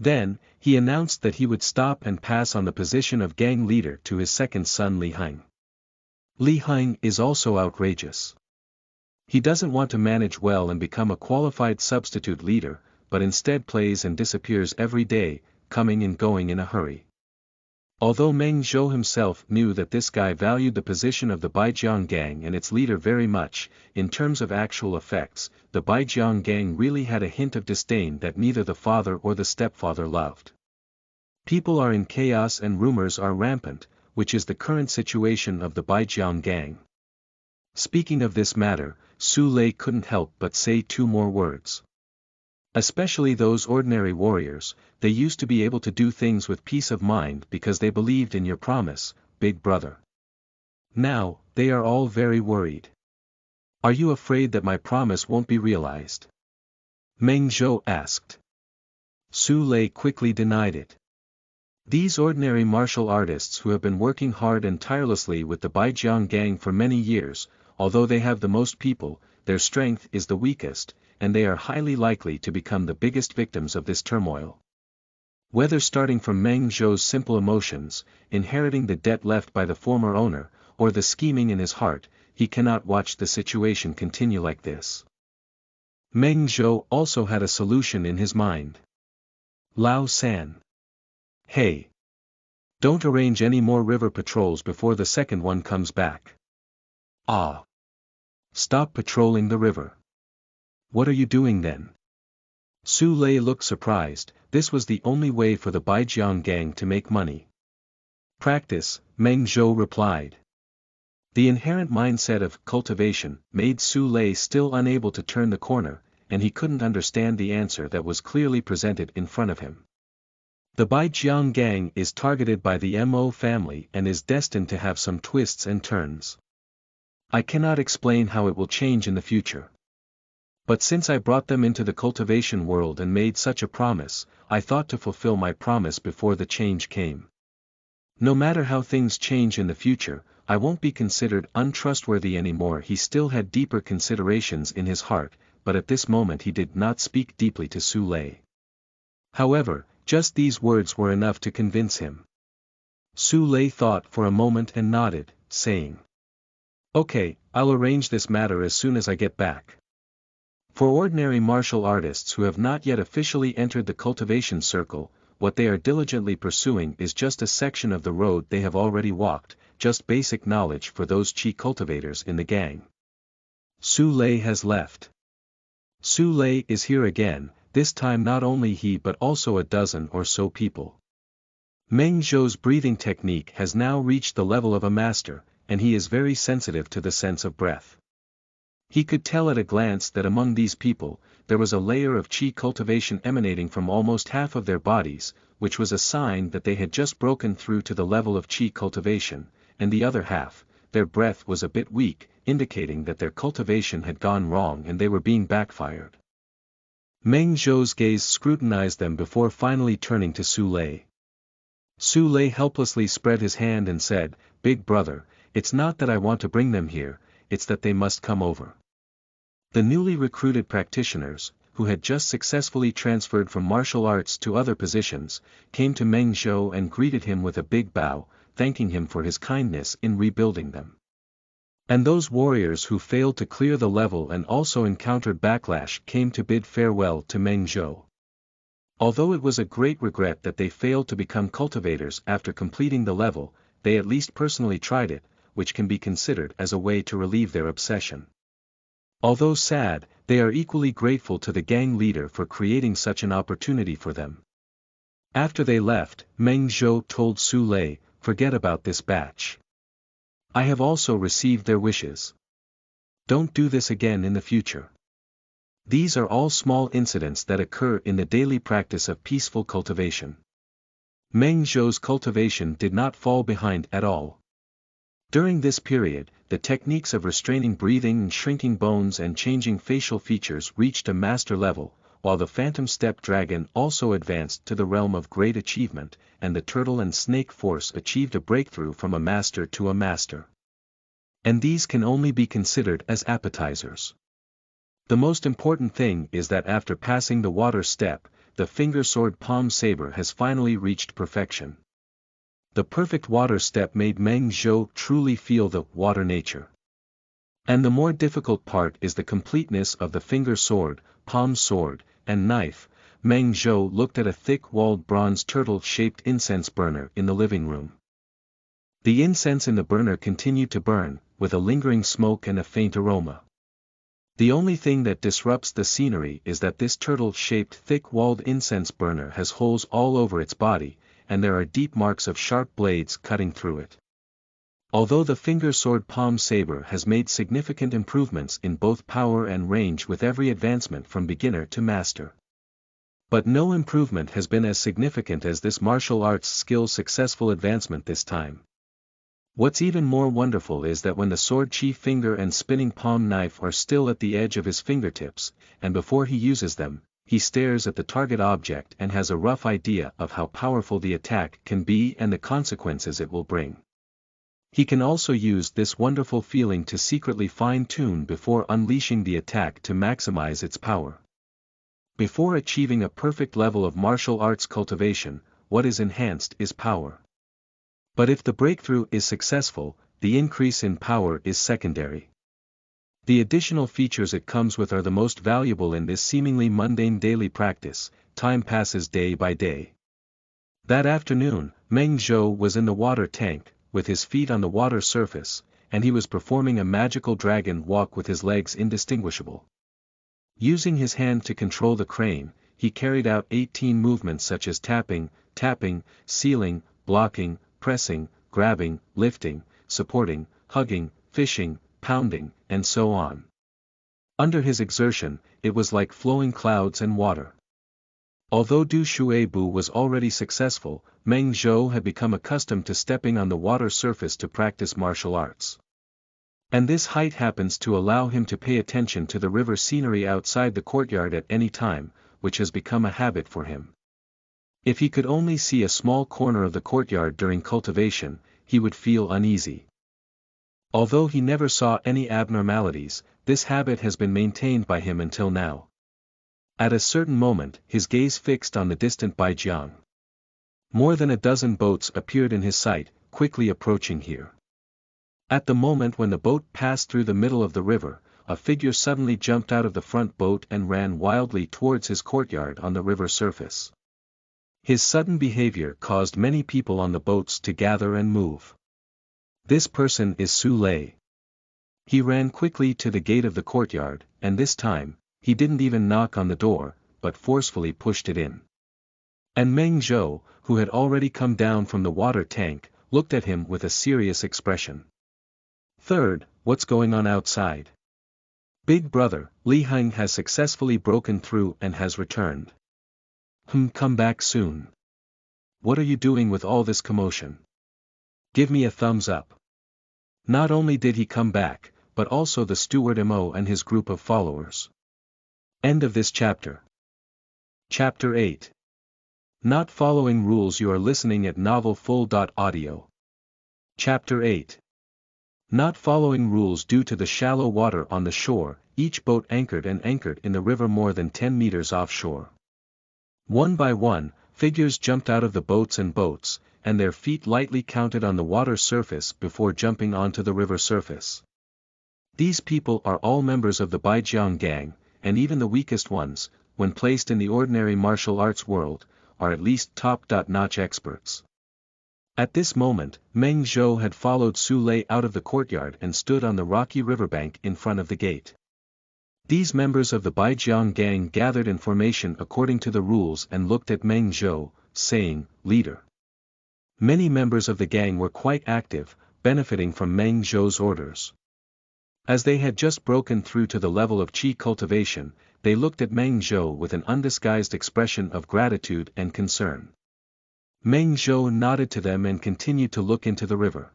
Then, he announced that he would stop and pass on the position of gang leader to his second son Li Heng. Li Heng is also outrageous. He doesn't want to manage well and become a qualified substitute leader, but instead plays and disappears every day, coming and going in a hurry. Although Meng Zhou himself knew that this guy valued the position of the Baijiang gang and its leader very much, in terms of actual effects, the Baijiang gang really had a hint of disdain that neither the father or the stepfather loved. People are in chaos and rumors are rampant, which is the current situation of the Baijiang gang. Speaking of this matter, Su Lei couldn't help but say two more words. Especially those ordinary warriors, they used to be able to do things with peace of mind because they believed in your promise, big brother. Now, they are all very worried. Are you afraid that my promise won't be realized? Meng Zhou asked. Su Lei quickly denied it. These ordinary martial artists who have been working hard and tirelessly with the Baijiang gang for many years, although they have the most people, their strength is the weakest, and they are highly likely to become the biggest victims of this turmoil. Whether starting from Meng Zhou's simple emotions, inheriting the debt left by the former owner, or the scheming in his heart, he cannot watch the situation continue like this. Meng Zhou also had a solution in his mind. Lao San. Hey! Don't arrange any more river patrols before the second one comes back. Ah! Stop patrolling the river. What are you doing then? Su Lei looked surprised. This was the only way for the Baijiang gang to make money. Practice, Meng Zhou replied. The inherent mindset of cultivation made Su Lei still unable to turn the corner, and he couldn't understand the answer that was clearly presented in front of him. The Baijiang gang is targeted by the Mo family and is destined to have some twists and turns. I cannot explain how it will change in the future. But since I brought them into the cultivation world and made such a promise, I thought to fulfill my promise before the change came. No matter how things change in the future, I won't be considered untrustworthy anymore. He still had deeper considerations in his heart, but at this moment he did not speak deeply to Su Lei. However, just these words were enough to convince him. Su Lei thought for a moment and nodded, saying, "Okay, I'll arrange this matter as soon as I get back." For ordinary martial artists who have not yet officially entered the cultivation circle, what they are diligently pursuing is just a section of the road they have already walked, just basic knowledge for those chi cultivators in the gang. Su Lei has left. Su Lei is here again, this time not only he but also a dozen or so people. Meng Zhou's breathing technique has now reached the level of a master, and he is very sensitive to the sense of breath. He could tell at a glance that among these people, there was a layer of chi cultivation emanating from almost half of their bodies, which was a sign that they had just broken through to the level of chi cultivation, and the other half, their breath was a bit weak, indicating that their cultivation had gone wrong and they were being backfired. Meng Zhou's gaze scrutinized them before finally turning to Su Lei. Su Lei helplessly spread his hand and said, "Big brother, it's not that I want to bring them here, it's that they must come over." The newly recruited practitioners, who had just successfully transferred from martial arts to other positions, came to Meng Zhou and greeted him with a big bow, thanking him for his kindness in rebuilding them. And those warriors who failed to clear the level and also encountered backlash came to bid farewell to Meng Zhou. Although it was a great regret that they failed to become cultivators after completing the level, they at least personally tried it, which can be considered as a way to relieve their obsession. Although sad, they are equally grateful to the gang leader for creating such an opportunity for them. After they left, Meng Zhou told Su Lei, "Forget about this batch. I have also received their wishes. Don't do this again in the future. These are all small incidents that occur in the daily practice of peaceful cultivation." Meng Zhou's cultivation did not fall behind at all. During this period, the techniques of restraining breathing and shrinking bones and changing facial features reached a master level, while the phantom step dragon also advanced to the realm of great achievement, and the turtle and snake force achieved a breakthrough from a master to a master. And these can only be considered as appetizers. The most important thing is that after passing the water step, the finger sword palm saber has finally reached perfection. The perfect water step made Meng Zhou truly feel the water nature. And the more difficult part is the completeness of the finger sword, palm sword, and knife. Meng Zhou looked at a thick-walled bronze turtle-shaped incense burner in the living room. The incense in the burner continued to burn, with a lingering smoke and a faint aroma. The only thing that disrupts the scenery is that this turtle-shaped thick-walled incense burner has holes all over its body, and there are deep marks of sharp blades cutting through it. Although the finger sword palm saber has made significant improvements in both power and range with every advancement from beginner to master. But no improvement has been as significant as this martial arts skill's successful advancement this time. What's even more wonderful is that when the sword chi finger and spinning palm knife are still at the edge of his fingertips, and before he uses them, he stares at the target object and has a rough idea of how powerful the attack can be and the consequences it will bring. He can also use this wonderful feeling to secretly fine-tune before unleashing the attack to maximize its power. Before achieving a perfect level of martial arts cultivation, what is enhanced is power. But if the breakthrough is successful, the increase in power is secondary. The additional features it comes with are the most valuable in this seemingly mundane daily practice. Time passes day by day. That afternoon, Meng Zhou was in the water tank, with his feet on the water surface, and he was performing a magical dragon walk with his legs indistinguishable. Using his hand to control the crane, he carried out 18 movements such as tapping, sealing, blocking, pressing, grabbing, lifting, supporting, hugging, fishing, pounding, and so on. Under his exertion, it was like flowing clouds and water. Although Du Shuibu was already successful, Meng Zhou had become accustomed to stepping on the water surface to practice martial arts. And this height happens to allow him to pay attention to the river scenery outside the courtyard at any time, which has become a habit for him. If he could only see a small corner of the courtyard during cultivation, he would feel uneasy. Although he never saw any abnormalities, this habit has been maintained by him until now. At a certain moment, his gaze fixed on the distant Baijiang. More than a dozen boats appeared in his sight, quickly approaching here. At the moment when the boat passed through the middle of the river, a figure suddenly jumped out of the front boat and ran wildly towards his courtyard on the river surface. His sudden behavior caused many people on the boats to gather and move. This person is Su Lei. He ran quickly to the gate of the courtyard, and this time, he didn't even knock on the door, but forcefully pushed it in. And Meng Zhou, who had already come down from the water tank, looked at him with a serious expression. Third, what's going on outside? Big brother, Li Heng has successfully broken through and has returned. Come back soon. What are you doing with all this commotion? Give me a thumbs up. Not only did he come back, but also the steward Mo and his group of followers. End of this chapter. Chapter 8. Not following rules. You are listening at novelfull.audio. Chapter 8. Not following rules. Due to the shallow water on the shore, each boat anchored in the river more than 10 meters offshore. One by one, figures jumped out of the boats, and their feet lightly counted on the water surface before jumping onto the river surface. These people are all members of the Baijiang gang, and even the weakest ones, when placed in the ordinary martial arts world, are at least top-notch experts. At this moment, Meng Zhou had followed Su Lei out of the courtyard and stood on the rocky riverbank in front of the gate. These members of the Baijiang gang gathered in formation according to the rules and looked at Meng Zhou, saying, "Leader." Many members of the gang were quite active, benefiting from Meng Zhou's orders. As they had just broken through to the level of qi cultivation, they looked at Meng Zhou with an undisguised expression of gratitude and concern. Meng Zhou nodded to them and continued to look into the river.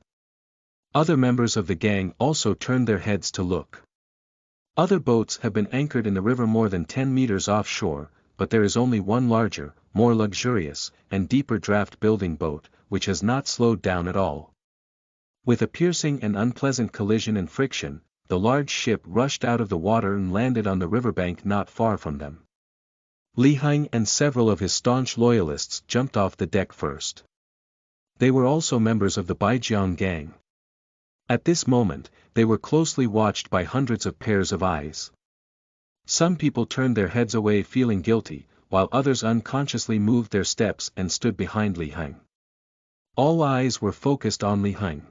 Other members of the gang also turned their heads to look. Other boats have been anchored in the river more than 10 meters offshore, but there is only one larger, more luxurious, and deeper draft building boat, which has not slowed down at all. With a piercing and unpleasant collision and friction, the large ship rushed out of the water and landed on the riverbank not far from them. Li Heng and several of his staunch loyalists jumped off the deck first. They were also members of the Baijiang gang. At this moment, they were closely watched by hundreds of pairs of eyes. Some people turned their heads away feeling guilty, while others unconsciously moved their steps and stood behind Li Heng. All eyes were focused on Li Heng.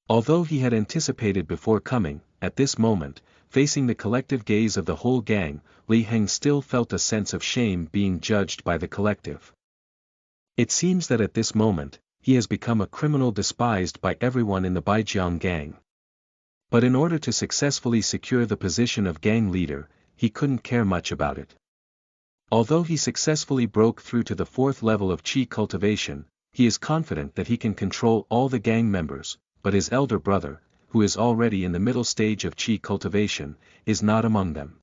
Although he had anticipated before coming, at this moment, facing the collective gaze of the whole gang, Li Heng still felt a sense of shame being judged by the collective. It seems that at this moment, he has become a criminal despised by everyone in the Baijiang gang. But in order to successfully secure the position of gang leader, he couldn't care much about it. Although he successfully broke through to the 4th level of qi cultivation, he is confident that he can control all the gang members, but his elder brother, who is already in the middle stage of qi cultivation, is not among them.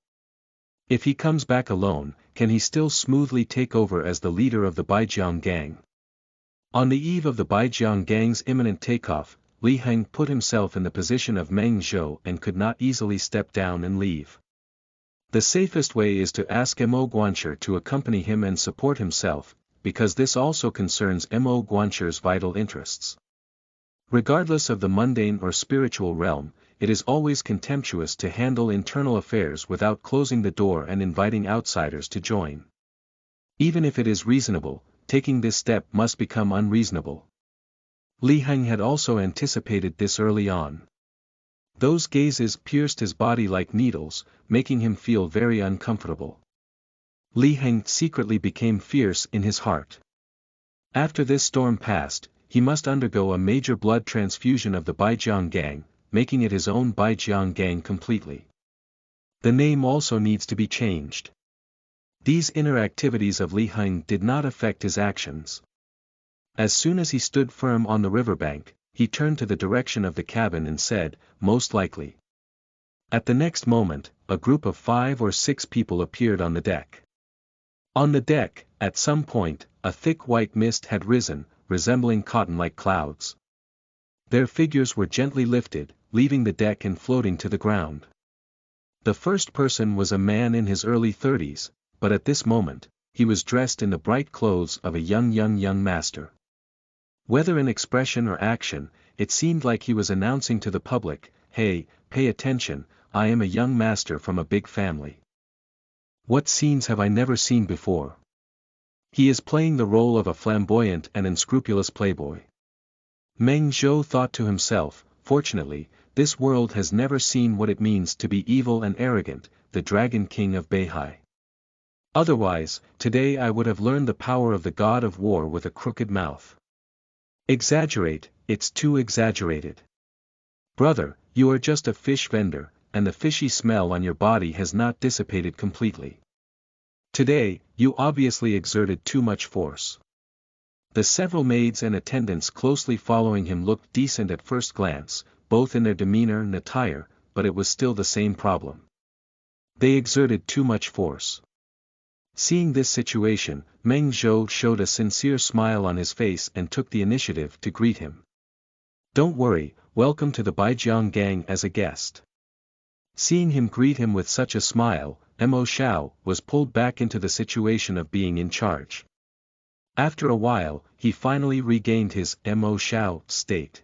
If he comes back alone, can he still smoothly take over as the leader of the Baijiang gang? On the eve of the Baijiang gang's imminent takeoff, Li Heng put himself in the position of Meng Zhou and could not easily step down and leave. The safest way is to ask Mo Guanshi to accompany him and support himself, because this also concerns Mo Guanshi's vital interests. Regardless of the mundane or spiritual realm, it is always contemptuous to handle internal affairs without closing the door and inviting outsiders to join. Even if it is reasonable, taking this step must become unreasonable. Li Heng had also anticipated this early on. Those gazes pierced his body like needles, making him feel very uncomfortable. Li Heng secretly became fierce in his heart. After this storm passed, he must undergo a major blood transfusion of the Baijiang gang, making it his own Baijiang gang completely. The name also needs to be changed. These inner activities of Li Heng did not affect his actions. As soon as he stood firm on the riverbank, he turned to the direction of the cabin and said, "Most likely." At the next moment, a group of 5 or 6 people appeared on the deck. On the deck, at some point, a thick white mist had risen, resembling cotton like clouds. Their figures were gently lifted, leaving the deck and floating to the ground. The first person was a man in his early 30s, but at this moment, he was dressed in the bright clothes of a young master. Whether in expression or action, it seemed like he was announcing to the public, "Hey, pay attention, I am a young master from a big family. What scenes have I never seen before?" He is playing the role of a flamboyant and unscrupulous playboy. Meng Zhou thought to himself, fortunately, this world has never seen what it means to be evil and arrogant, the Dragon King of Beihai. Otherwise, today I would have learned the power of the god of war with a crooked mouth. Exaggerate, it's too exaggerated. Brother, you are just a fish vendor, and the fishy smell on your body has not dissipated completely. Today, you obviously exerted too much force. The several maids and attendants closely following him looked decent at first glance, both in their demeanor and attire, but it was still the same problem. They exerted too much force. Seeing this situation, Meng Zhou showed a sincere smile on his face and took the initiative to greet him. "Don't worry, welcome to the Baijiang gang as a guest." Seeing him greet him with such a smile, Mo Xiao was pulled back into the situation of being in charge. After a while, he finally regained his Mo Xiao state.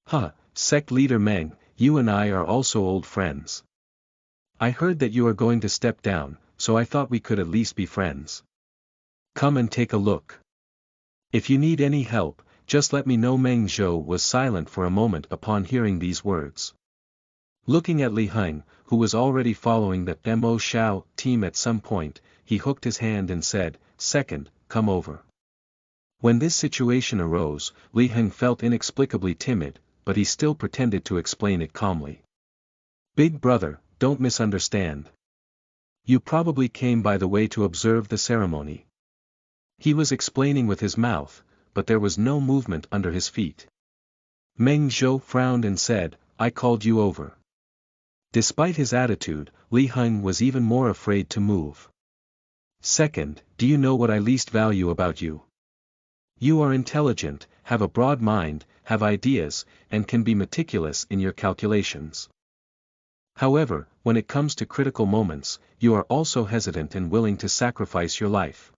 "Huh, sect leader Meng, you and I are also old friends. I heard that you are going to step down, so I thought we could at least be friends. Come and take a look. If you need any help, just let me know." Meng Zhou was silent for a moment upon hearing these words. Looking at Li Heng, who was already following the Mo Xiao team at some point, he hooked his hand and said, "Second, come over." When this situation arose, Li Heng felt inexplicably timid, but he still pretended to explain it calmly. "Big brother, don't misunderstand. You probably came by the way to observe the ceremony." He was explaining with his mouth, but there was no movement under his feet. Meng Zhou frowned and said, "I called you over." Despite his attitude, Li Heng was even more afraid to move. "Second, do you know what I least value about you? You are intelligent, have a broad mind, have ideas, and can be meticulous in your calculations. However, when it comes to critical moments, you are also hesitant and willing to sacrifice your life.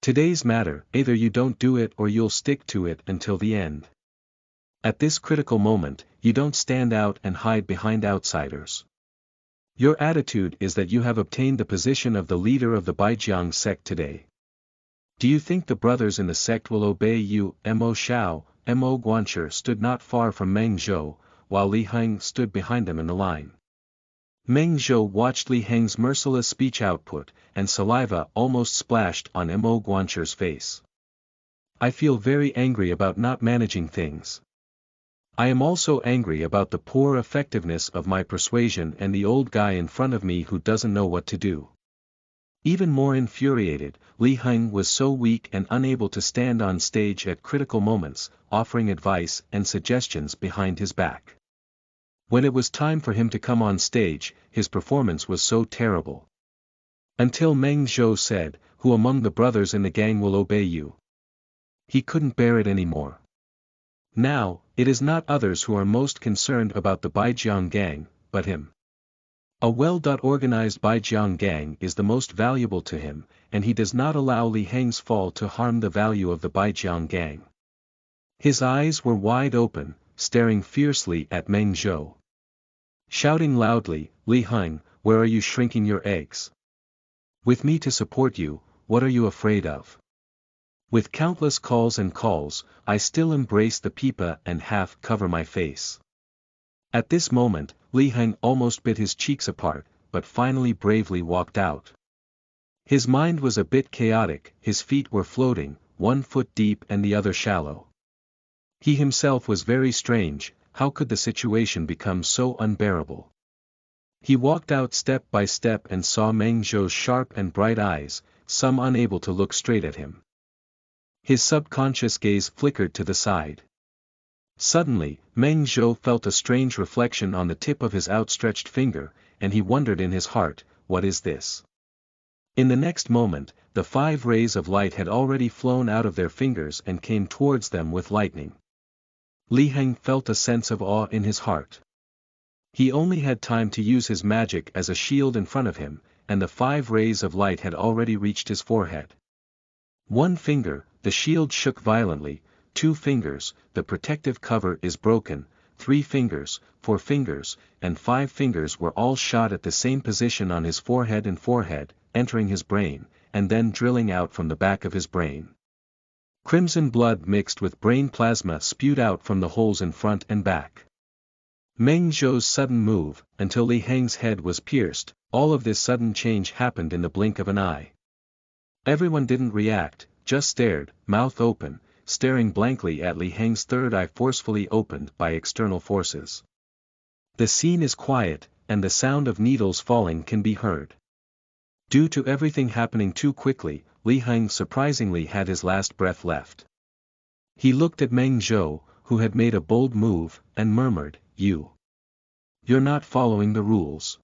Today's matter, either you don't do it or you'll stick to it until the end. At this critical moment, you don't stand out and hide behind outsiders. Your attitude is that you have obtained the position of the leader of the Baijiang sect today. Do you think the brothers in the sect will obey you?" Mo Xiao, Mo Guancher stood not far from Meng Zhou, while Li Heng stood behind him in the line. Meng Zhou watched Li Heng's merciless speech output, and saliva almost splashed on Mo Guancher's face. "I feel very angry about not managing things. I am also angry about the poor effectiveness of my persuasion and the old guy in front of me who doesn't know what to do." Even more infuriated, Li Heng was so weak and unable to stand on stage at critical moments, offering advice and suggestions behind his back. When it was time for him to come on stage, his performance was so terrible. Until Meng Zhou said, "Who among the brothers in the gang will obey you?" He couldn't bear it anymore. Now, it is not others who are most concerned about the Baijiang gang, but him. A well-organized Baijiang gang is the most valuable to him, and he does not allow Li Heng's fall to harm the value of the Baijiang gang. His eyes were wide open, staring fiercely at Meng Zhou. Shouting loudly, "Li Heng, where are you shrinking your eggs? With me to support you, what are you afraid of? With countless calls and calls, I still embrace the pipa and half cover my face." At this moment, Li Heng almost bit his cheeks apart, but finally bravely walked out. His mind was a bit chaotic, his feet were floating, 1 foot deep and the other shallow. He himself was very strange, how could the situation become so unbearable? He walked out step by step and saw Meng Zhou's sharp and bright eyes, some unable to look straight at him. His subconscious gaze flickered to the side. Suddenly, Meng Zhou felt a strange reflection on the tip of his outstretched finger, and he wondered in his heart, "What is this?" In the next moment, the 5 rays of light had already flown out of their fingers and came towards them with lightning. Li Heng felt a sense of awe in his heart. He only had time to use his magic as a shield in front of him, and the 5 rays of light had already reached his forehead. One finger, the shield shook violently, 2 fingers, the protective cover is broken, 3 fingers, 4 fingers, and 5 fingers were all shot at the same position on his forehead and forehead, entering his brain, and then drilling out from the back of his brain. Crimson blood mixed with brain plasma spewed out from the holes in front and back. Meng Zhou's sudden move, until Li Heng's head was pierced, all of this sudden change happened in the blink of an eye. Everyone didn't react, just stared, mouth open, staring blankly at Li Heng's third eye forcefully opened by external forces. The scene is quiet, and the sound of needles falling can be heard. Due to everything happening too quickly, Li Heng surprisingly had his last breath left. He looked at Meng Zhou, who had made a bold move, and murmured, "You're not following the rules."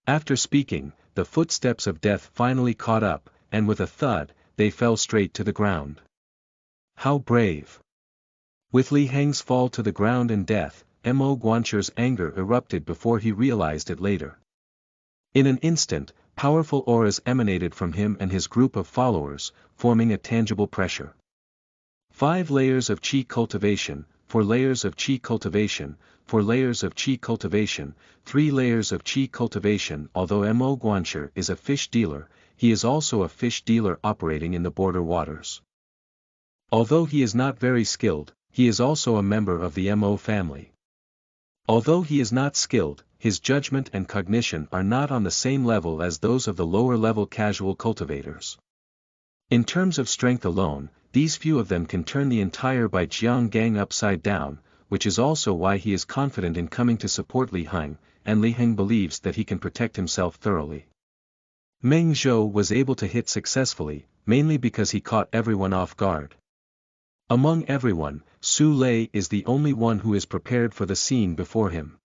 After speaking, the footsteps of death finally caught up, and with a thud, they fell straight to the ground. How brave! With Li Heng's fall to the ground and death, Mo Guancher's anger erupted before he realized it later. In an instant, powerful auras emanated from him and his group of followers, forming a tangible pressure. 5 layers of Qi cultivation, 4 layers of Qi cultivation, 4 layers of Qi cultivation, 3 layers of Qi cultivation. Although Mo Guancher is a fish dealer, he is also a fish dealer operating in the border waters. Although he is not very skilled, he is also a member of the Mo family. Although he is not skilled, his judgment and cognition are not on the same level as those of the lower-level casual cultivators. In terms of strength alone, these few of them can turn the entire Baijiang gang upside down, which is also why he is confident in coming to support Li Heng, and Li Heng believes that he can protect himself thoroughly. Meng Zhou was able to hit successfully, mainly because he caught everyone off guard. Among everyone, Su Lei is the only one who is prepared for the scene before him.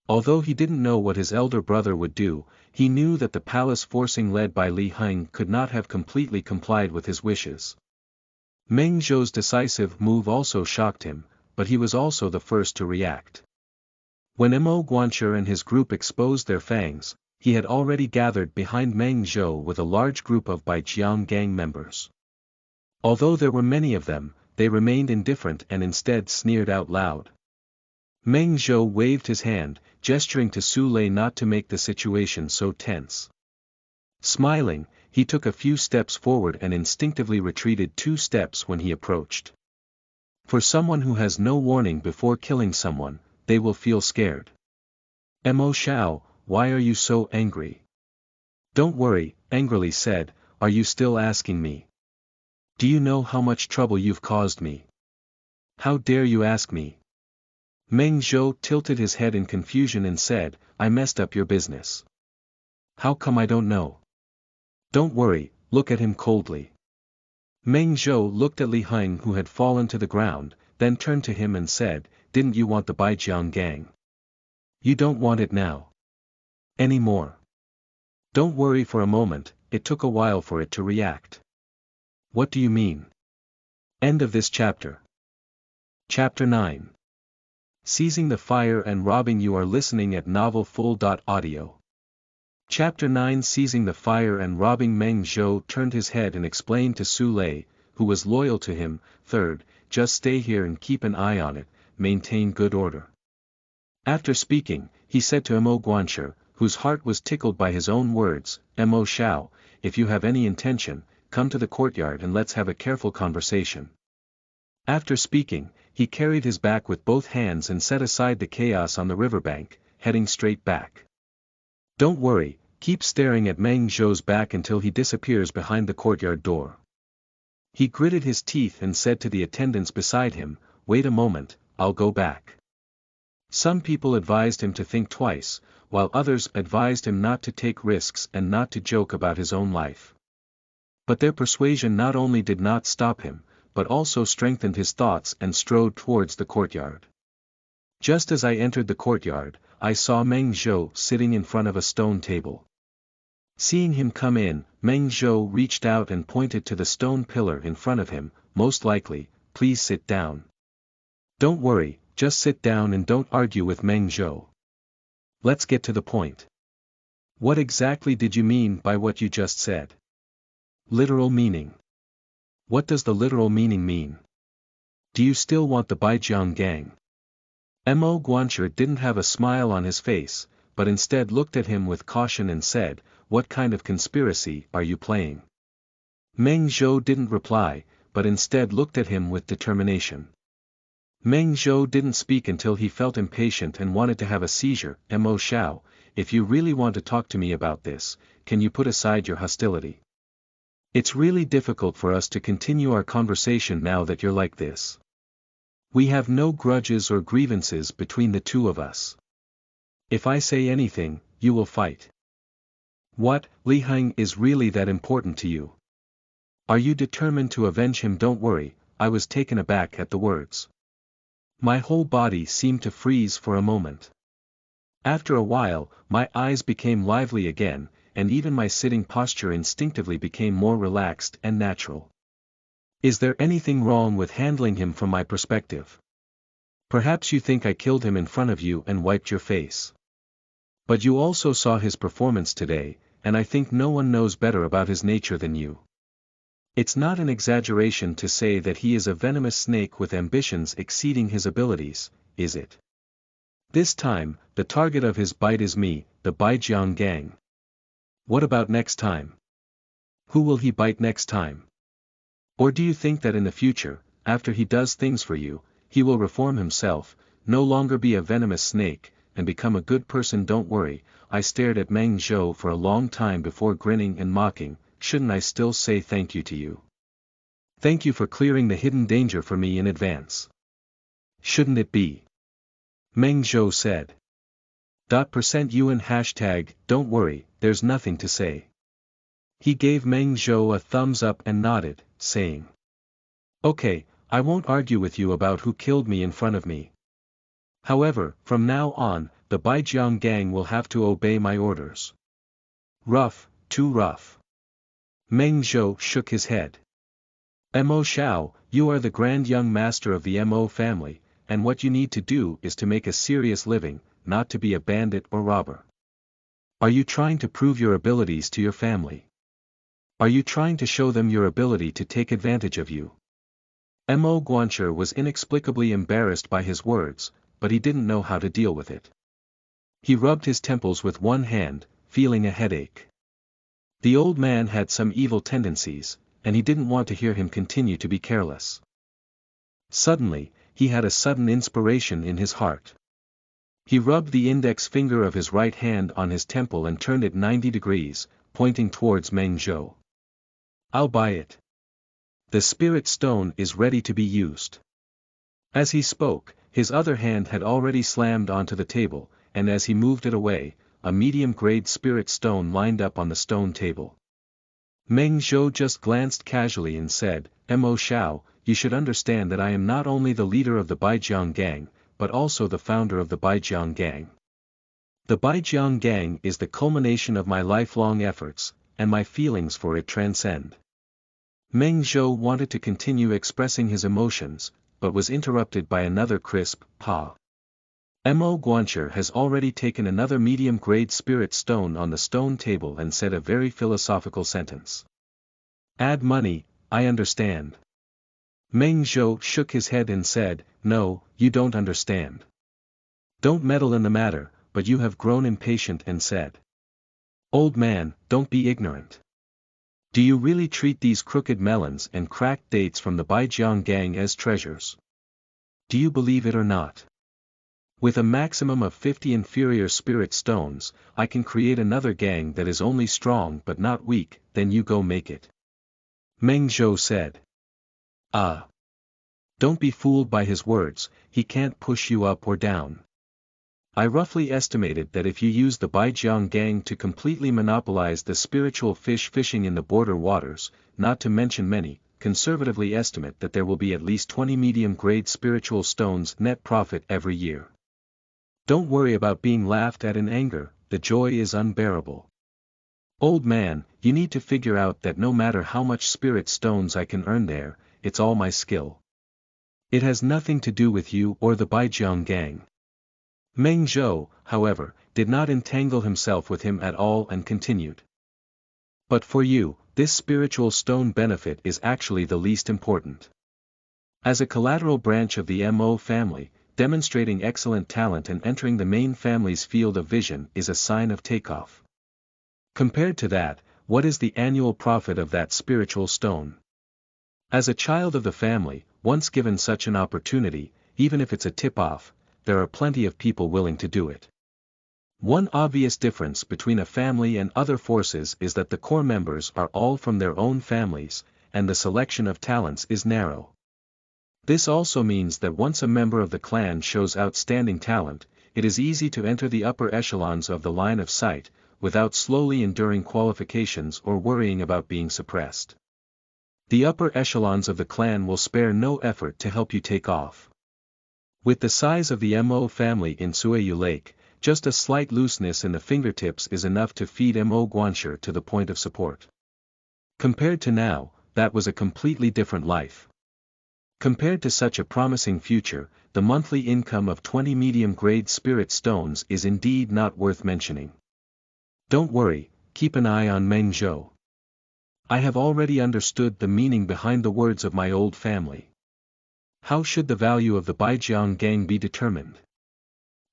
Although he didn't know what his elder brother would do, he knew that the palace forcing led by Li Heng could not have completely complied with his wishes. Meng Zhou's decisive move also shocked him, but he was also the first to react. When Mo Guancher and his group exposed their fangs, he had already gathered behind Meng Zhou with a large group of Baijiang gang members. Although there were many of them, they remained indifferent and instead sneered out loud. Meng Zhou waved his hand, gesturing to Su Lei not to make the situation so tense. Smiling, he took a few steps forward and instinctively retreated 2 steps when he approached. For someone who has no warning before killing someone, they will feel scared. Mo Xiao, why are you so angry? Don't worry, angrily said, are you still asking me? Do you know how much trouble you've caused me? How dare you ask me? Meng Zhou tilted his head in confusion and said, I messed up your business. How come I don't know? Don't worry, look at him coldly. Meng Zhou looked at Li Heng who had fallen to the ground, then turned to him and said, didn't you want the Baijiang gang? You don't want it now. Anymore. Don't worry for a moment, it took a while for it to react. What do you mean? End of this chapter. Chapter 9. Seizing the fire and robbing. You are listening at novelfull.audio. Chapter 9. Seizing the fire and robbing. Meng Zhou turned his head and explained to Su Lei, who was loyal to him, third, just stay here and keep an eye on it, maintain good order. After speaking, he said to Mo Guancher, whose heart was tickled by his own words, Mo Xiao, if you have any intention, come to the courtyard and let's have a careful conversation. After speaking, he carried his back with both hands and set aside the chaos on the riverbank, heading straight back. Don't worry, keep staring at Meng Zhou's back until he disappears behind the courtyard door. He gritted his teeth and said to the attendants beside him, wait a moment, I'll go back. Some people advised him to think twice, while others advised him not to take risks and not to joke about his own life. But their persuasion not only did not stop him, but also strengthened his thoughts and strode towards the courtyard. Just as I entered the courtyard, I saw Meng Zhou sitting in front of a stone table. Seeing him come in, Meng Zhou reached out and pointed to the stone pillar in front of him, most likely, please sit down. Don't worry, just sit down and don't argue with Meng Zhou. Let's get to the point. What exactly did you mean by what you just said? Literal meaning. What does the literal meaning mean? Do you still want the Baijiang gang? Mo Guancher didn't have a smile on his face, but instead looked at him with caution and said, "What kind of conspiracy are you playing?" Meng Zhou didn't reply, but instead looked at him with determination. Meng Zhou didn't speak until he felt impatient and wanted to have a seizure. Mo Xiao, if you really want to talk to me about this, can you put aside your hostility? It's really difficult for us to continue our conversation now that you're like this. We have no grudges or grievances between the two of us. If I say anything, you will fight. What, Li Heng is really that important to you? Are you determined to avenge him? Don't worry, I was taken aback at the words. My whole body seemed to freeze for a moment. After a while, my eyes became lively again, and even my sitting posture instinctively became more relaxed and natural. Is there anything wrong with handling him from my perspective? Perhaps you think I killed him in front of you and wiped your face. But you also saw his performance today, and I think no one knows better about his nature than you. It's not an exaggeration to say that he is a venomous snake with ambitions exceeding his abilities, is it? This time, the target of his bite is me, the Baijiang gang. What about next time? Who will he bite next time? Or do you think that in the future, after he does things for you, he will reform himself, no longer be a venomous snake, and become a good person? Don't worry, I stared at Meng Zhou for a long time before grinning and mocking. Shouldn't I still say thank you to you? Thank you for clearing the hidden danger for me in advance. Shouldn't it be? Meng Zhou said. %UN hashtag, don't worry, there's nothing to say. He gave Meng Zhou a thumbs up and nodded, saying, Okay, I won't argue with you about who killed me in front of me. However, from now on, the Baijiang gang will have to obey my orders. Rough, too rough. Meng Zhou shook his head. Mo Xiao, you are the grand young master of the Mo family, and what you need to do is to make a serious living, not to be a bandit or robber. Are you trying to prove your abilities to your family? Are you trying to show them your ability to take advantage of you? Mo Guancher was inexplicably embarrassed by his words, but he didn't know how to deal with it. He rubbed his temples with one hand, feeling a headache. The old man had some evil tendencies, and he didn't want to hear him continue to be careless. Suddenly, he had a sudden inspiration in his heart. He rubbed the index finger of his right hand on his temple and turned it 90 degrees, pointing towards Meng Zhou. I'll buy it. The spirit stone is ready to be used. As he spoke, his other hand had already slammed onto the table, and as he moved it away, a medium-grade spirit stone lined up on the stone table. Meng Zhou just glanced casually and said, Mo Xiao, you should understand that I am not only the leader of the Baijiang gang, but also the founder of the Baijiang gang. The Baijiang gang is the culmination of my lifelong efforts, and my feelings for it transcend. Meng Zhou wanted to continue expressing his emotions, but was interrupted by another crisp, "Pa." Mo Guancher has already taken another medium-grade spirit stone on the stone table and said a very philosophical sentence. Add money, I understand. Meng Zhou shook his head and said, No, you don't understand. Don't meddle in the matter, but you have grown impatient and said. Old man, don't be ignorant. Do you really treat these crooked melons and cracked dates from the Baijiang gang as treasures? Do you believe it or not? With a maximum of 50 inferior spirit stones, I can create another gang that is only strong but not weak, then you go make it. Meng Zhou said. Ah. Don't be fooled by his words, he can't push you up or down. I roughly estimated that if you use the Baijiang gang to completely monopolize the spiritual fish fishing in the border waters, not to mention many, conservatively estimate that there will be at least 20 medium-grade spiritual stones net profit every year. Don't worry about being laughed at in anger, the joy is unbearable. Old man, you need to figure out that no matter how much spirit stones I can earn there, it's all my skill. It has nothing to do with you or the Baijiang gang. Meng Zhou, however, did not entangle himself with him at all and continued. But for you, this spiritual stone benefit is actually the least important. As a collateral branch of the Mo family, demonstrating excellent talent and entering the main family's field of vision is a sign of takeoff. Compared to that, what is the annual profit of that spiritual stone? As a child of the family, once given such an opportunity, even if it's a tip-off, there are plenty of people willing to do it. One obvious difference between a family and other forces is that the core members are all from their own families, and the selection of talents is narrow. This also means that once a member of the clan shows outstanding talent, it is easy to enter the upper echelons of the line of sight, without slowly enduring qualifications or worrying about being suppressed. The upper echelons of the clan will spare no effort to help you take off. With the size of the Mo family in Suayu Lake, just a slight looseness in the fingertips is enough to feed Mo Guanxi to the point of support. Compared to now, that was a completely different life. Compared to such a promising future, the monthly income of 20 medium-grade spirit stones is indeed not worth mentioning. Don't worry, keep an eye on Meng Zhou. I have already understood the meaning behind the words of my old family. How should the value of the Baijiang gang be determined?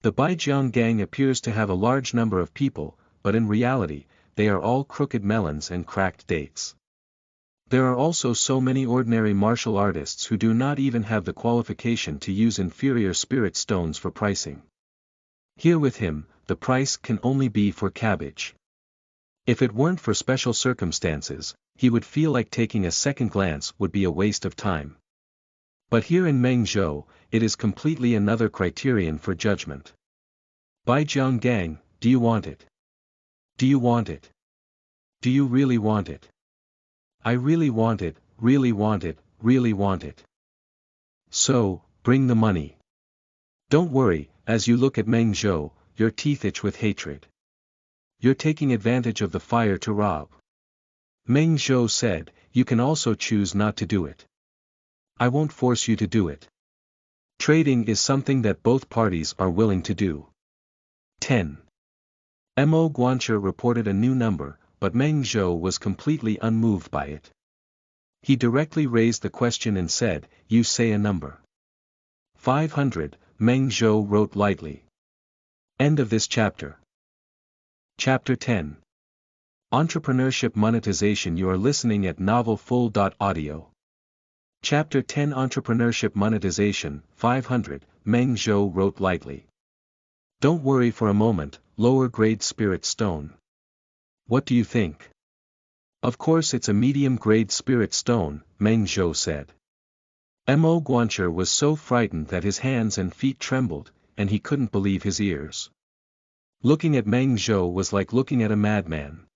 The Baijiang gang appears to have a large number of people, but in reality, they are all crooked melons and cracked dates. There are also so many ordinary martial artists who do not even have the qualification to use inferior spirit stones for pricing. Here with him, the price can only be for cabbage. If it weren't for special circumstances, he would feel like taking a second glance would be a waste of time. But here in Meng Zhou, it is completely another criterion for judgment. Baijiang gang, do you want it? Do you want it? Do you really want it? I really want it, really want it, really want it. So, bring the money. Don't worry, as you look at Meng Zhou, your teeth itch with hatred. You're taking advantage of the fire to rob. Meng Zhou said, you can also choose not to do it. I won't force you to do it. Trading is something that both parties are willing to do. 10. Mo Guanxi reported a new number, but Meng Zhou was completely unmoved by it. He directly raised the question and said, you say a number. 500, Meng Zhou wrote lightly. End of this chapter. Chapter 10. Entrepreneurship Monetization. You are listening at novelfull.audio. Chapter 10 Entrepreneurship Monetization, 500, Meng Zhou wrote lightly. Don't worry for a moment, lower grade spirit stone. What do you think? Of course it's a medium-grade spirit stone, Meng Zhou said. Mo Guanxi was so frightened that his hands and feet trembled, and he couldn't believe his ears. Looking at Meng Zhou was like looking at a madman.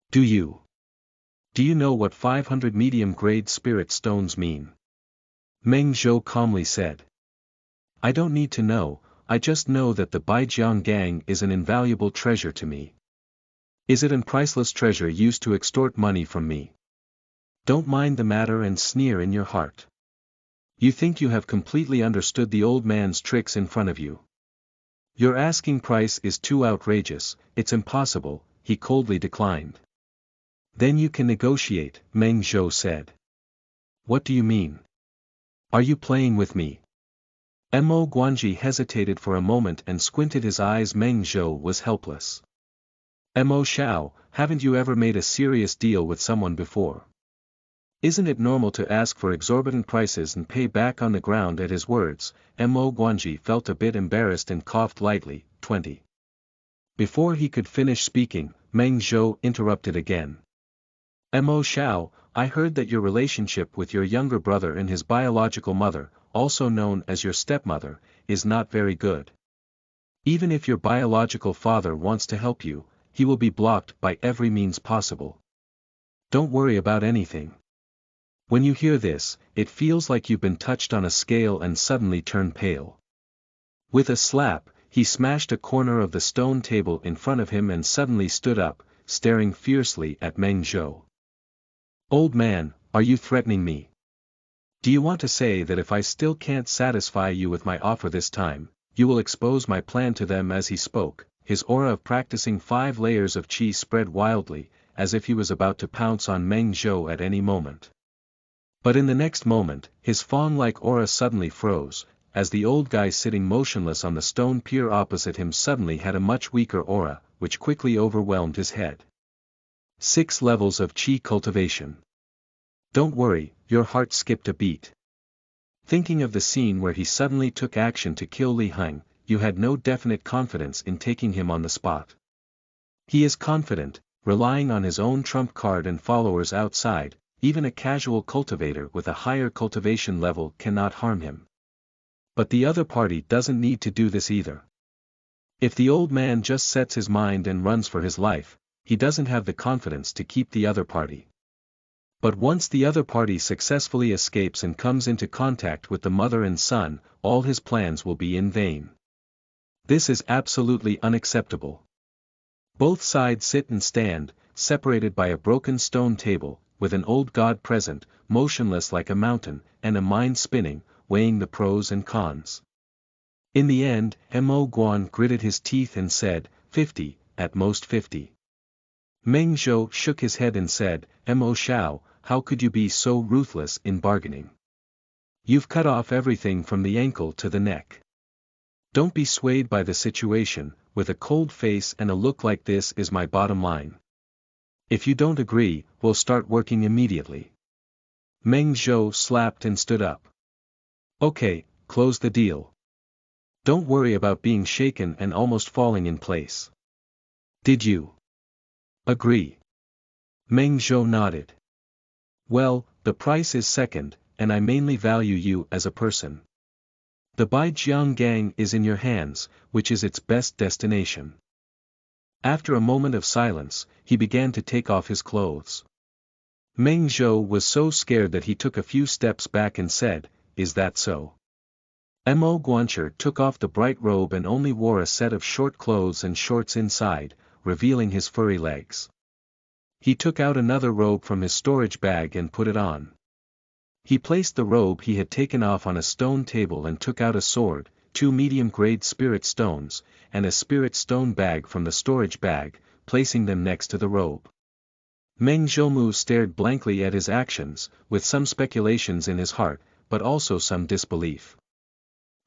Do you know what 500 medium-grade spirit stones mean? Meng Zhou calmly said. I don't need to know, I just know that the Baijiang gang is an invaluable treasure to me. Is it an priceless treasure used to extort money from me? Don't mind the matter and sneer in your heart. You think you have completely understood the old man's tricks in front of you. Your asking price is too outrageous, it's impossible, he coldly declined. Then you can negotiate, Meng Zhou said. What do you mean? Are you playing with me? Mo Guanxi hesitated for a moment and squinted his eyes. Meng Zhou was helpless. Mo Xiao, haven't you ever made a serious deal with someone before? Isn't it normal to ask for exorbitant prices and pay back on the ground at his words? Mo Guanxi felt a bit embarrassed and coughed lightly. 20. Before he could finish speaking, Meng Zhou interrupted again. Mo Xiao, I heard that your relationship with your younger brother and his biological mother, also known as your stepmother, is not very good. Even if your biological father wants to help you, he will be blocked by every means possible. Don't worry about anything. When you hear this, it feels like you've been touched on a scale and suddenly turn pale. With a slap, he smashed a corner of the stone table in front of him and suddenly stood up, staring fiercely at Meng Zhou. Old man, are you threatening me? Do you want to say that if I still can't satisfy you with my offer this time, you will expose my plan to them? As he spoke, his aura of practicing 5 layers of qi spread wildly, as if he was about to pounce on Meng Zhou at any moment. But in the next moment, his fawn-like aura suddenly froze, as the old guy sitting motionless on the stone pier opposite him suddenly had a much weaker aura, which quickly overwhelmed his head. 6 levels of Qi cultivation. Don't worry, your heart skipped a beat. Thinking of the scene where he suddenly took action to kill Li Heng, you had no definite confidence in taking him on the spot. He is confident, relying on his own trump card and followers outside. Even a casual cultivator with a higher cultivation level cannot harm him. But the other party doesn't need to do this either. If the old man just sets his mind and runs for his life, he doesn't have the confidence to keep the other party. But once the other party successfully escapes and comes into contact with the mother and son, all his plans will be in vain. This is absolutely unacceptable. Both sides sit and stand, separated by a broken stone table, with an old god present, motionless like a mountain, and a mind spinning, weighing the pros and cons. In the end, Mo Guan gritted his teeth and said, 50, at most 50. Meng Zhou shook his head and said, Mo Shao, how could you be so ruthless in bargaining? You've cut off everything from the ankle to the neck. Don't be swayed by the situation, with a cold face and a look like this is my bottom line. If you don't agree, we'll start working immediately. Meng Zhou slapped and stood up. Okay, close the deal. Don't worry about being shaken and almost falling in place. Did you agree? Meng Zhou nodded. Well, the price is second, and I mainly value you as a person. The Baijiang gang is in your hands, which is its best destination. After a moment of silence, he began to take off his clothes. Meng Zhou was so scared that he took a few steps back and said, Is that so? Mo Guancher took off the bright robe and only wore a set of short clothes and shorts inside, revealing his furry legs. He took out another robe from his storage bag and put it on. He placed the robe he had taken off on a stone table and took out a sword, 2 medium-grade spirit stones, and a spirit stone bag from the storage bag, placing them next to the robe. Meng Zhou stared blankly at his actions, with some speculations in his heart, but also some disbelief.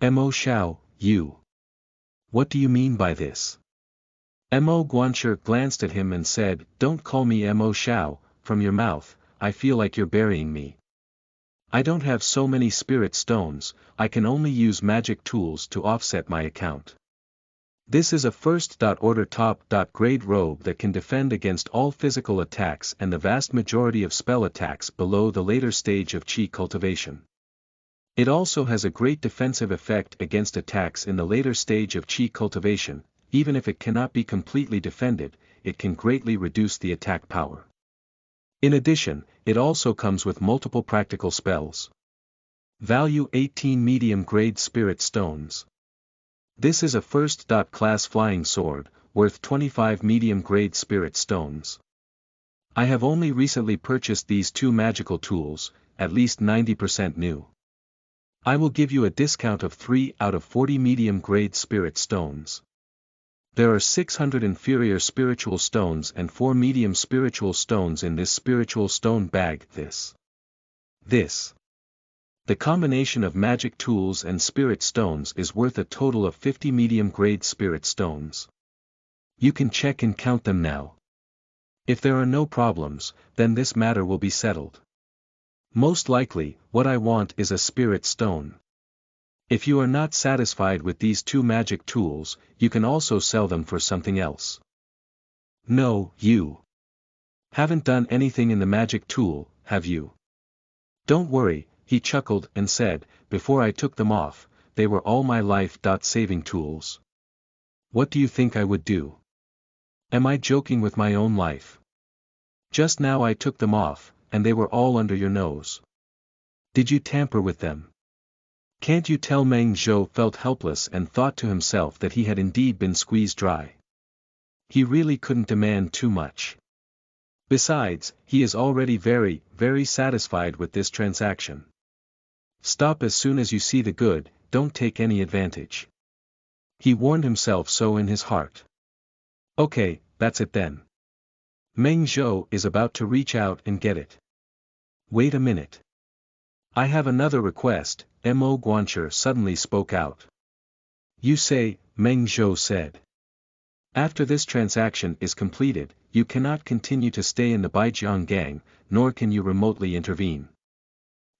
Mo Shao, you. What do you mean by this? Mo Guancher glanced at him and said, Don't call me Mo Shao, from your mouth, I feel like you're burying me. I don't have so many spirit stones, I can only use magic tools to offset my account. This is a first-order top-grade robe that can defend against all physical attacks and the vast majority of spell attacks below the later stage of Qi cultivation. It also has a great defensive effect against attacks in the later stage of Qi cultivation. Even if it cannot be completely defended, it can greatly reduce the attack power. In addition, it also comes with multiple practical spells. Value 18 medium-grade spirit stones. This is a first-class flying sword, worth 25 medium-grade spirit stones. I have only recently purchased these 2 magical tools, at least 90% new. I will give you a discount of 3 out of 40 medium-grade spirit stones. There are 600 inferior spiritual stones and 4 medium spiritual stones in this spiritual stone bag. This. The combination of magic tools and spirit stones is worth a total of 50 medium-grade spirit stones. You can check and count them now. If there are no problems, then this matter will be settled. Most likely, what I want is a spirit stone. If you are not satisfied with these 2 magic tools, you can also sell them for something else. No, you haven't done anything in the magic tool, have you? Don't worry, he chuckled and said, before I took them off, they were all my life-saving tools. What do you think I would do? Am I joking with my own life? Just now I took them off, and they were all under your nose. Did you tamper with them? Can't you tell? Meng Zhou felt helpless and thought to himself that he had indeed been squeezed dry. He really couldn't demand too much. Besides, he is already very, very satisfied with this transaction. Stop as soon as you see the good, don't take any advantage. He warned himself so in his heart. Okay, that's it then. Meng Zhou is about to reach out and get it. Wait a minute. I have another request, Mo Guancher suddenly spoke out. You say, Meng Zhou said. After this transaction is completed, you cannot continue to stay in the Baijiang gang, nor can you remotely intervene.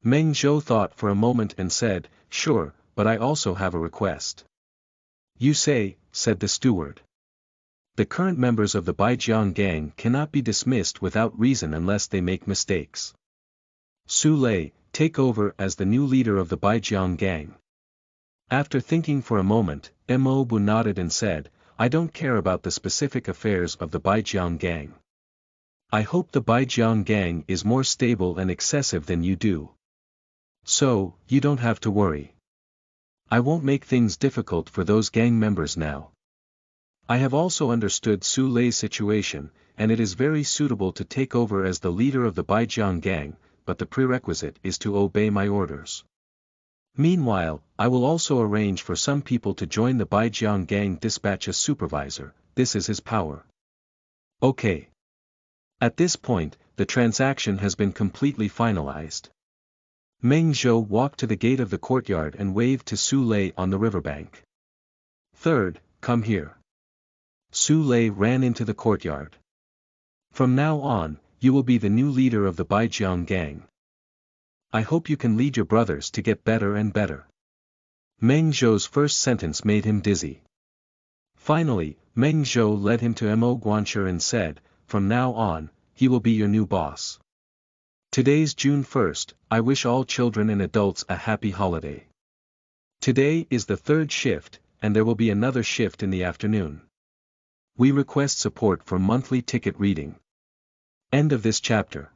Meng Zhou thought for a moment and said, sure, but I also have a request. You say, said the steward. The current members of the Baijiang gang cannot be dismissed without reason unless they make mistakes. Su Lei, take over as the new leader of the Baijiang gang. After thinking for a moment, Mo Bu nodded and said, I don't care about the specific affairs of the Baijiang gang. I hope the Baijiang gang is more stable and excessive than you do. So, you don't have to worry. I won't make things difficult for those gang members now. I have also understood Su Lei's situation, and it is very suitable to take over as the leader of the Baijiang gang, but the prerequisite is to obey my orders. Meanwhile, I will also arrange for some people to join the Baijiang gang. Dispatch a supervisor, this is his power. Okay. At this point, the transaction has been completely finalized. Meng Zhou walked to the gate of the courtyard and waved to Su Lei on the riverbank. Third, come here. Su Lei ran into the courtyard. From now on, you will be the new leader of the Baijiang gang. I hope you can lead your brothers to get better and better. Meng Zhou's first sentence made him dizzy. Finally, Meng Zhou led him to Mo Guancher and said, from now on, he will be your new boss. Today's June 1st, I wish all children and adults a happy holiday. Today is the third shift, and there will be another shift in the afternoon. We request support for monthly ticket reading. End of this chapter.